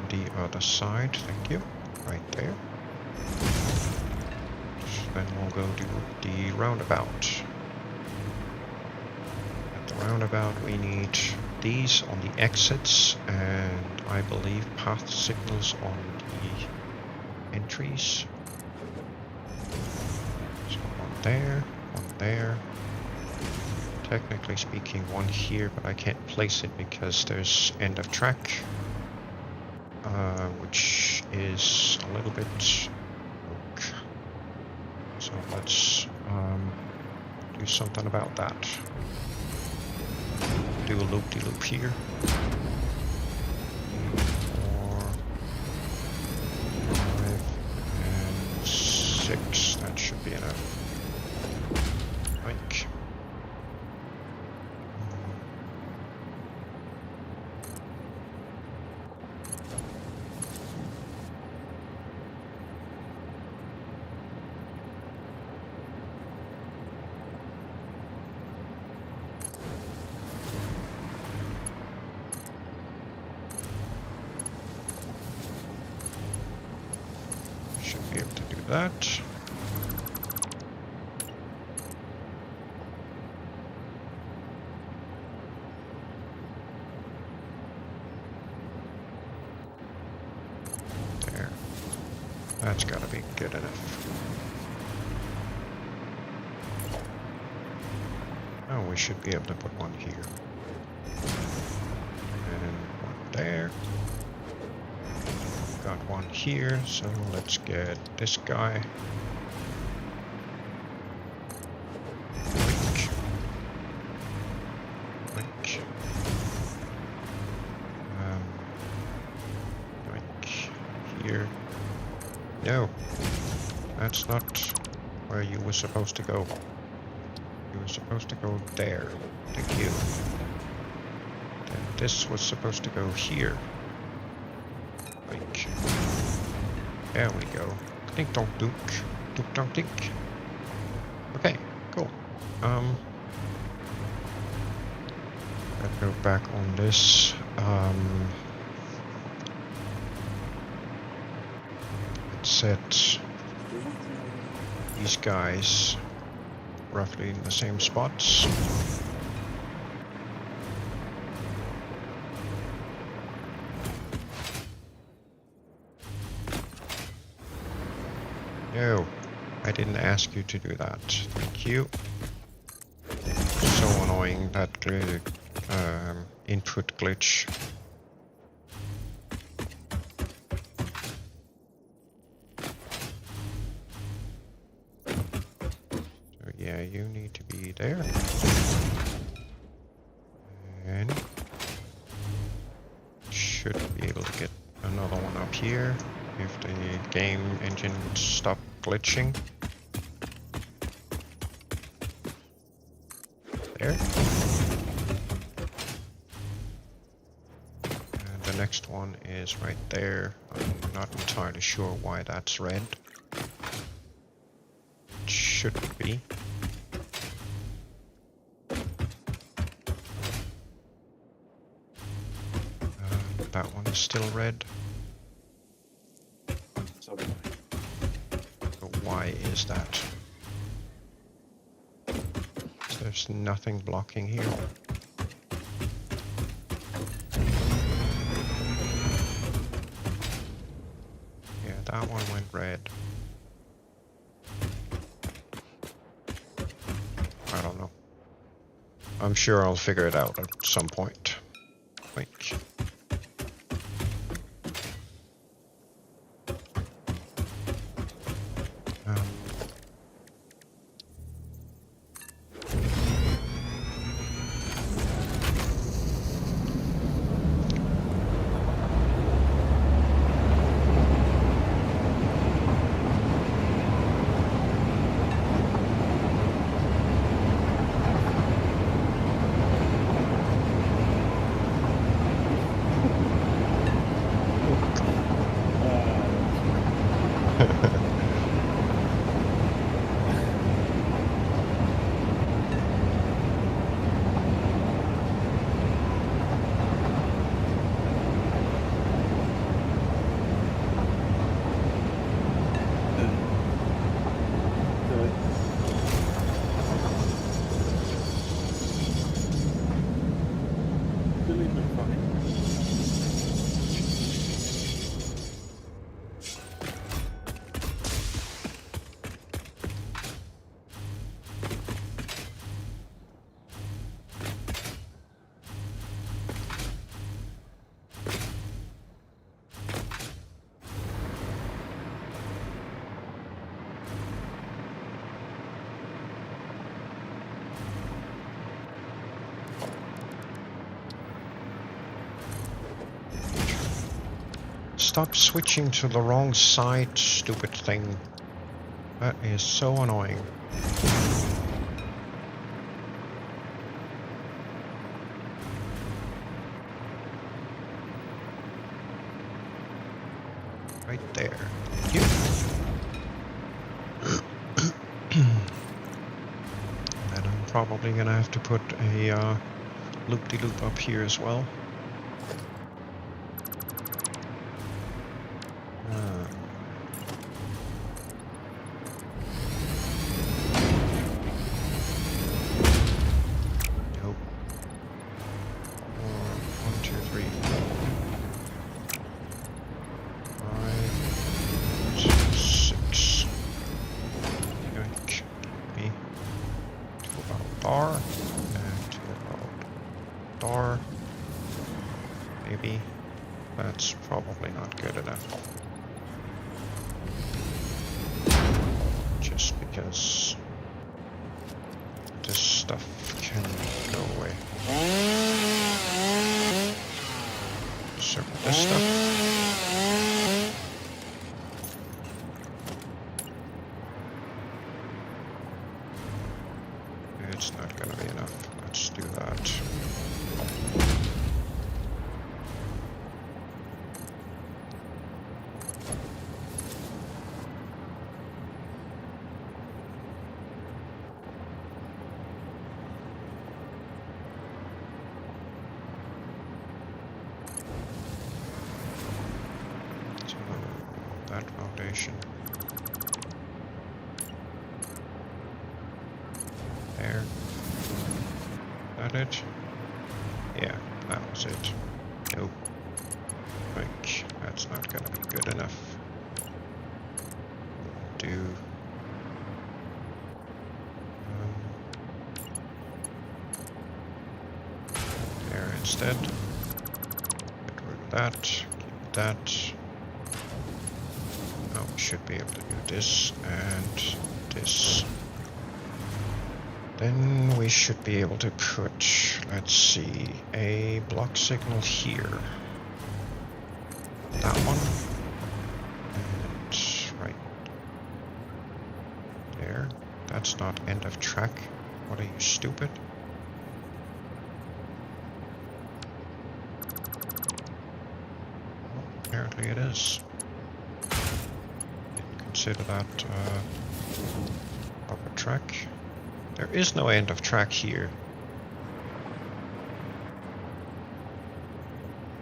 The other side, thank you. Right there. Then we'll go do the roundabout. At the roundabout we need these on the exits and I believe path signals on the entries. So one there. Technically speaking one here, but I can't place it because there's end of track, which is a little bit broke. So let's do something about that. Do a loop-de-loop here. 4, 5, and 6. That should be enough. Like. Should be able to do that. There. That's gotta be good enough. Oh, we should be able to put one here. And one there. Got one here, so let's get this guy. Blink. Blink. Blink. Here. No. That's not where you were supposed to go. You were supposed to go there. Thank you. Then this was supposed to go here. Like, there we go. Dink donk dunk. Dunk donk dink. Okay, cool. Let's go back on this. Let's set these guys roughly in the same spots. No, I didn't ask you to do that. Thank you. So annoying, that input glitch. So yeah, you need to be there. And should be able to get another one up here if the game engine would stop glitching. There. And the next one is right there. I'm not entirely sure why that's red. It shouldn't be. That one is still red. So why is that? There's nothing blocking here. that one went red. I don't know. I'm sure I'll figure it out at some point. Wait. Stop switching to the wrong side, stupid thing. That is so annoying. Right there. Thank you. And I'm probably gonna have to put a loop-de-loop up here as well. Maybe that's probably not good enough. Just because this stuff can go away. So this stuff. It's not gonna be enough. Let's do that. That foundation. There. That it? Yeah, that was it. Nope. Like, that's not gonna be good enough. Do. There instead. Get rid of that. Keep that. Now we should be able to do this and this. Then we should be able to put, let's see, a block signal here. That one. And right there. That's not end of track. What are you, stupid? Well, apparently it is. Consider that proper track. There is no end of track here.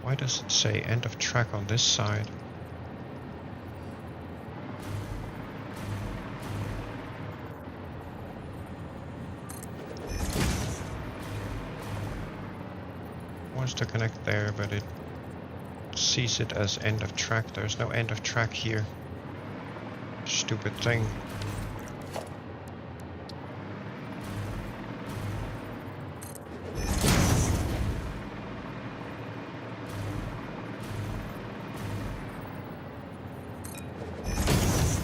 Why does it say end of track on this side? Wants to connect there, but it sees it as end of track. There's no end of track here. Stupid thing.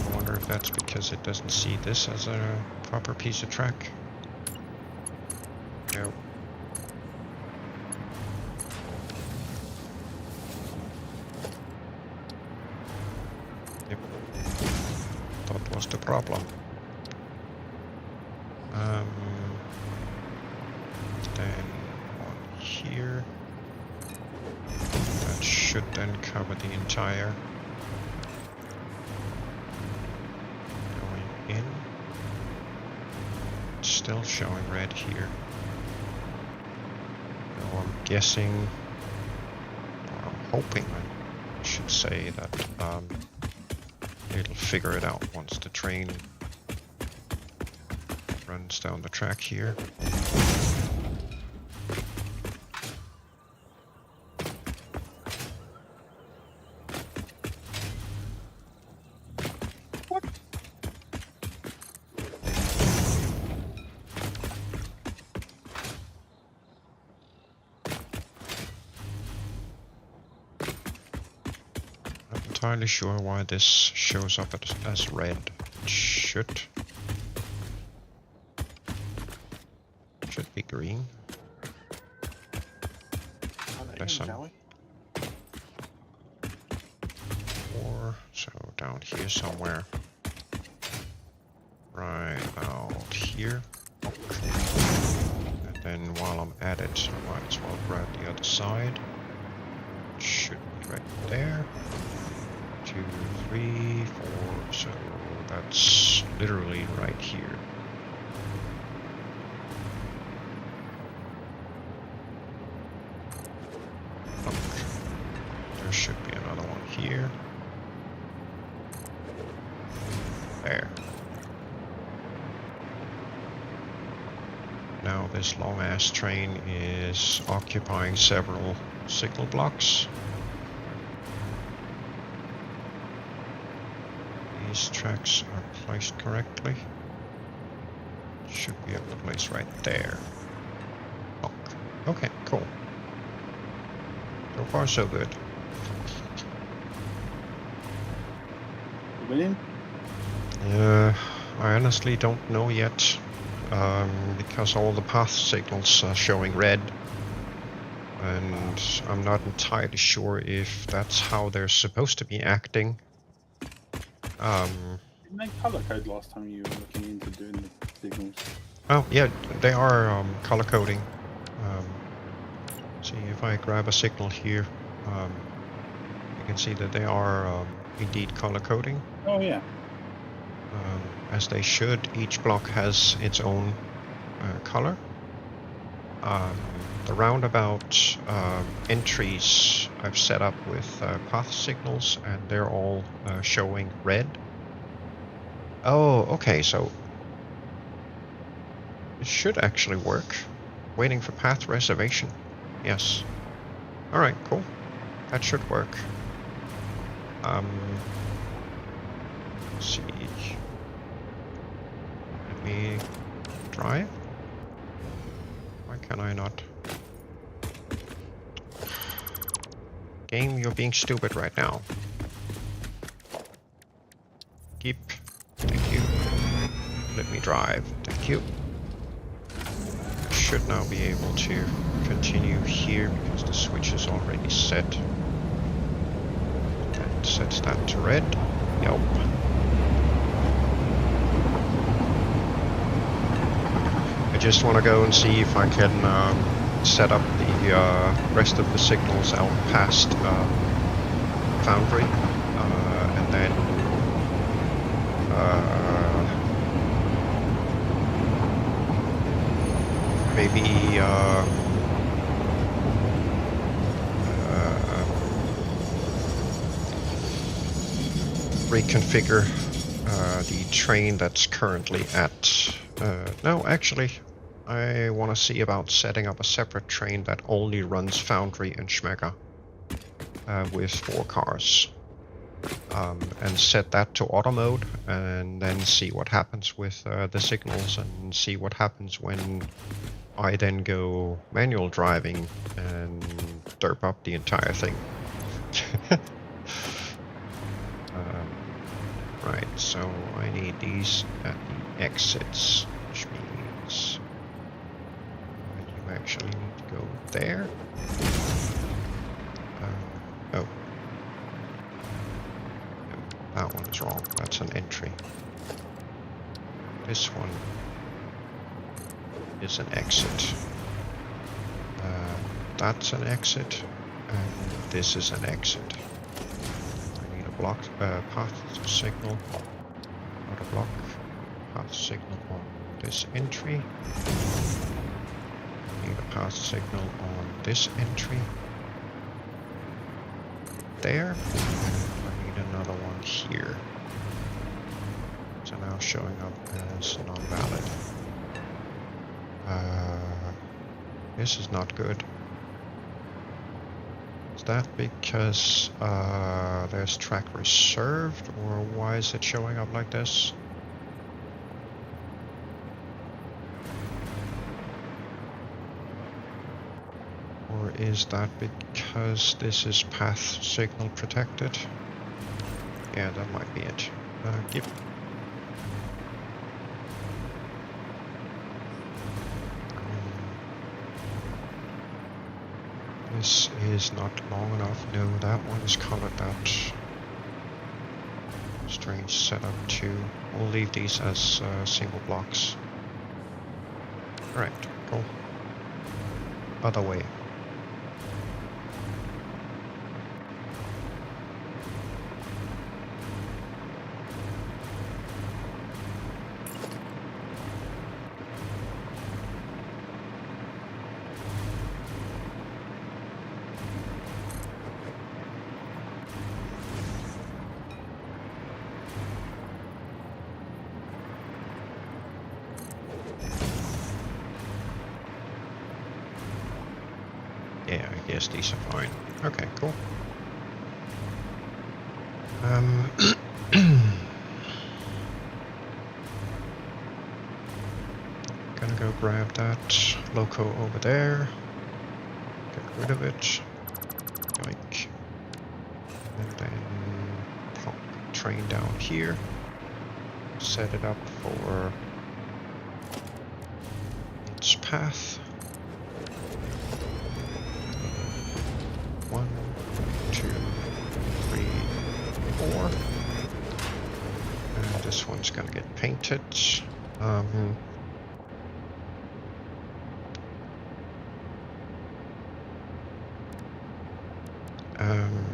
I wonder if that's because it doesn't see this as a proper piece of track. No. Yep. That was the problem. Then one here. That should then cover the entire. Going in. It's still showing red here. So I'm guessing, or I'm hoping I should say that it'll figure it out once the train runs down the track here. What? Not entirely sure why this shows up as red. It should be green. Unless I'm or so down here somewhere. Right about here. And then while I'm at it, I might as well grab the other side. Should be right there. 2, 3, 4. So that's literally right here. Look, there should be another one here. There. Now this long ass train is occupying several signal blocks. These tracks are placed correctly. Should be able to place right there. Oh, okay, cool. So far so good. Winning? I honestly don't know yet, because all the path signals are showing red, and I'm not entirely sure if that's how they're supposed to be acting. Didn't they color code last time you were looking into doing the signals? Oh yeah, they are color coding. See if I grab a signal here, you can see that they are indeed color coding. Oh yeah. As they should. Each block has its own color. The roundabout entries I've set up with path signals, and they're all showing red. Oh, okay, so it should actually work. Waiting for path reservation. Yes. Alright, cool. That should work. Let's see. Let me drive. Why can I not? Game, you're being stupid right now. Keep. Thank you. Let me drive. Thank you. I should now be able to continue here because the switch is already set. That sets that to red. Yep. I just want to go and see if I can set up the rest of the signals out past Foundry, and then maybe reconfigure the train that's currently at... no, actually, I want to see about setting up a separate train that only runs Foundry and Schmega with 4 cars. and set that to auto mode, and then see what happens with the signals, and see what happens when I then go manual driving and derp up the entire thing. Right, so I need these at the exits, which means you actually need to go there. Oh. No, that one is wrong. That's an entry. This one is an exit. That's an exit, and this is an exit. I need a block path signal, not a block path signal on this entry. I need a path signal on this entry. There. I need another one here. So now showing up as non-valid. This is not good. Is that because there's track reserved, or why is it showing up like this? Or is that because this is path signal protected? Yeah, that might be it. This is not long enough. No, that one is colored that. Strange setup too. We'll leave these as single blocks. Alright, cool. Other way. Yeah, I guess these are fine. Okay, cool. Gonna go grab that loco over there. Get rid of it. Yoink. And then plonk train down here. Set it up for its path. 1, 2, 3, 4. And this one's gonna get painted.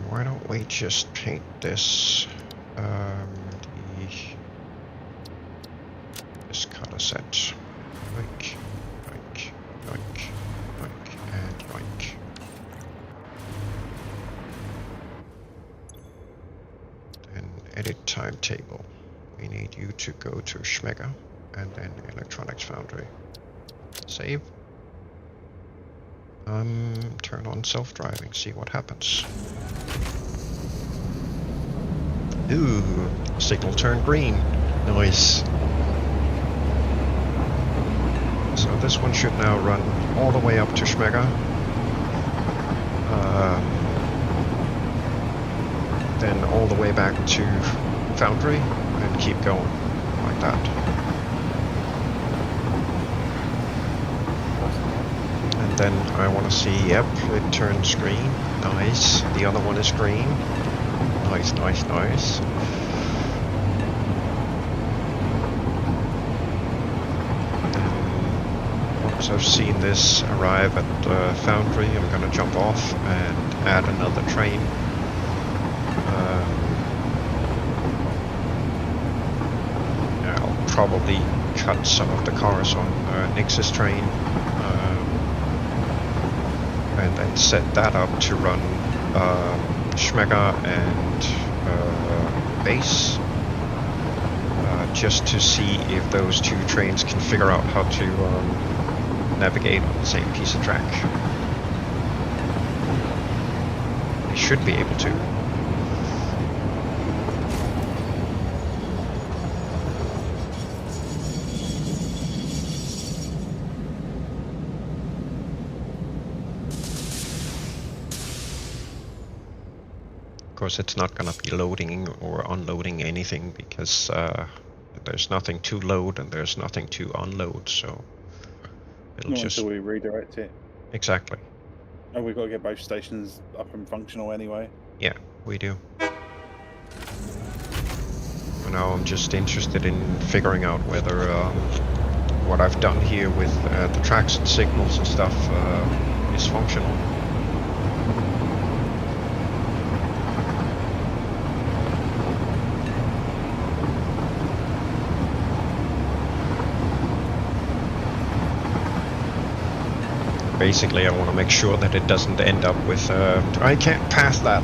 Why don't we just paint this? This color set. Yoink, yoink, yoink, yoink, and yoink. Edit timetable. We need you to go to Schmega and then Electronics Foundry. Save. Turn on self-driving, see what happens. Ooh, signal turned green. Nice. So this one should now run all the way up to Schmega. Then all the way back to Foundry and keep going like that. And then I want to see, yep, it turns green. Nice. The other one is green. Nice, nice, nice. Once I've seen this arrive at Foundry, I'm going to jump off and add another train. I'll probably cut some of the cars on Nix's train and then set that up to run Schmega and base, just to see if those two trains can figure out how to navigate on the same piece of track. They should be able to. Of course, it's not going to be loading or unloading anything because there's nothing to load and there's nothing to unload, so it'll Not just... until we redirect it. Exactly. And we've got to get both stations up and functional anyway. Yeah, we do. For now, I'm just interested in figuring out whether what I've done here with the tracks and signals and stuff is functional. Basically, I want to make sure that it doesn't end up with I can't pass that.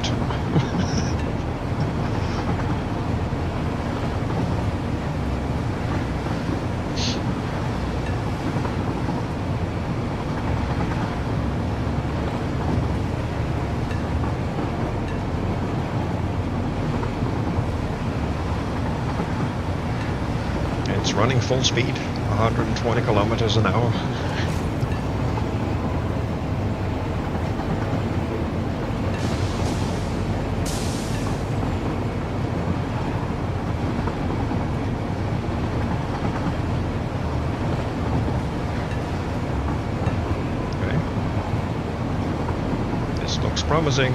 It's running full speed, 120 kilometers an hour. Promising.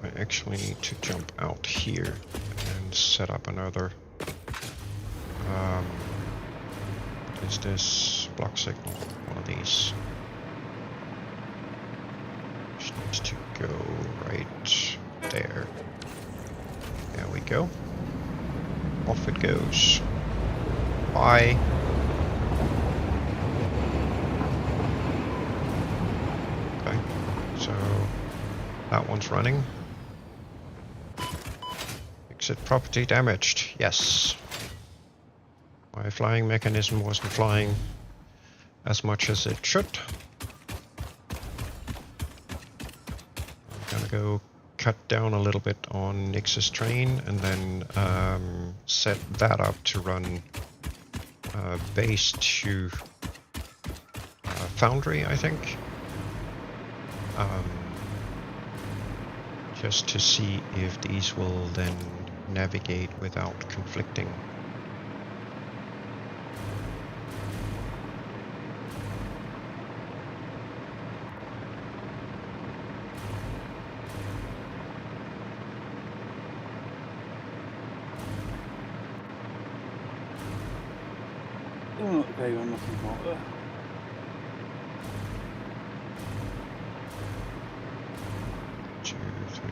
I actually need to jump out here and set up another what is this? Block signal, one of these. Needs to go right there. There we go. Off it goes. Bye. Okay, so that one's running. Exit property damaged. Yes. My flying mechanism wasn't flying as much as it should. I'm gonna go cut down a little bit on Nix's train and then set that up to run base to Foundry, I think. Just to see if these will then navigate without conflicting. Okay, I'm nothing more there. Two, three.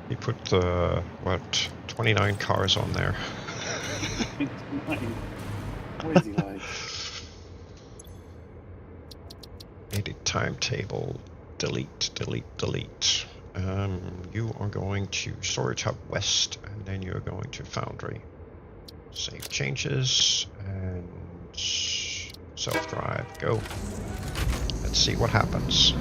He put what, 29 cars on there. What is he like? Edit timetable. Delete, delete, delete. You are going to Storage Hub West, and then you're going to Foundry. Save changes, and self-drive, go. Let's see what happens.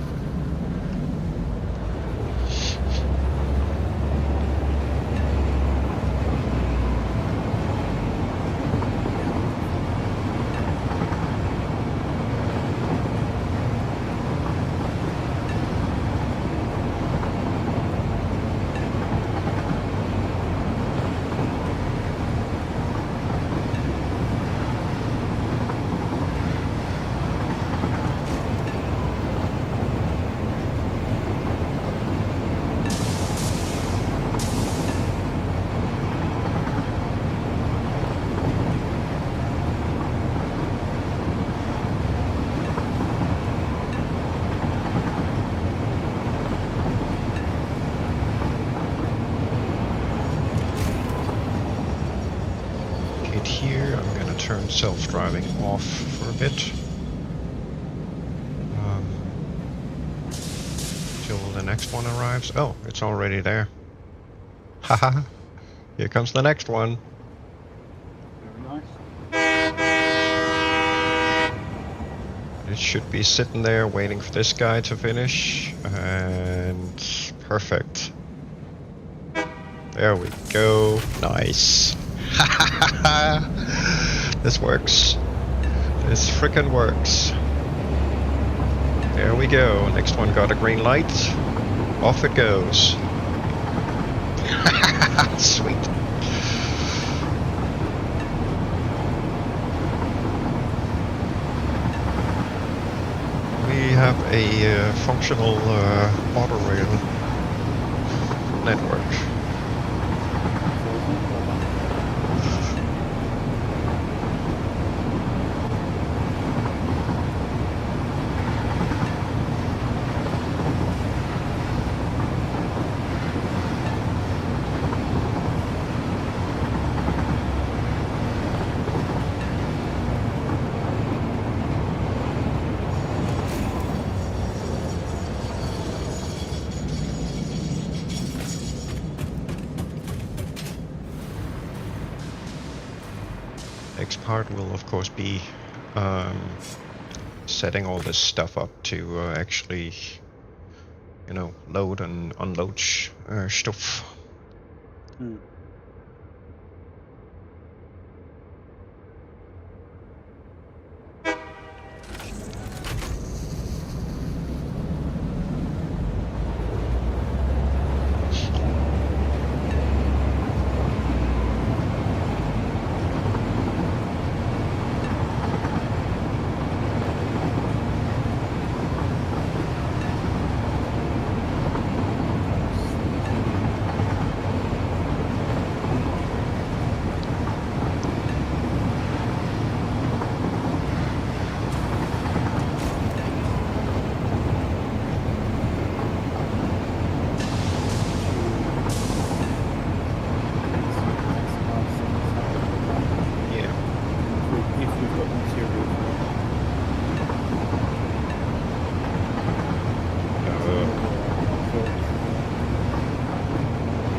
Here, I'm going to turn self-driving off for a bit. Till the next one arrives. Oh, it's already there. Haha! Here comes the next one. Very nice. It It should be sitting there waiting for this guy to finish, and perfect. There we go. Nice. This works. This frickin' works. There we go. Next one got a green light. Off it goes. Sweet. We have a functional auto rail network. Next part will of course be setting all this stuff up to actually, you know, load and unload stuff.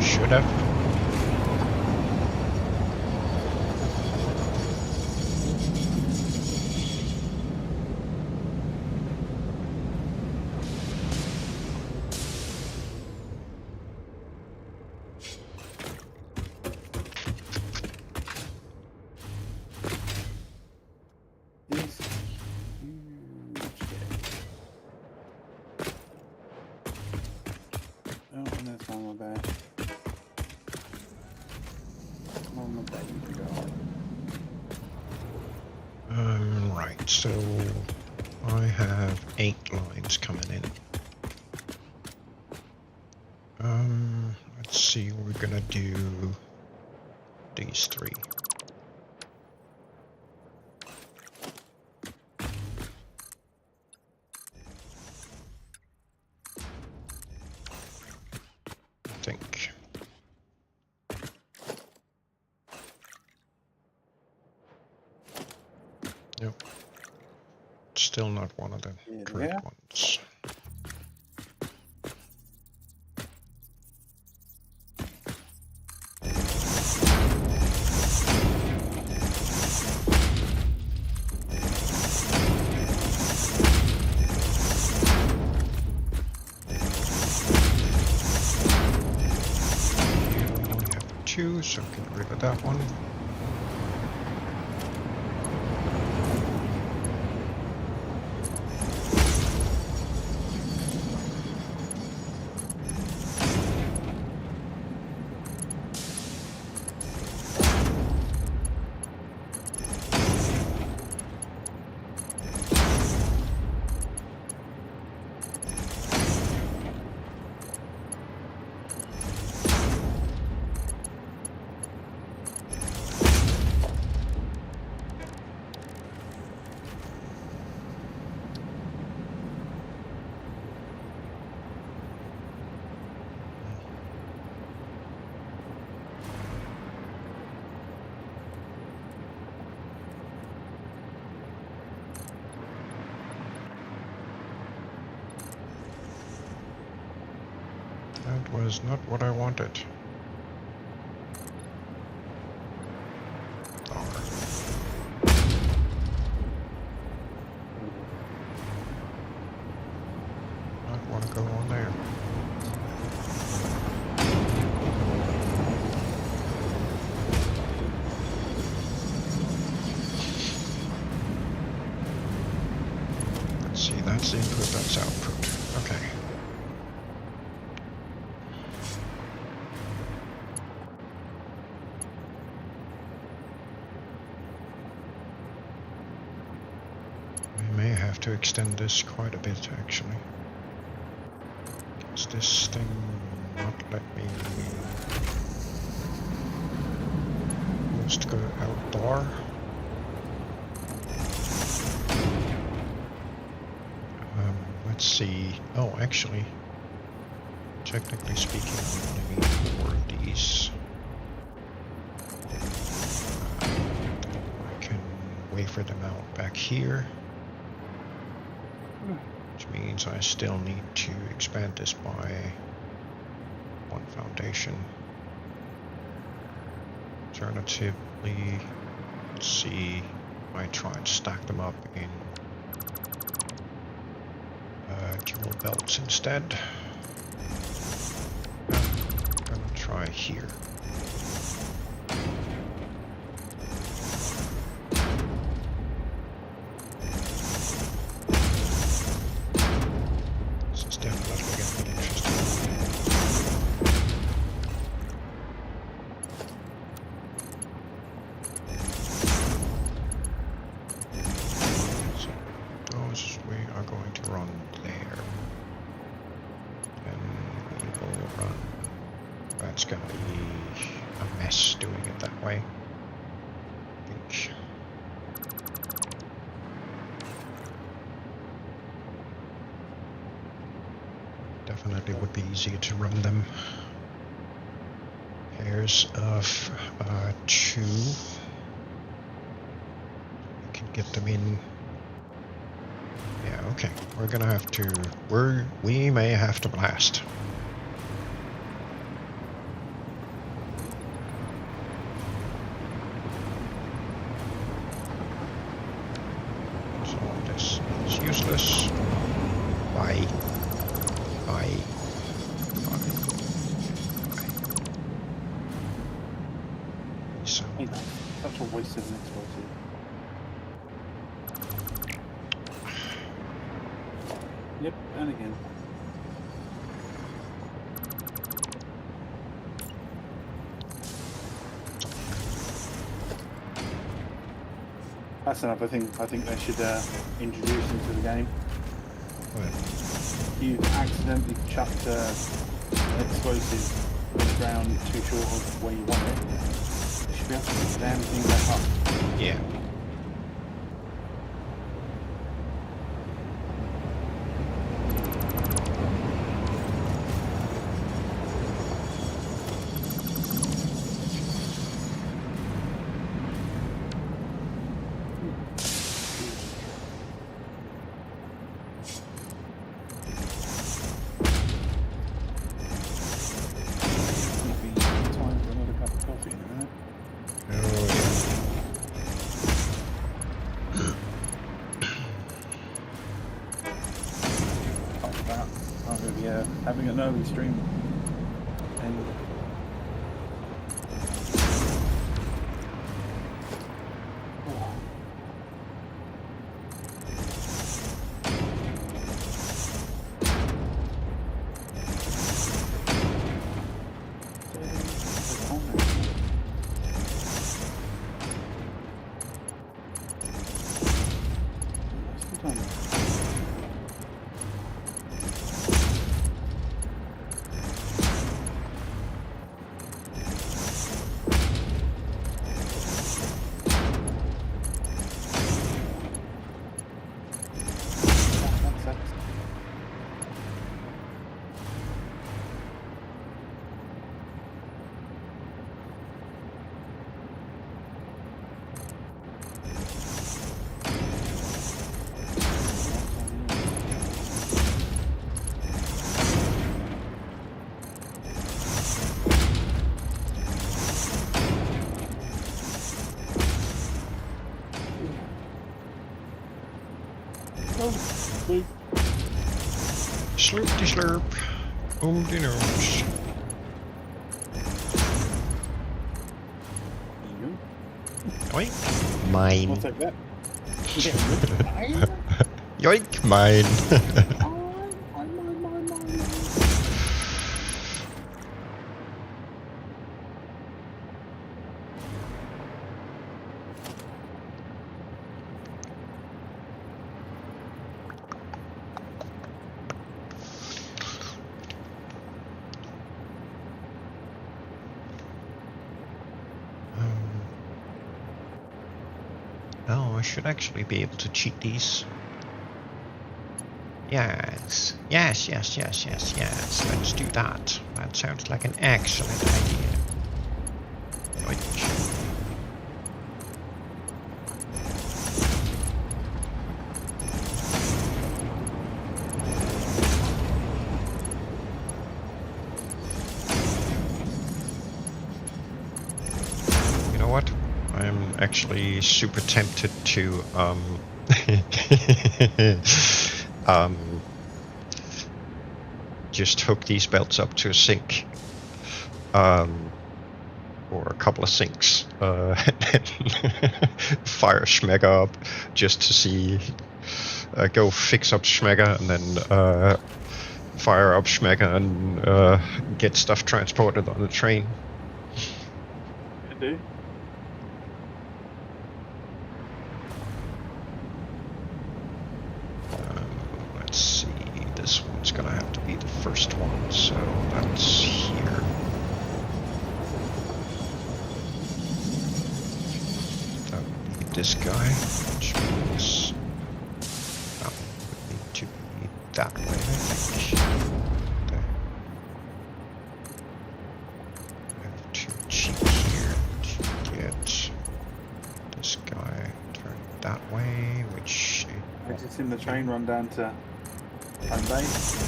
Should have. Right, so I have 8 lines coming in. Let's see, we're gonna do these 3. I think. Nope. Still not one of the correct ones. We only have 2, so get rid of that one. That was not what I wanted. Darn. gonna go on there. Let's see, that's input, that's output. Okay. We may have to extend this quite a bit, actually. Does this thing not let me just go outdoor? Let's see. Oh, actually, technically speaking, I only need 4 of these. I can wafer them out back here. Which means I still need to expand this by 1 foundation. Alternatively, let's see, I try and stack them up in dual belts instead. I'm gonna try here. This is definitely gonna be interesting. So those we are going to run there. And we will run. That's gonna be a mess doing it that way. I think. Definitely would be easier to run them pairs of 2. We can get them in. Yeah, okay. We're gonna have to. We may have to blast. So this is useless. Bye. Bye. So. Hey, that's such a waste of an explosive. Yep, and again. That's another thing I think they should introduce into the game. What? You accidentally chucked explosive on the ground too short of where you want it. You should be able to pick the damn thing back up. Yeah. Having an early stream and Slurpty slurp. Oh, the nose. Yoink. I'll Mine. take that. Yeah. Yoink, mine. Oh, I should actually be able to cheat these. Yes. Yes, yes, yes, yes, yes. Let's do that. That sounds like an excellent idea. Yoink. You know what? I'm actually super tempted to just hook these belts up to a sink, or a couple of sinks, and fire Schmega up just to see, go fix up Schmega and then fire up Schmega and get stuff transported on the train. I do. Let's see, this one's gonna have to be the first one, so that's here. That would be this guy, which means that one would need to be that way, I think. There. I have to cheat here to get this guy turned that way, which Exiting the train, run down to home base.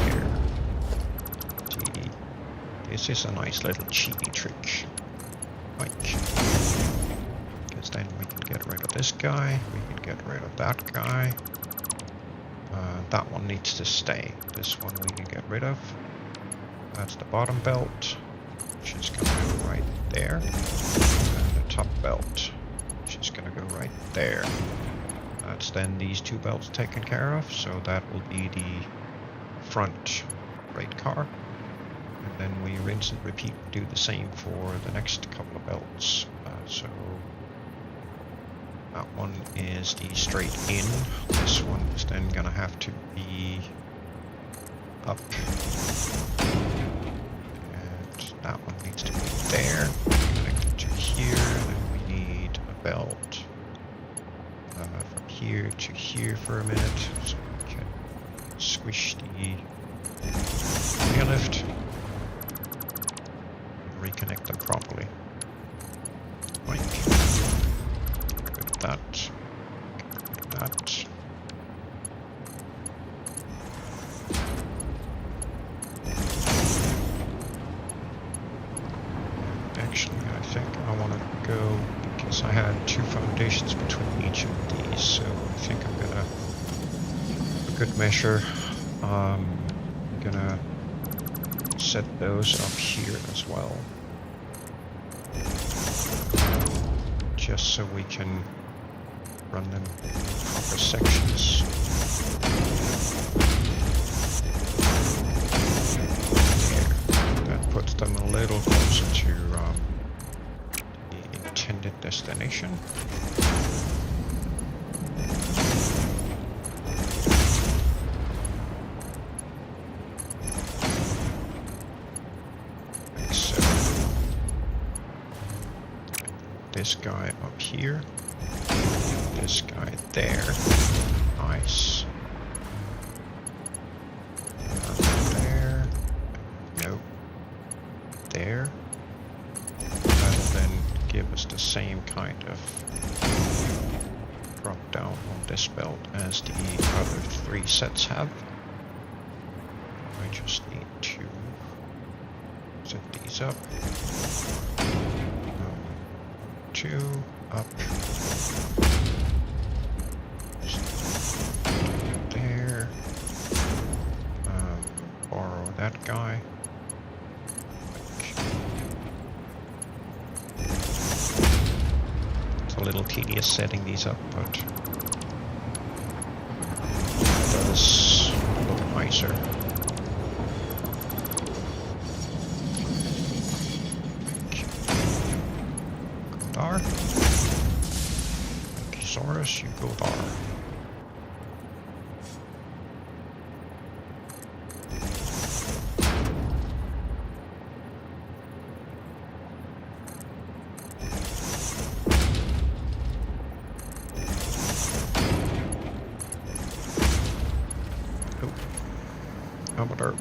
here. See, this is a nice little cheaty trick. Like, because then we can get rid of this guy, we can get rid of that guy. That one needs to stay. This one we can get rid of. That's the bottom belt, which is gonna go right there. And the top belt, which is gonna go right there. That's then these two belts taken care of, so that will be the front freight car. And then we rinse and repeat, do the same for the next couple of belts. So that one is the straight in. This one is then gonna have to be up. And that one needs to be there. Connected to here. Then we need a belt from here to here for a minute, so we can squish the airlift. Reconnect them properly. Like, get rid of that. Get rid of that. Actually, I think I want to go, because I had two foundations between each of these, so I think I'm gonna, for good measure, I'm gonna set those up here as well, just so we can run them in proper sections. There. That puts them a little closer to the intended destination. This guy up here, this guy there, nice. There, no, there. That'll then give us the same kind of drop down on this belt as the other three sets have. I just need to set these up. 2 up, that guy. It's a little tedious setting these up, but it does look nicer. Go there. Saurus, you go there. Derp.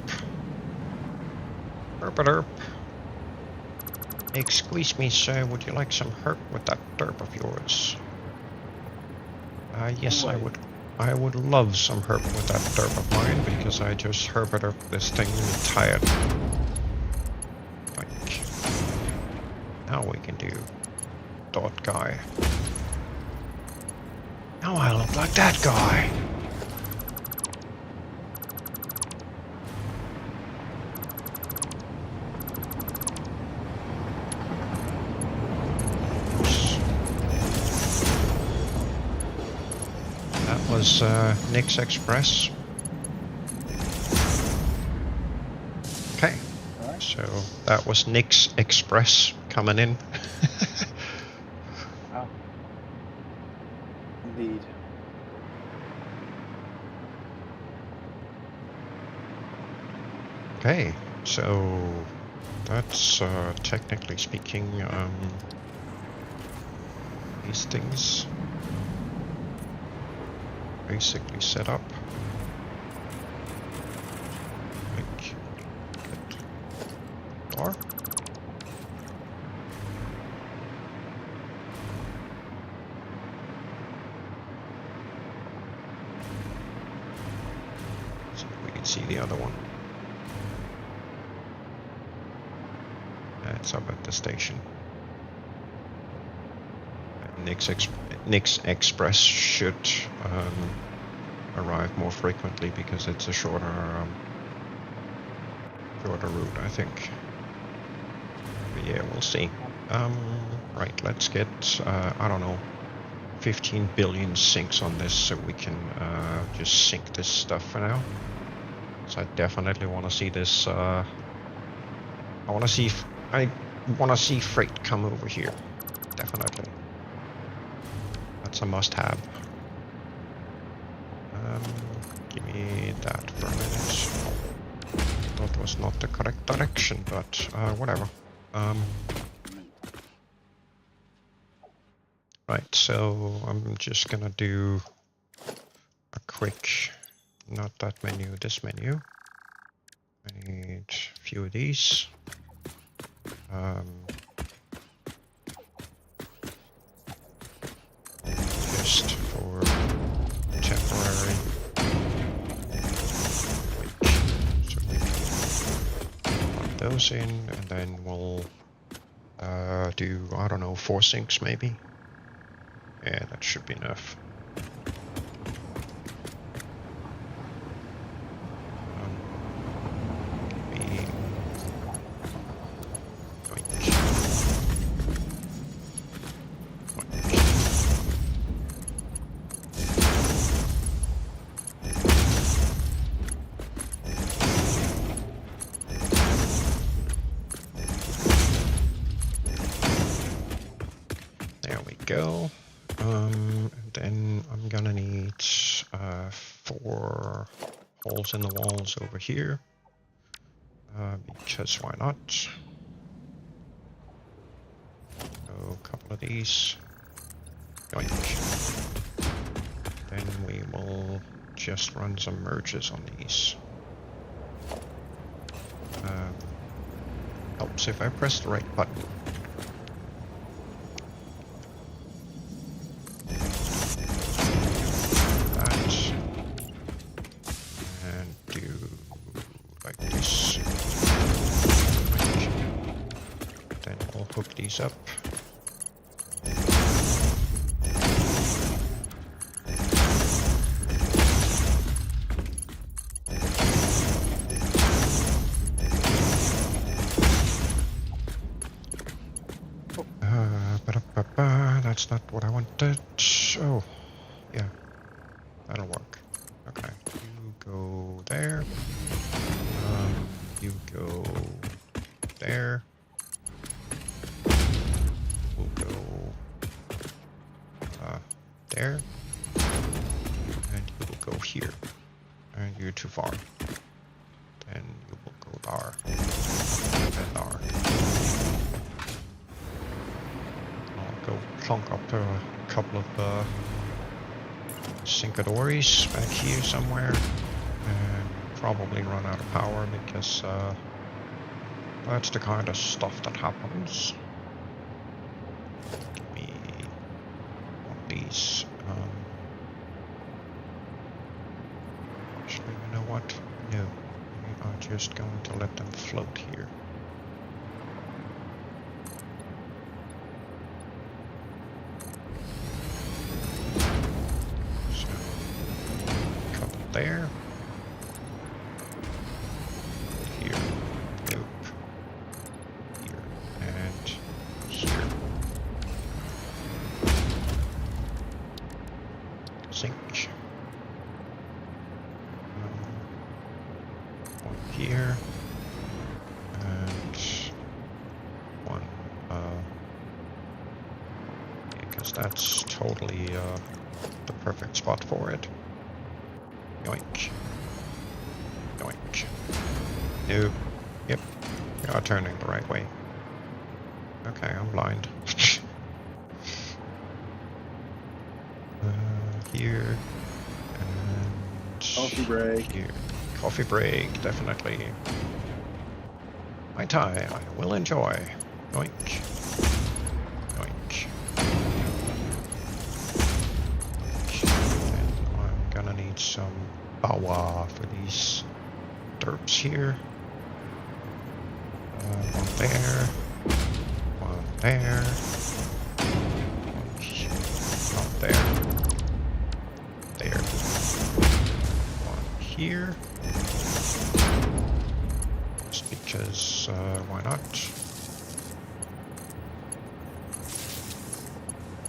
Derp. Excuse me, sir, would you like some herb with that derp of yours? Yes, I would. I would love some herb with that derp of mine, because I just herbed up this thing tired. Like, now we can do dot guy. Now I look like that guy. Was Nix Express. Okay, right. So that was Nix Express coming in. Oh. Indeed. Okay, so that's technically speaking these things basically set up. Like door. So we can see the other one. It's up at the station. Nix Express should arrive more frequently because it's a shorter route, I think. But yeah, we'll see. Right, let's get I don't know, 15 billion syncs on this so we can just sync this stuff for now. So I definitely want to see this. I want to see freight come over here. Definitely. That's a must-have. Give me that for a minute. That was not the correct direction, but whatever. Right, so I'm just gonna do a quick, not that menu, this menu. I need a few of these. Just for temporary. So we can put those in, and then we'll do, I don't know, 4 syncs maybe. Yeah, that should be enough. Go. And then I'm gonna need 4 holes in the walls over here, because why not? So a couple of these. Yoink. Then we will just run some merges on these. Helps if I press the right button. Hook these up. what I wanted. Oh, yeah, that'll work. Okay, you go there. You go there. We'll go there. And you will go here. And you're too far. Then you will go there. And then there. I'll go plonk up a couple of Syncadories back here somewhere. And probably run out of power because that's the kind of stuff that happens. Give me one of these. Actually, you know what? No. We are just going to let them float here. So, couple there. Here. Nope. Here. And here. Sink. One here. And one, because that's totally the perfect spot for it. Yoink. Yoink. Nope. Yep. We are turning the right way. Okay, I'm blind. Here. And Coffee break. here. Coffee break, definitely. My tie, I will enjoy. Yoink. Yoink. And I'm gonna need some power for these derps here. One there. One there. One there. There. One here. Just because, why not?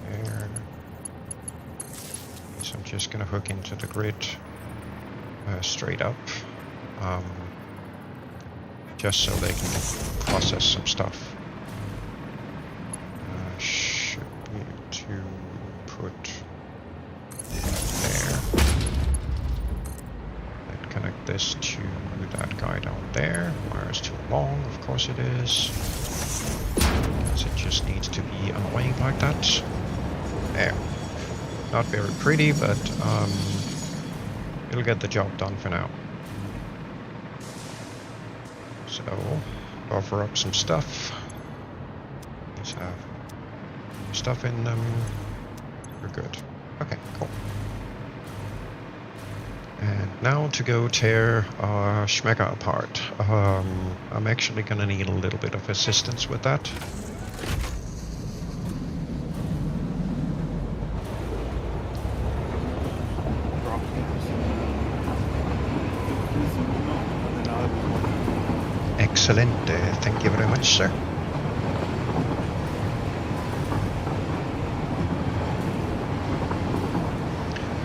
There. So I'm just gonna hook into the grid straight up. Just so they can process some stuff. Should be able to put that there. Then connect this to that guy down there. Wire is too long, of course it is. Because it just needs to be annoying like that. There. Not very pretty, but it'll get the job done for now. So, buffer up some stuff. These have stuff in them. We're good. Okay, cool. And now to go tear Schmega apart. I'm actually gonna need a little bit of assistance with that. Excellent. Thank you very much, sir.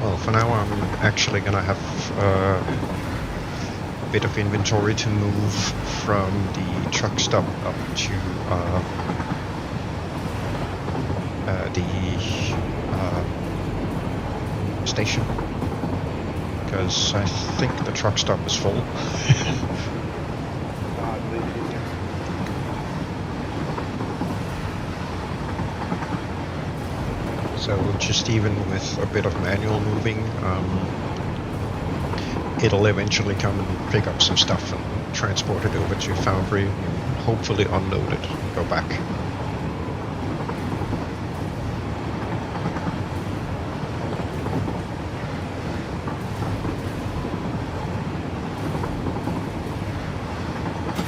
Well, for now I'm actually gonna have a bit of inventory to move from the truck stop up to the station. Because I think the truck stop is full. So just even with a bit of manual moving, it'll eventually come and pick up some stuff and transport it over to Foundry and hopefully unload it and go back.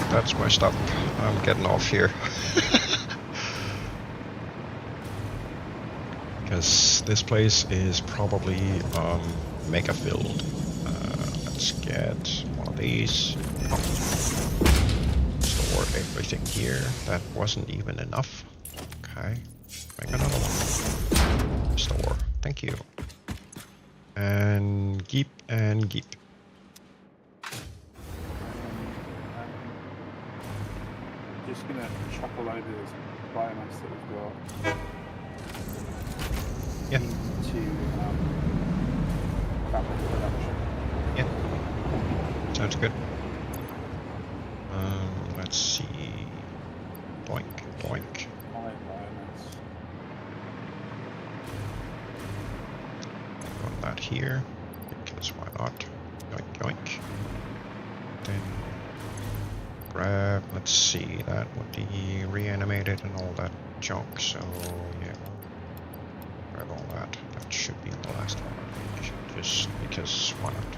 That's my stop. I'm getting off here. Because this place is probably mega filled. Let's get one of these. Oh. Store everything here. That wasn't even enough. Okay, make another one. Thank you. And keep and keep. Just gonna chuck a load of this biomass that we've got Yeah. into fabric production. Yeah. Sounds good. Let's see. Boink, boink. High biomass. Got that here. Because why not? Yoink, yoink. Then grab, let's see, that would be reanimated and all that junk, so yeah. Grab all that. That should be the last one, I think. Just because why not?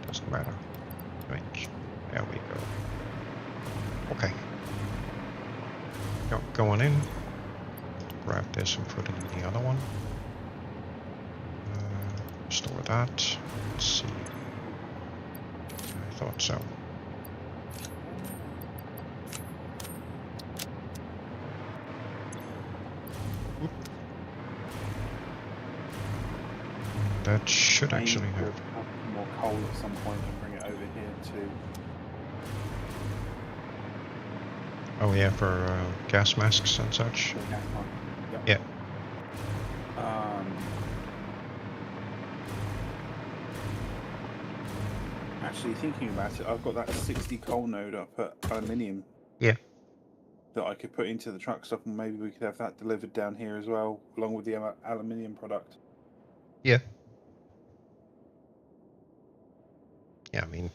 Doesn't matter. Yoink. There we go. Okay. Going in. Grab this and put it in the other one. Store that. Let's see. I thought so. Oop. That should actually have more coal at some point and bring it over here too. Oh yeah, for gas masks and such. For the gas plant. Yep. Yeah. Actually, thinking about it, I've got that 60 coal node up at aluminium. Yeah. That I could put into the truck stop, and maybe we could have that delivered down here as well, along with the aluminium product. Yeah. Yeah, I mean,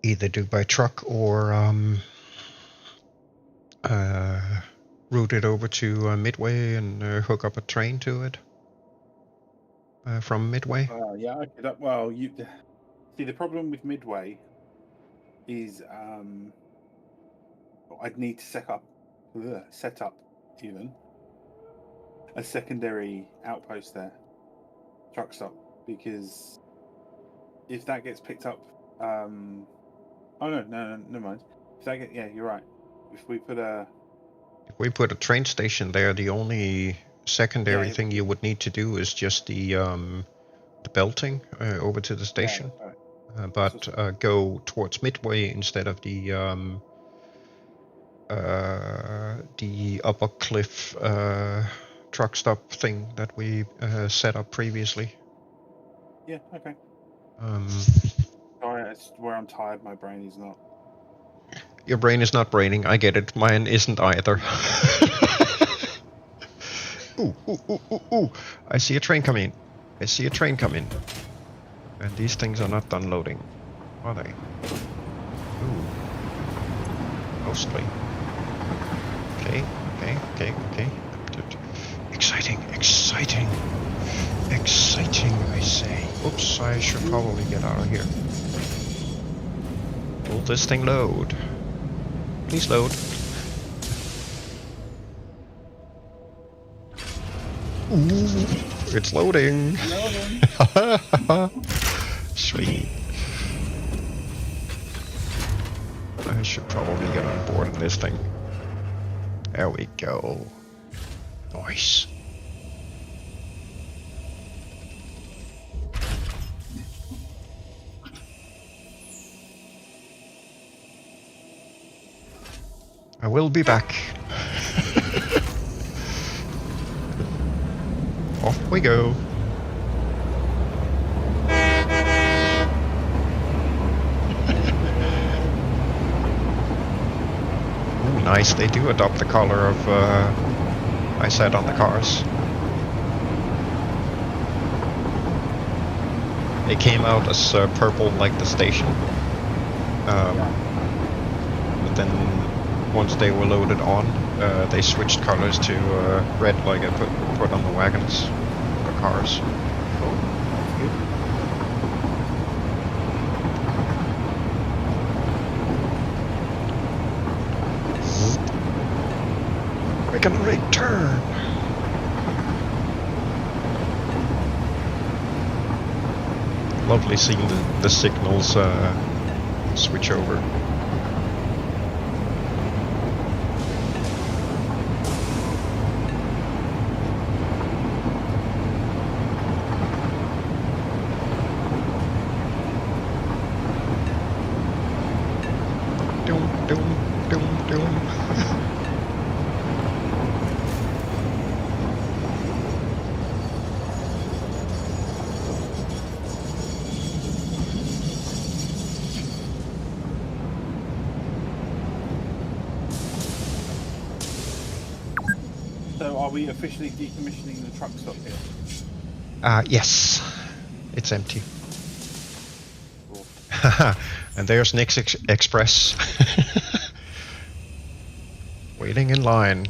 either do by truck or route it over to Midway and hook up a train to it from Midway. Yeah, I could. Well, you see, the problem with Midway is I'd need to set up even a secondary outpost there, truck stop, because if that gets picked up, oh no, never mind. If that yeah, you're right. If we put a train station there, the only secondary thing you would need to do is just the belting over to the station, but go towards Midway instead of the upper cliff truck stop thing that we set up previously. Yeah. Okay. Sorry, it's where I'm tired. My brain is not. Your brain is not braining. I get it. Mine isn't either. Ooh, ooh, ooh, ooh, ooh. I see a train coming. I see a train coming. And these things are not done loading, are they? Ooh. Mostly. Okay, okay, okay, okay. Exciting, exciting. Exciting, I say. Oops, I should probably get out of here. Will this thing load? Please load. Ooh, it's loading. Sweet. I should probably get on board in this thing. There we go. Nice. I will be back. Off we go. Ooh, nice. They do adopt the color of I said on the cars. They came out as purple like the station. But then once they were loaded on, they switched colors to red like I put on the wagons, the cars. Cool. That's good. Making a right turn. Lovely seeing the signals switch over. we officially decommissioning the truck stop here? Yes, it's empty. Cool. And there's Nix Express. Waiting in line.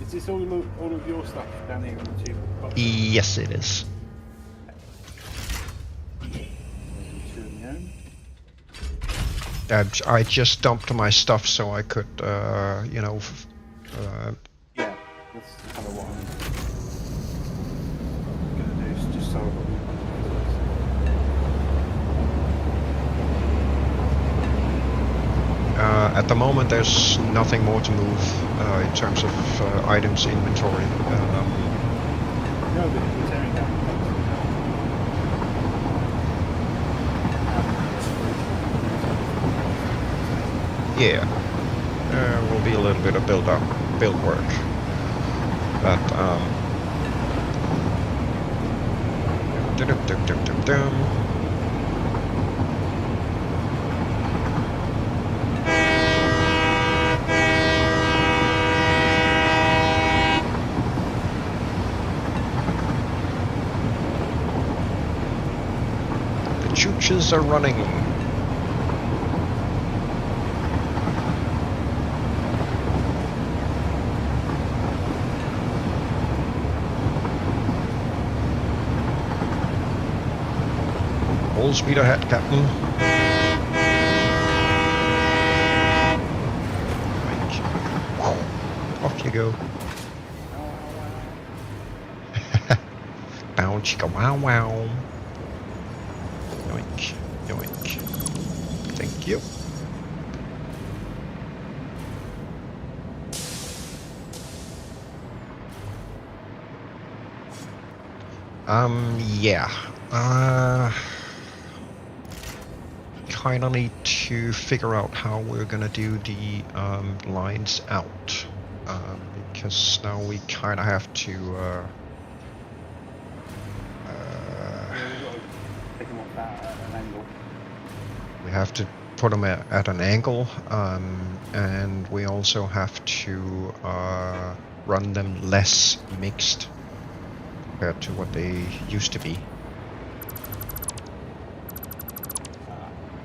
Is this all of your stuff down here in the tube box? Yes, it is. I just dumped my stuff so I could, you know, yeah, that's kind of what I'm gonna do. Is just so I've got at the moment there's nothing more to move in terms of items inventory. no, but if we're tearing down the Yeah, will be a little bit of build work, but the chooches are running. Full speed ahead, Captain. Right. Off you go. Bow chicka wow wow. Yoink, yoink. Thank you. Yeah. Kinda need to figure out how we're gonna do the lines out, because now we kinda have to take them off that at an angle. we have to put them at an angle, and we also have to run them less mixed compared to what they used to be.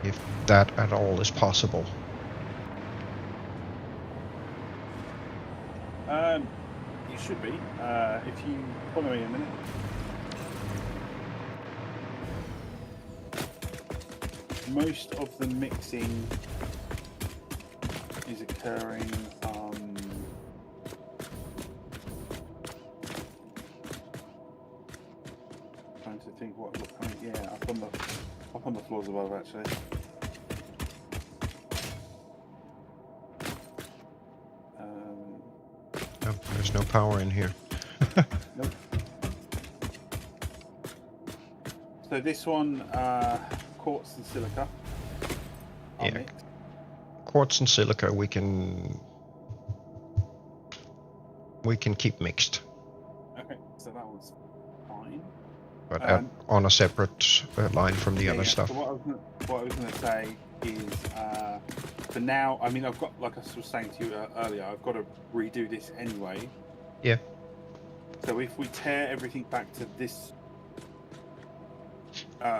If that at all is possible. You should be. If you follow me a minute. Most of the mixing is occurring. Trying to think what look. Yeah, up on the floors above actually. Oh, there's no power in here. Nope. So this one, quartz and silica. Yeah. Mixed. Quartz and silica we can keep mixed, Okay, so that was fine. but on a separate line from the other stuff. So what I was going to say is, for now, I mean, I've got, like I was saying to you earlier, I've got to redo this anyway. Yeah. So if we tear everything back to this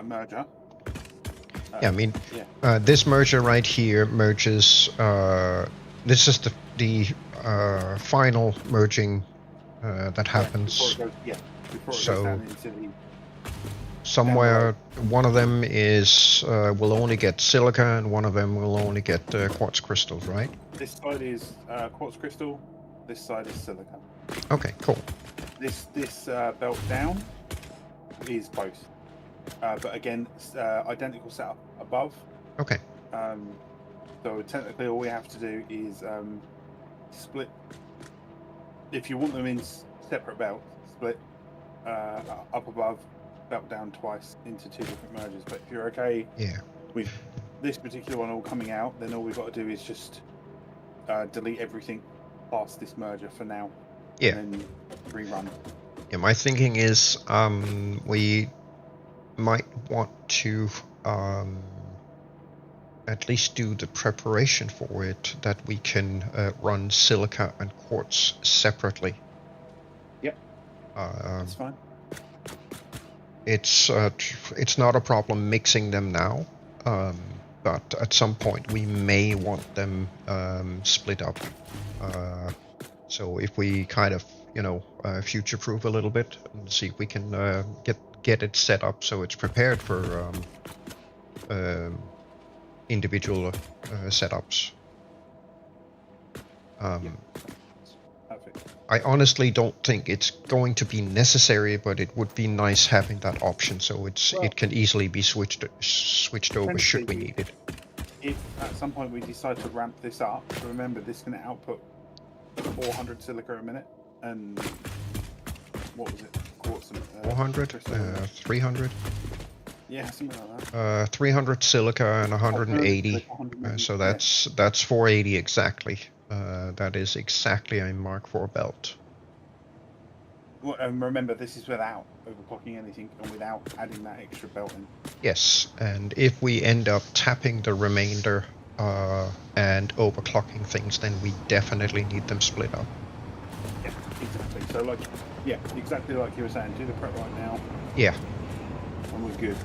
merger. Yeah, I mean, this merger right here merges. This is the final merging that happens. Before it goes down into the. Somewhere, one of them is will only get silica, and one of them will only get quartz crystals, right? This side is quartz crystal. This side is silica. Okay, cool. This belt down is both, but again, identical setup above. Okay. So technically, all we have to do is split. If you want them in separate belts, split up above, belt down twice into two different mergers. But if you're okay with this particular one all coming out, then all we've got to do is just delete everything past this merger for now. Yeah. And then rerun. Yeah, my thinking is we might want to at least do the preparation for it, that we can run silica and quartz separately. That's fine. It's not a problem mixing them now, but at some point we may want them split up. So if we kind of, future-proof a little bit and see if we can get it set up so it's prepared for individual setups. Perfect. I honestly don't think it's going to be necessary, but it would be nice having that option so it can easily be switched over should we need it. If at some point we decide to ramp this up, remember this can output 400 silica a minute, and what was it? Quartz and 400, 300. Yeah, something like that. 300 silica and 180. So that's 480 exactly. That is exactly a Mark IV belt. Well, and remember, this is without overclocking anything and without adding that extra belt in. Yes, and if we end up tapping the remainder and overclocking things, then we definitely need them split up. Yeah, exactly. So, exactly like you were saying, do the prep right now. Yeah. And we're good.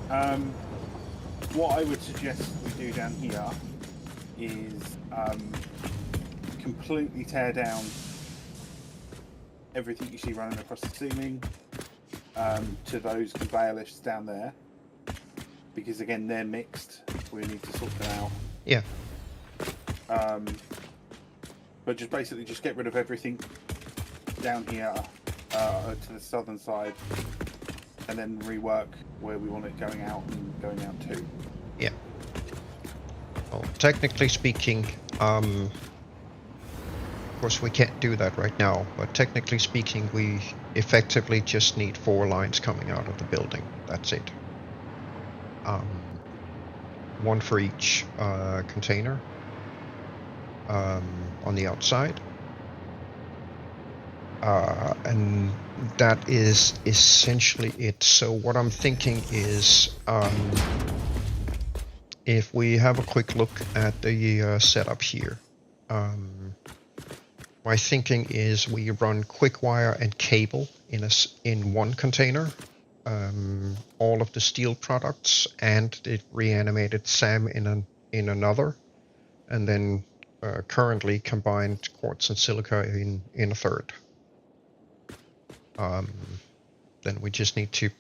What I would suggest we do down here is completely tear down everything you see running across the ceiling to those conveyor lifts down there, because again they're mixed. We need to sort them out. Yeah. But just get rid of everything down here to the southern side, and then rework where we want it going out and going out to. Yeah. Well, technically speaking, of course we can't do that right now, but technically speaking we effectively just need 4 lines coming out of the building. That's it. One for each container on the outside. And that is essentially it. So what I'm thinking is, if we have a quick look at the setup here, my thinking is we run quick wire and cable in one container, all of the steel products and the reanimated SAM in another, and then currently combined quartz and silica in a third. Then we just need to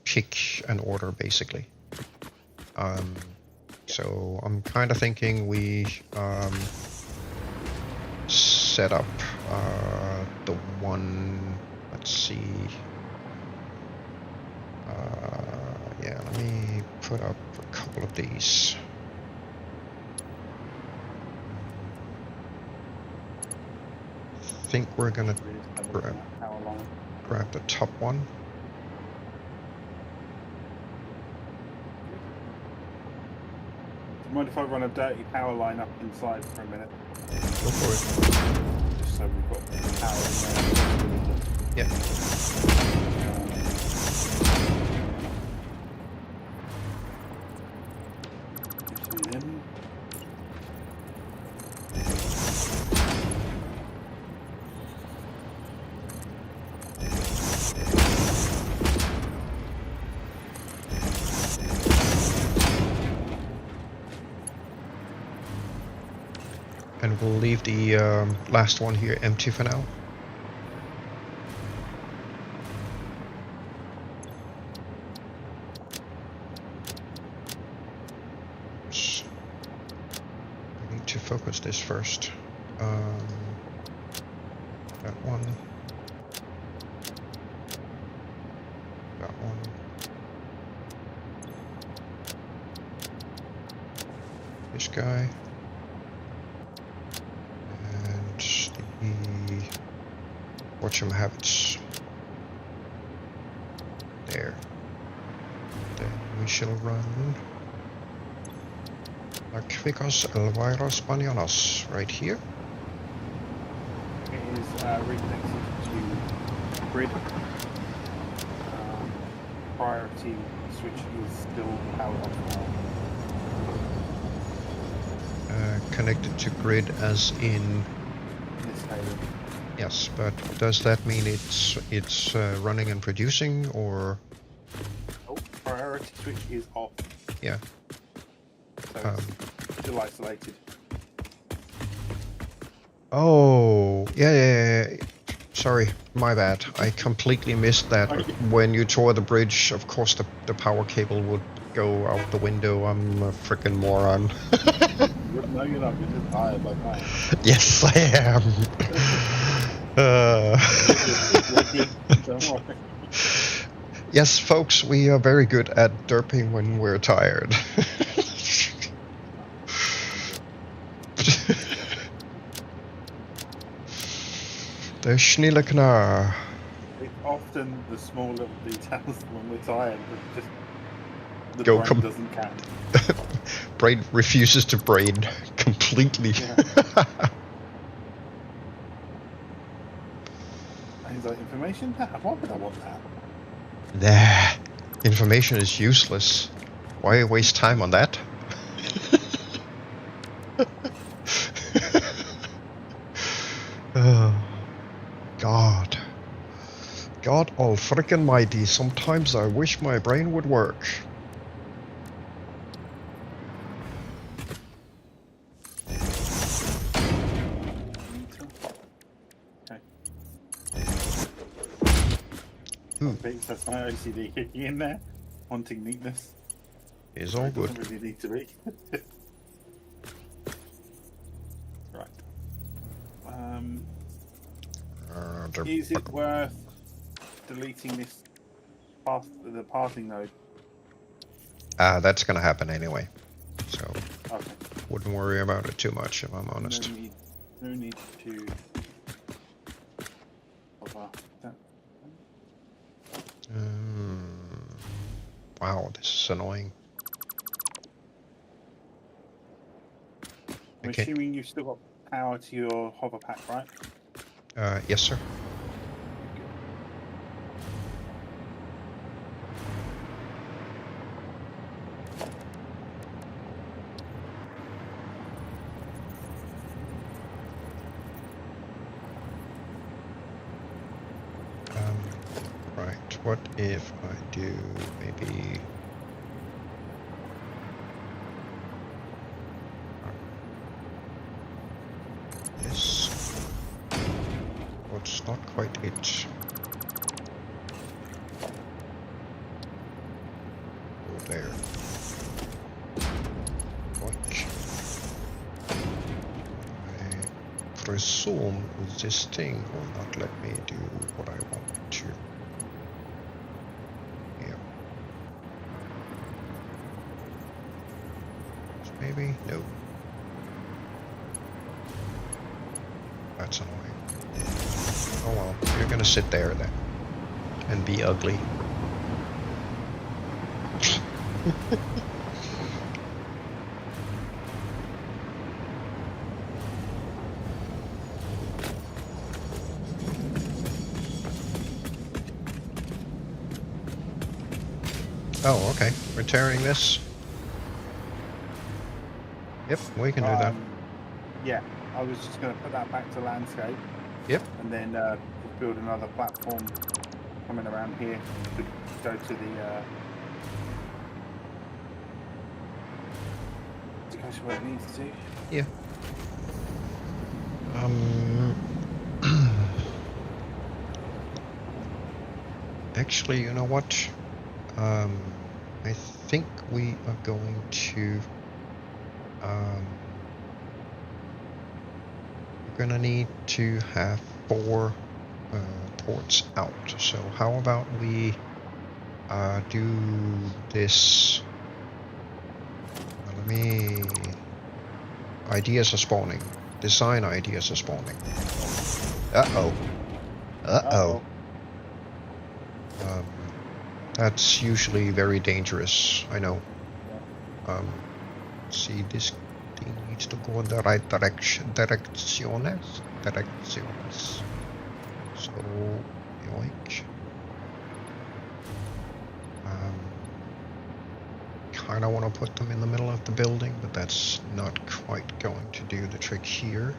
pick an order basically. So I'm kind of thinking we set up the one, let's see, yeah, let me put up a couple of these. I think we're gonna grab the top one. Do you mind if I run a dirty power line up inside for a minute? Go for it. Just so we've got power in there. Yeah. And we'll leave the last one here empty for now. Oops. I need to focus this first. That one. That one. This guy. Watch them habits. There. Then we shall run Aquicos Elvira Spanialas right here. It is reconnected to grid. Priority switch is still powered off now. Connected to grid as in This area. Yes, but does that mean it's running and producing, or Oh, priority switch is off, yeah? so it's still isolated. Oh, yeah. Sorry, my bad. I completely missed that. Okay. When you tore the bridge, of course the power cable would go out the window. I'm a freaking moron. No, you're not. You're just tired like I am. Yes, I am. We're good. Don't worry. Yes, folks, we are very good at derping when we're tired. Der schnelle Knarr. It's often the small little details when we're tired that just the Go brain doesn't count. Brain refuses to brain completely. Yeah. And he's like, information? Why would I want that? Nah, information is useless. Why waste time on that? Oh, God. God all frickin' mighty, sometimes I wish my brain would work. Okay. Ooh. That's my OCD kicking in there, wanting neatness. It's all good. Doesn't really need to be. Right. Is it worth deleting this the passing node? That's gonna happen anyway, so Okay. wouldn't worry about it too much if I'm honest. No need to. Wow, this is annoying. I'm Okay. assuming you've still got power to your hover pack, right? Yes, sir. Right, what if I do maybe... this? What's not quite it. Go there. Like... I presume this thing will not let me do what I want to. Maybe? No. That's annoying. Oh well, you're gonna sit there then. And be ugly. Oh, okay. We're tearing this. Yep, we can do that. Yeah, I was just going to put that back to landscape. Yep. And then build another platform coming around here to go to the to go to where it needs to. Yeah. Actually, you know what? I think we are going to we're gonna need to have 4 ports out. So how about we do this? Let me. Ideas are spawning. Design ideas are spawning. Uh-oh. Uh-oh. That's usually very dangerous, I know. See, this thing needs to go in the right direction. Direcciones. So, yoink. Kinda want to put them in the middle of the building, but that's not quite going to do the trick here.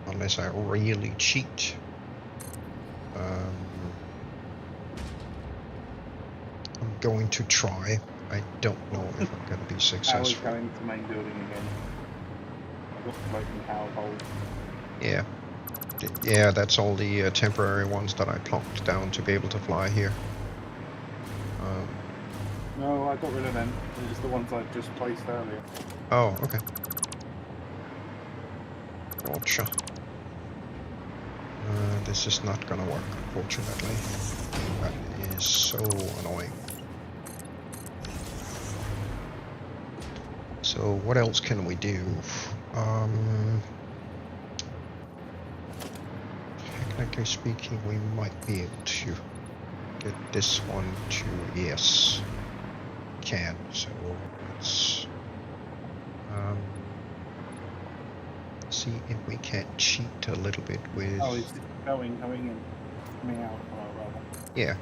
unless I really cheat. I'm going to try. I don't know if I'm going to be Power's successful. going to main building again. I've got floating power holes. Yeah. Yeah, that's all the temporary ones that I plonked down to be able to fly here. No, I got rid of them. They're just the ones I just placed earlier. Oh, okay. Gotcha. This is not gonna work, unfortunately. That is so annoying. So what else can we do? Technically speaking, we might be able to get this one to yes. Can, so let's see if we can't cheat a little bit with. Oh, it's coming in, coming out, rather. Yeah.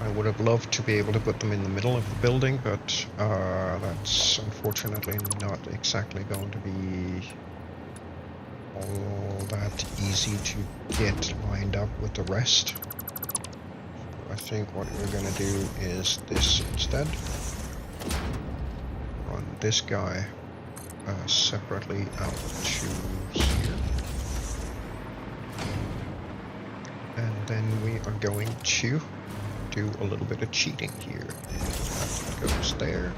I would have loved to be able to put them in the middle of the building, but that's unfortunately not exactly going to be all that easy to get lined up with the rest. I think what we're gonna do is this instead. Run this guy separately out to here. And then we are going to do a little bit of cheating here. That goes there.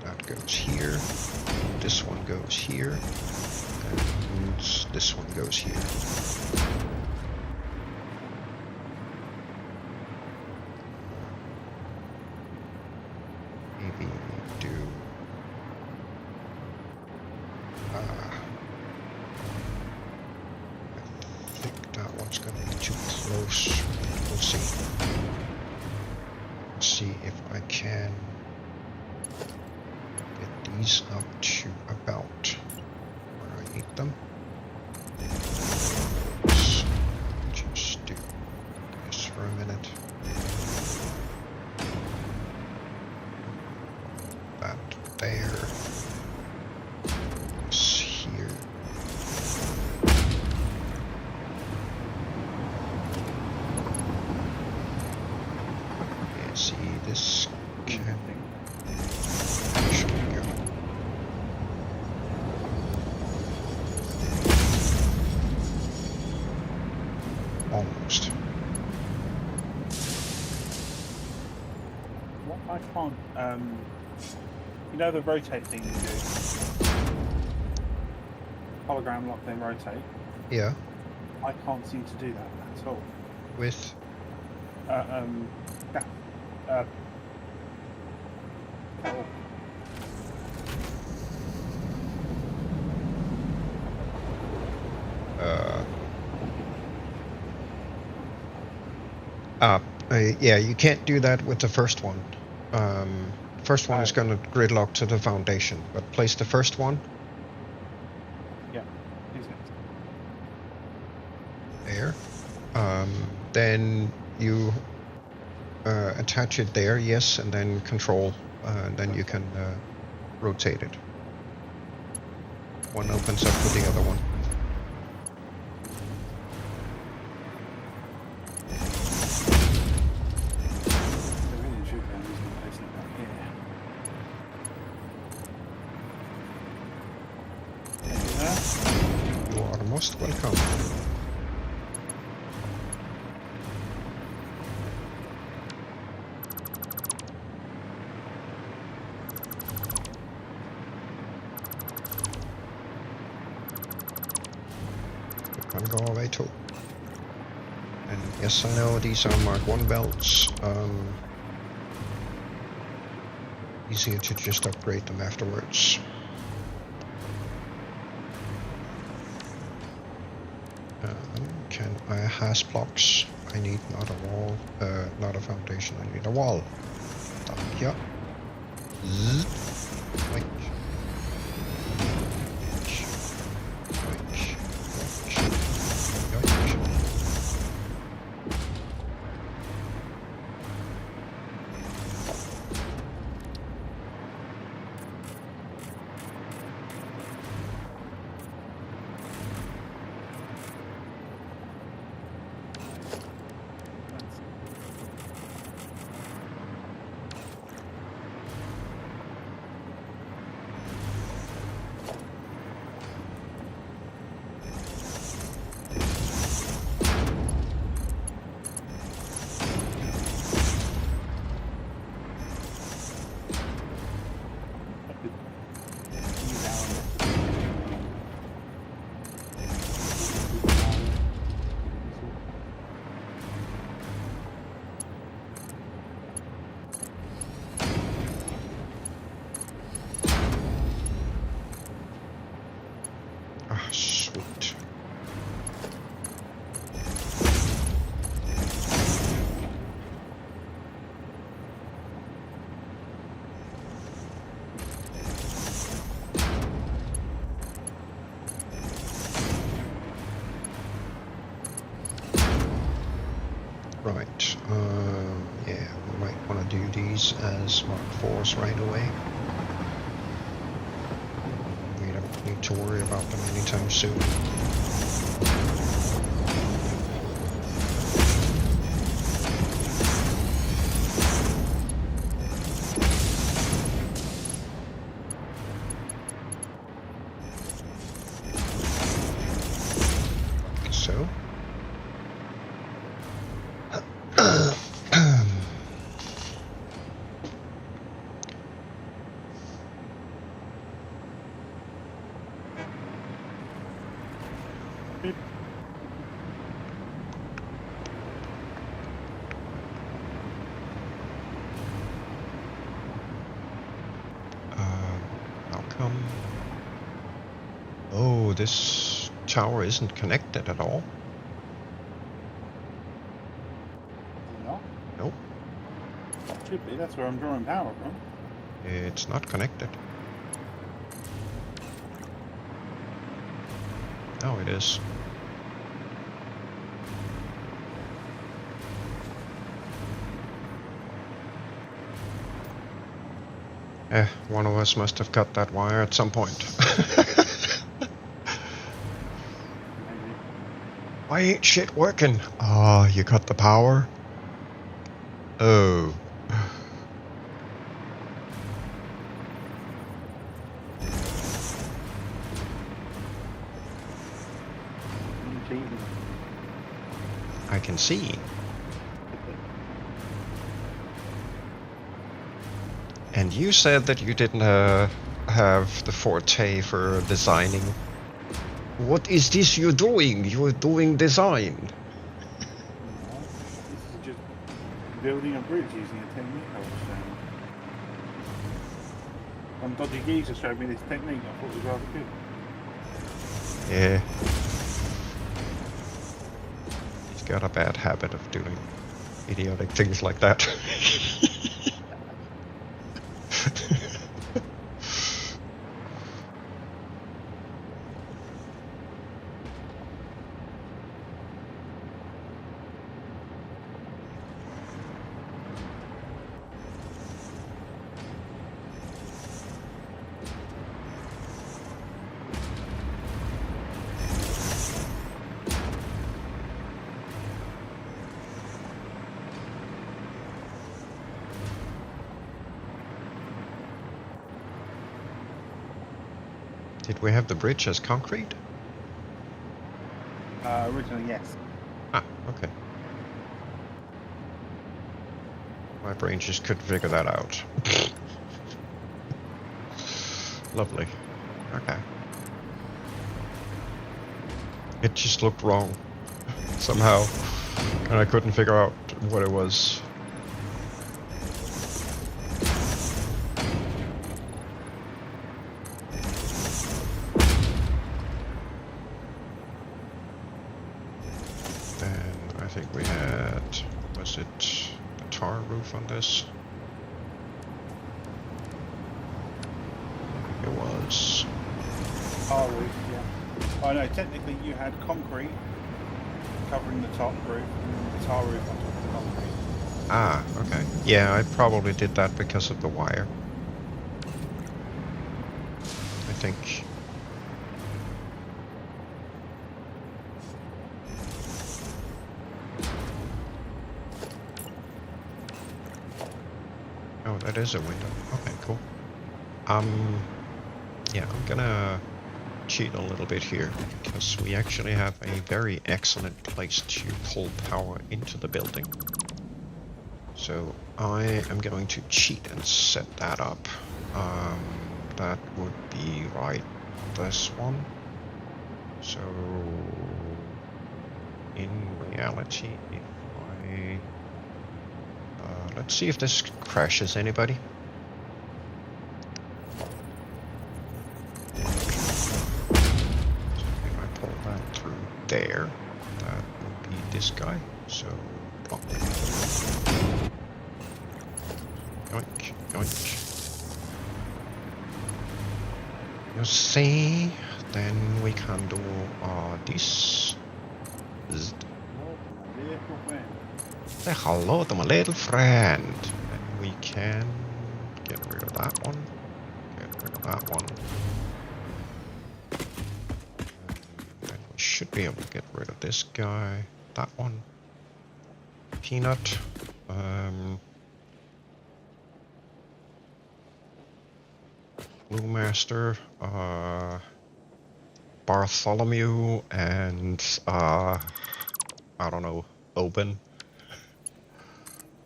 That goes here. This one goes here. And this one goes here. Maybe do I think that one's gonna be too close. We'll see. Let's see if I can get these up to about where I need them. Let's just do this for a minute. That there. This here. Yeah, see, this can actually go. Almost. What I can't, you know the rotate thing you do? Hologram lock, then rotate. Yeah, I can't seem to do that at all. with Yeah. Oh. yeah, you can't do that with the first one. First one is Oh. going to gridlock to the foundation, but place the first one Yeah. Is it? there. Then you attach it there, yes, and then control, and then you can rotate it. One opens up with the other one. The really should go is placing it back here. You are most welcome. You can go away too. And yes, I know these are Mark 1 belts. Easier to just upgrade them afterwards. Can I has blocks? I need not a wall, not a foundation. I need a wall. Yeah. Wait. Right. Yeah, we might want to do these as Mark 4s right away. We don't need to worry about them anytime soon. So. How come? Oh, this tower isn't connected at all. No? Nope, It should be. That's where I'm drawing power from. it's not connected. Oh, it is. One of us must have cut that wire at some point. Maybe. Why ain't shit working? Ah, you cut the power? Oh. I'm cheating. I can see. And you said that you didn't have the forte for designing. What is this you're doing? You're doing design. No, this is just building a bridge using a technique I was showing. Some dodgy geezer showed me this technique. I thought it was rather good. Yeah. He's got a bad habit of doing idiotic things like that. Did we have the bridge as concrete? Originally, yes. Ah, okay. My brain just couldn't figure that out. Lovely. Okay. It just looked wrong somehow, and I couldn't figure out what it was. Then I think we had, was it the tar roof on this? It was. Tar roof, yeah. Oh no, technically you had concrete covering the top roof and the tar roof on top of the concrete. Ah, okay. Yeah, I probably did that because of the wire. I think. Oh, that is a window. Okay, cool. Yeah, I'm gonna cheat a little bit here because we actually have a very excellent place to pull power into the building. So I am going to cheat and set that up. That would be right this one. So in reality, if I let's see if this crashes anybody. If I pull that through there, that would be this guy. So block. Yoink, yoink. You see, then we can do this. Oh, my vehicle went. Say hello to my little friend. And we can get rid of that one. Get rid of that one. And then we should be able to get rid of this guy. That one. Peanut. Blue Master. Bartholomew and I don't know, Open.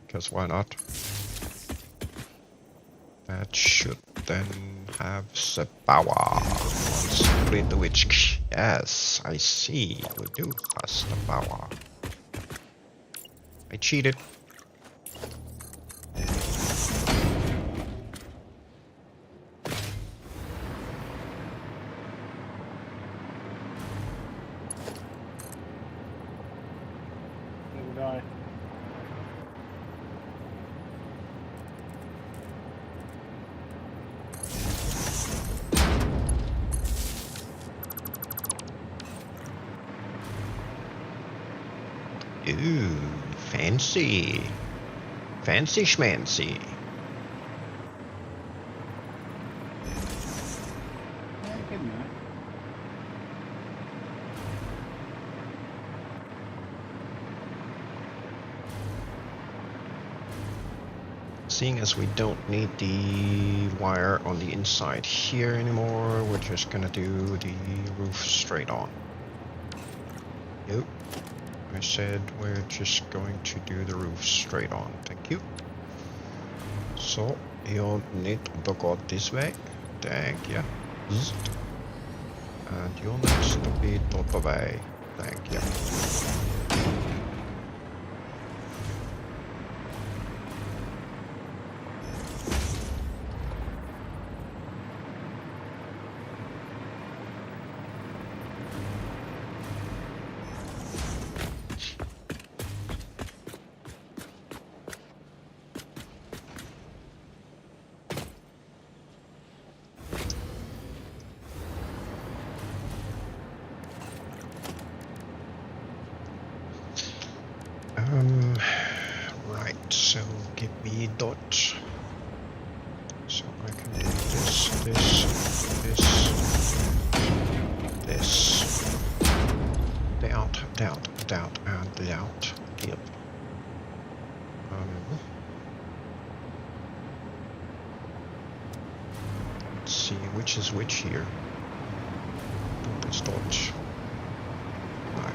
Because why not? That should then have Sebawa. Split the witch. Yes, I see. We do have Sebawa. I cheated. There we go. Ooh, fancy. Fancy schmancy. Yeah, getting there. Seeing as we don't need the wire on the inside here anymore, we're just gonna do the roof straight on. Nope. I said we're just going to do the roof straight on. Thank you. So, you need to go this way. Thank you. And you need to be that way. Thank you. Right, so give me dot. So I can do this. Down, and out. Yep. Let's see which is which here. This dot. Right.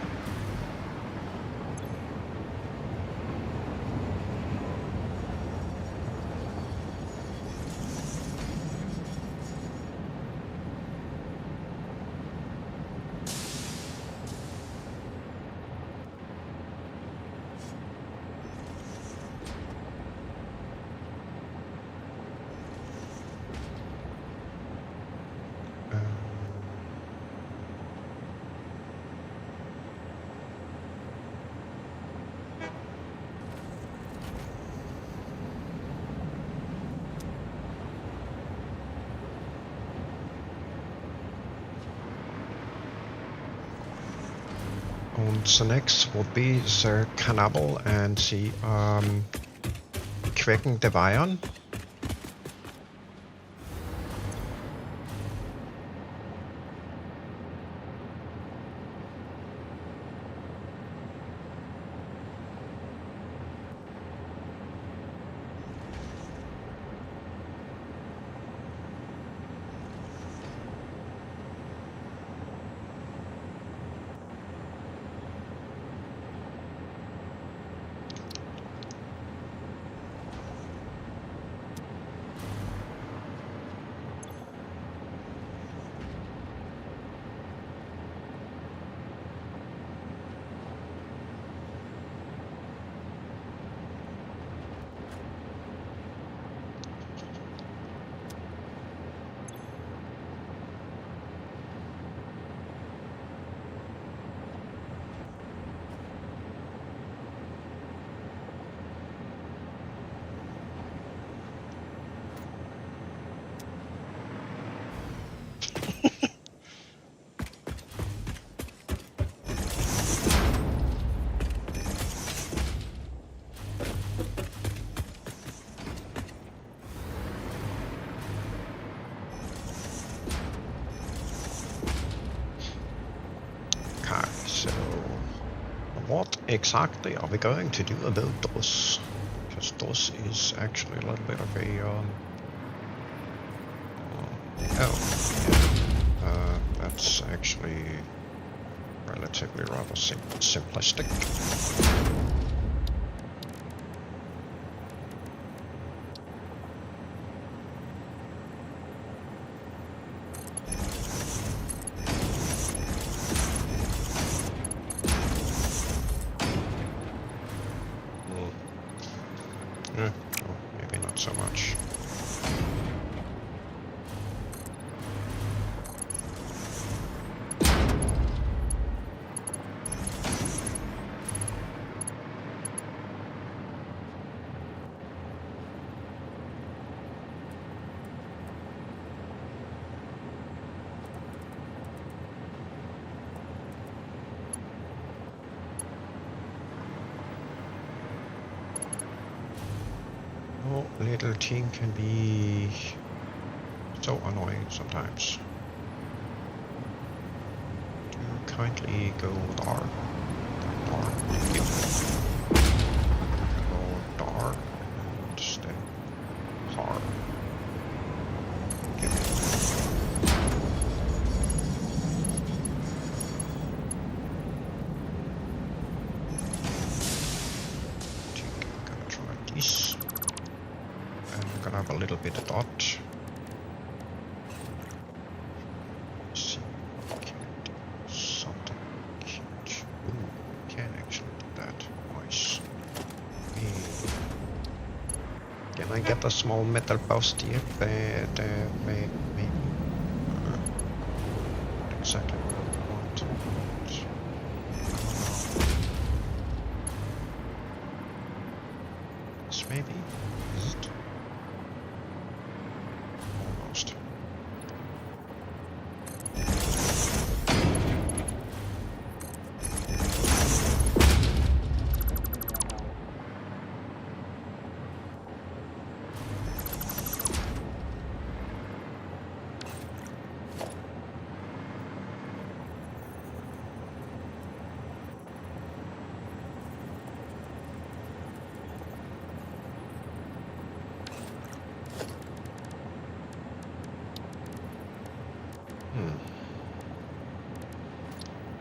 Und zunächst will be the cannibal and the Quaking Devion. So, what exactly are we going to do about those? Because those is actually a little bit of a that's actually relatively rather simplistic. Oh, maybe not so much. Oh, little team can be so annoying sometimes. Do kindly go dar. Dar. Yep. Go dar and stay har. Yep. I'm gonna try this. And I'm gonna have a little bit of dot. See if we can do something cute. Ooh, we can actually do that. Nice. Can I get a small metal post here? Maybe. Not exactly what I want. I don't know. This maybe? Is it? Almost.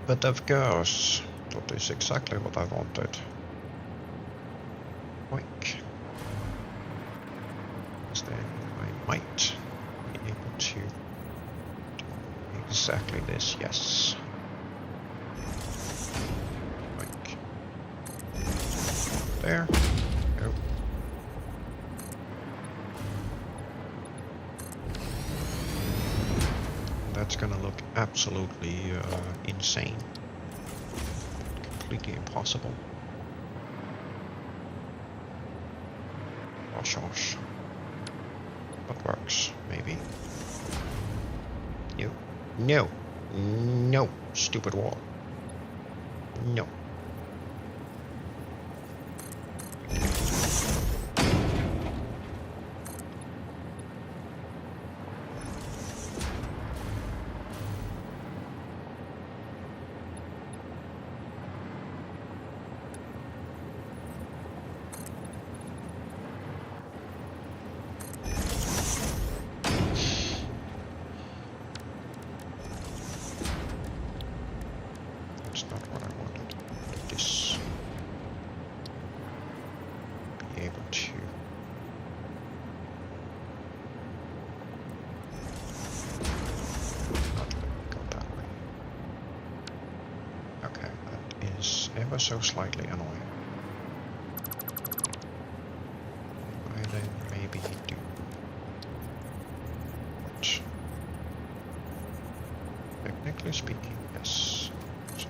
But of course, that is exactly what I wanted. Oink. Because then I might be able to do exactly this, yes. Oink. There. Go. That's gonna look absolutely insane. Completely impossible. Oh, gosh. What works, maybe? No. No. No. Stupid wall. No. That's not what I wanted. This. Be able to. Not let it go that way. Okay, that is ever so slightly annoying. I then maybe do what? Technically speaking, yes. So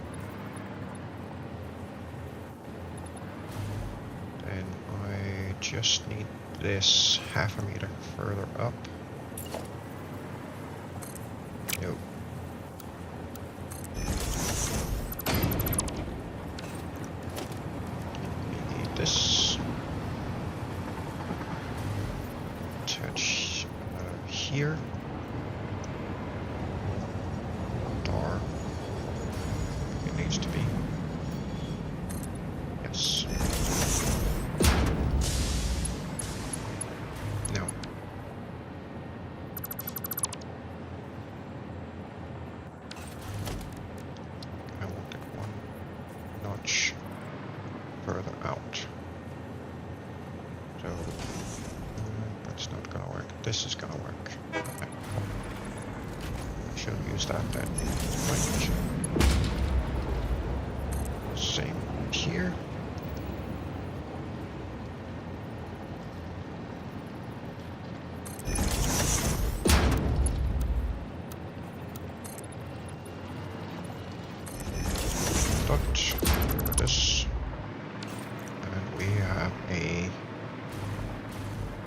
then I just need this half a meter further up. No. We need this. Attach here. Door. We need needs to be. Yes. No. I want it one notch further out. So that's not gonna work. This is gonna work. Okay. Should use that then. Right. Same here. This, and we have a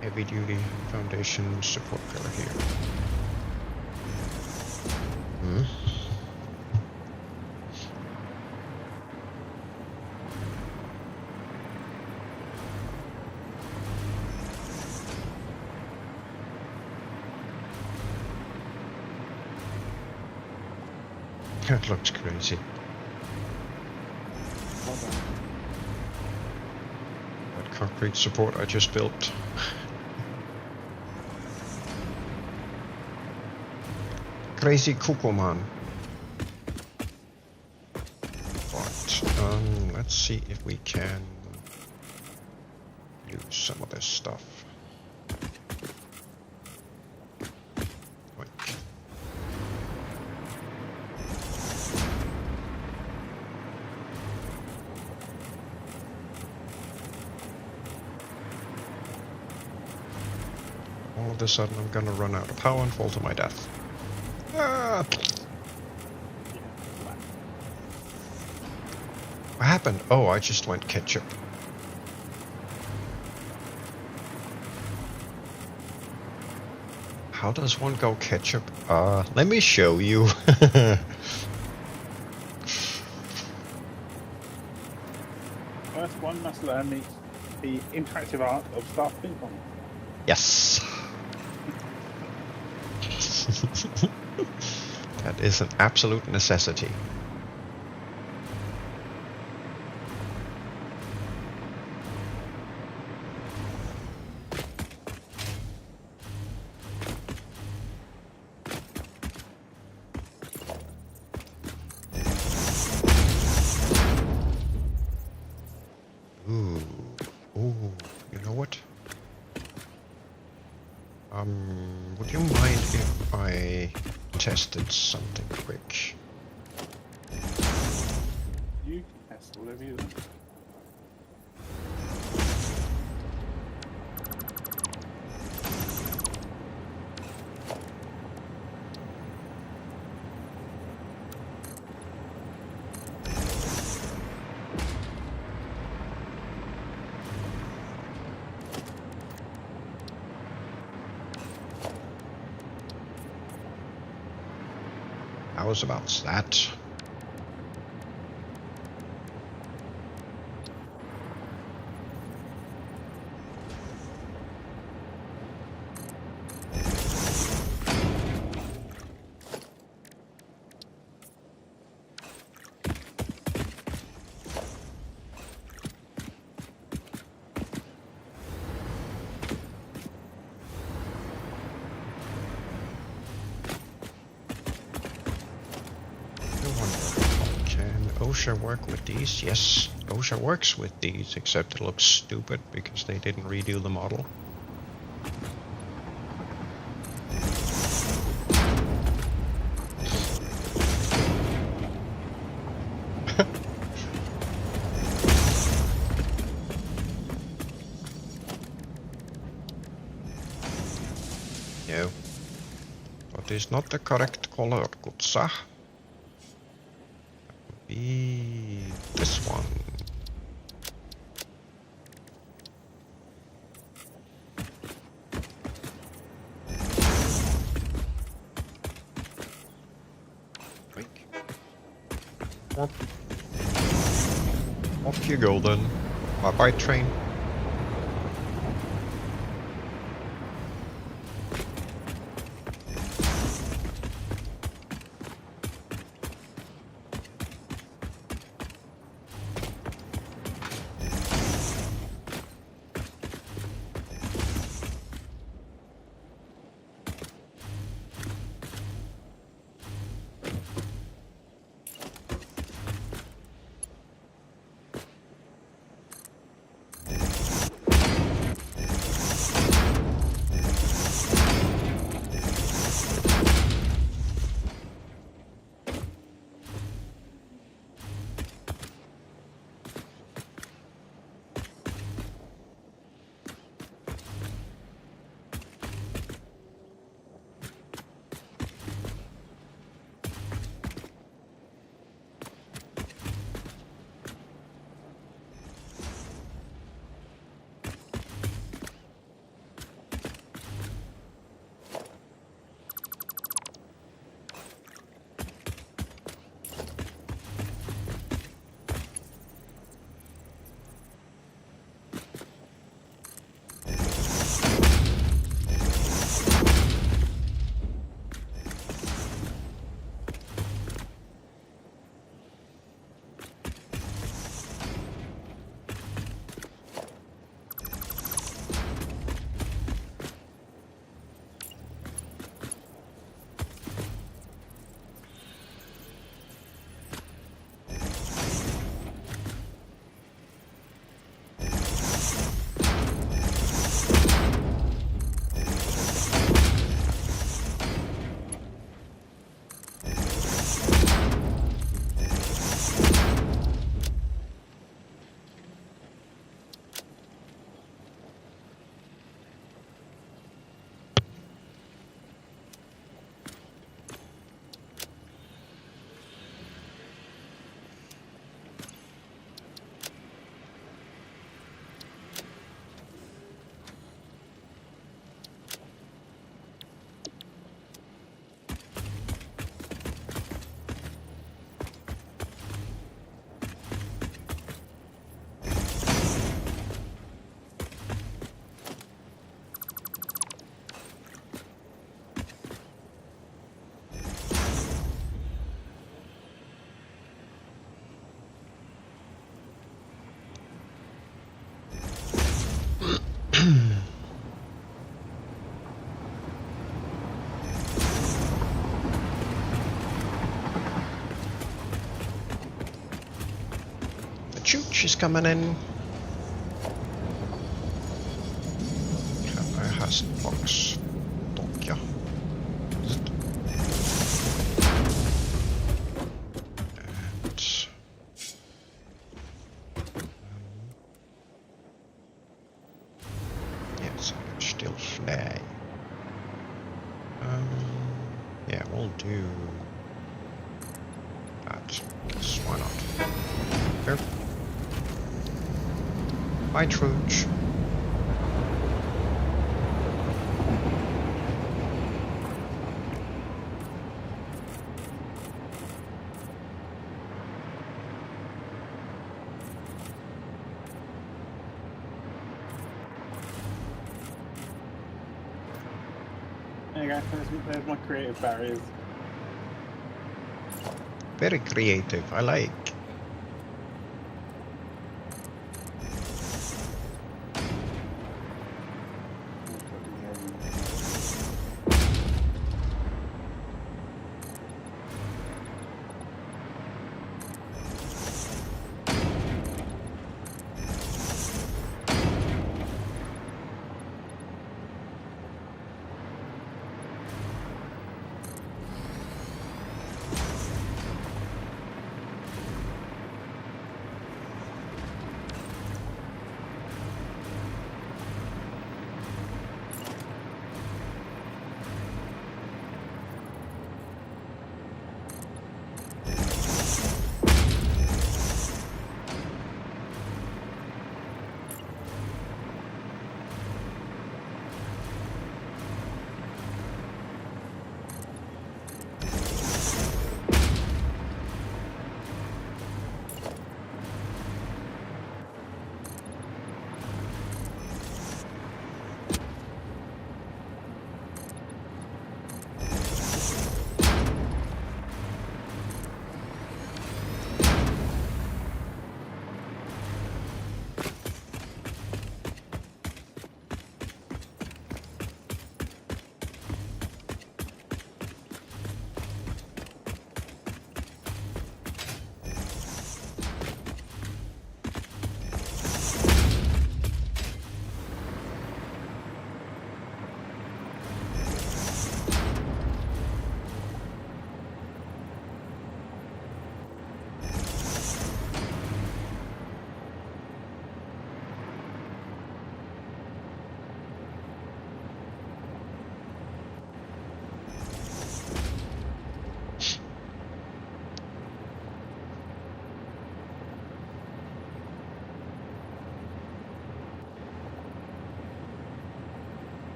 heavy-duty foundation support pillar here. That looks crazy. That concrete support I just built. Crazy cuckoo man. But let's see if we can use some of this stuff. All of a sudden I'm gonna run out of power and fall to my death. Ah! What happened? Oh, I just went ketchup. How does one go ketchup? Let me show you. First one must learn the interactive art of staff ping pong. Yes. That is an absolute necessity. Ooh, you know what? Would you mind if I tested something quick? You can test whatever you want. How's about that? OSHA work with these? Yes, OSHA works with these, except it looks stupid because they didn't redo the model. No. That is not the correct color, good sir. Be this one. Off you go then. Bye bye train. Chooch is coming in. Kan jag hästbox? Docka. And yes, I can still fly. Yeah, we'll do that. Yes, why not? There. Bye, Trooch. There you go. There's my creative barriers. Very creative, I like.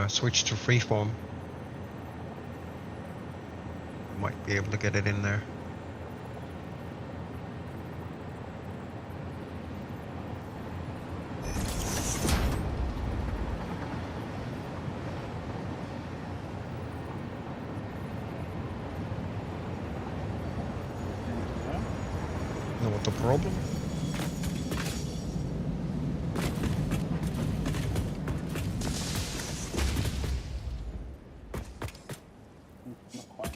Switch to freeform. Might be able to get it in there. Know what the problem? Not quite.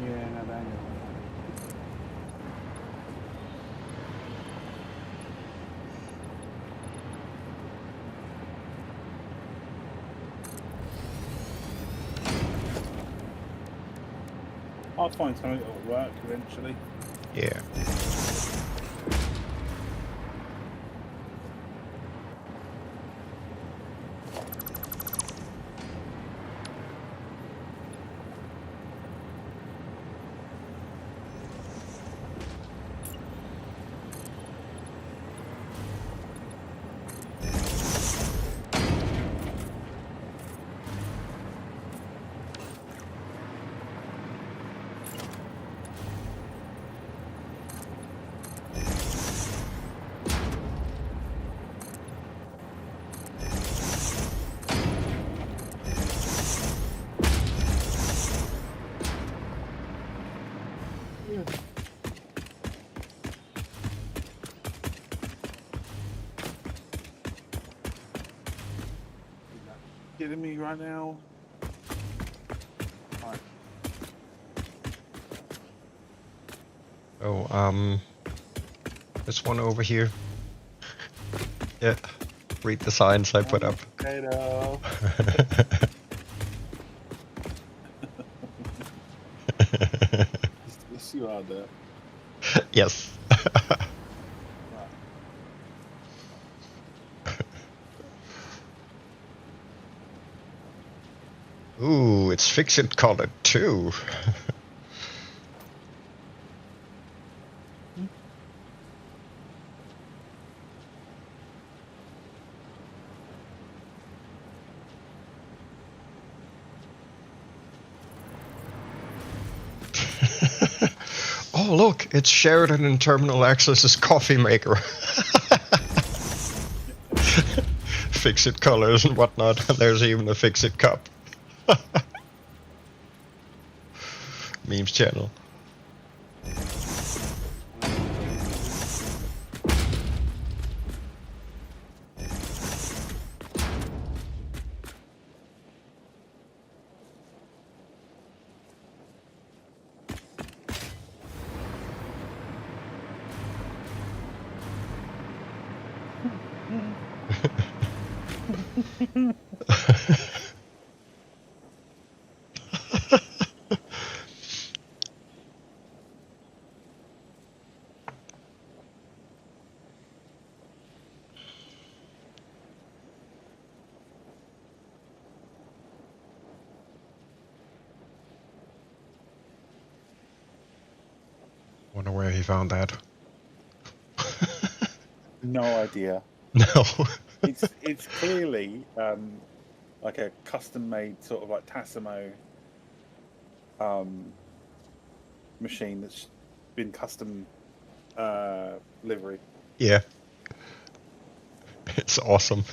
Yeah, no, that ain't I'll find something that'll work eventually. Yeah. kidding me right now? Right. Oh, this one over here. Yeah, read the signs I put up. Potato. Yes, you are there. Yes. Right. Ooh, it's fix-it colored too. Oh, look, it's Sheridan and Terminal Access's coffee maker. Fix-it colors and whatnot. There's even a fix-it cup. Memes channel. Wonder where he found that. No idea. No. It's clearly like a custom made sort of like Tassimo machine that's been custom livery. Yeah. It's awesome.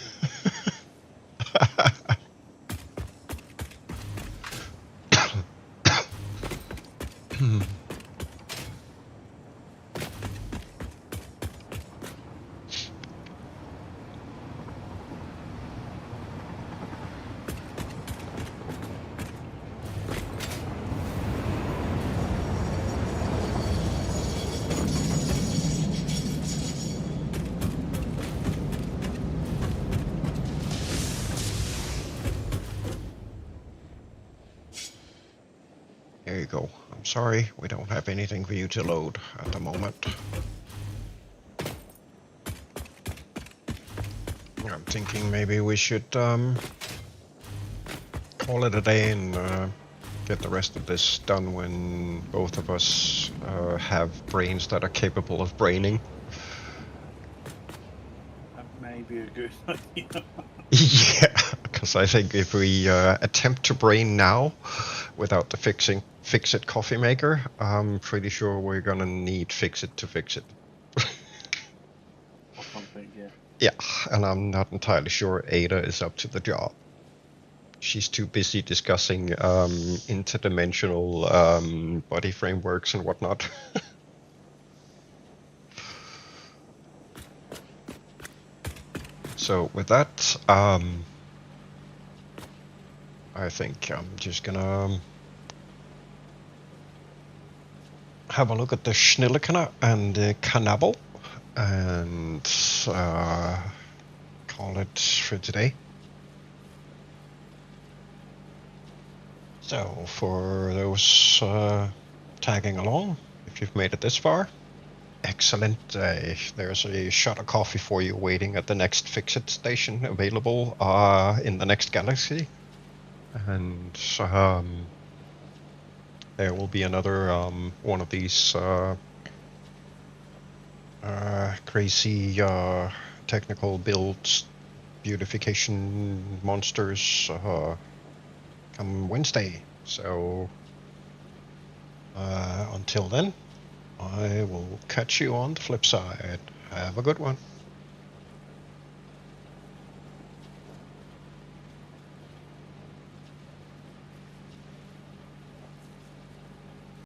There you go. I'm sorry, we don't have anything for you to load at the moment. I'm thinking maybe we should call it a day and get the rest of this done when both of us have brains that are capable of braining. That may be a good idea. Yeah, because I think if we attempt to brain now without the fix-it coffee maker, I'm pretty sure we're gonna need fix-it to fix it. Or something, yeah. Yeah, and I'm not entirely sure Ada is up to the job. She's too busy discussing interdimensional body frameworks and whatnot. So with that, I think I'm just gonna have a look at the Schnillikana and the Cannibal and call it for today. So for those tagging along, if you've made it this far, excellent. There's a shot of coffee for you waiting at the next fix-it station available in the next galaxy. And there will be another one of these crazy technical builds, beautification monsters come Wednesday. So until then, I will catch you on the flip side. Have a good one.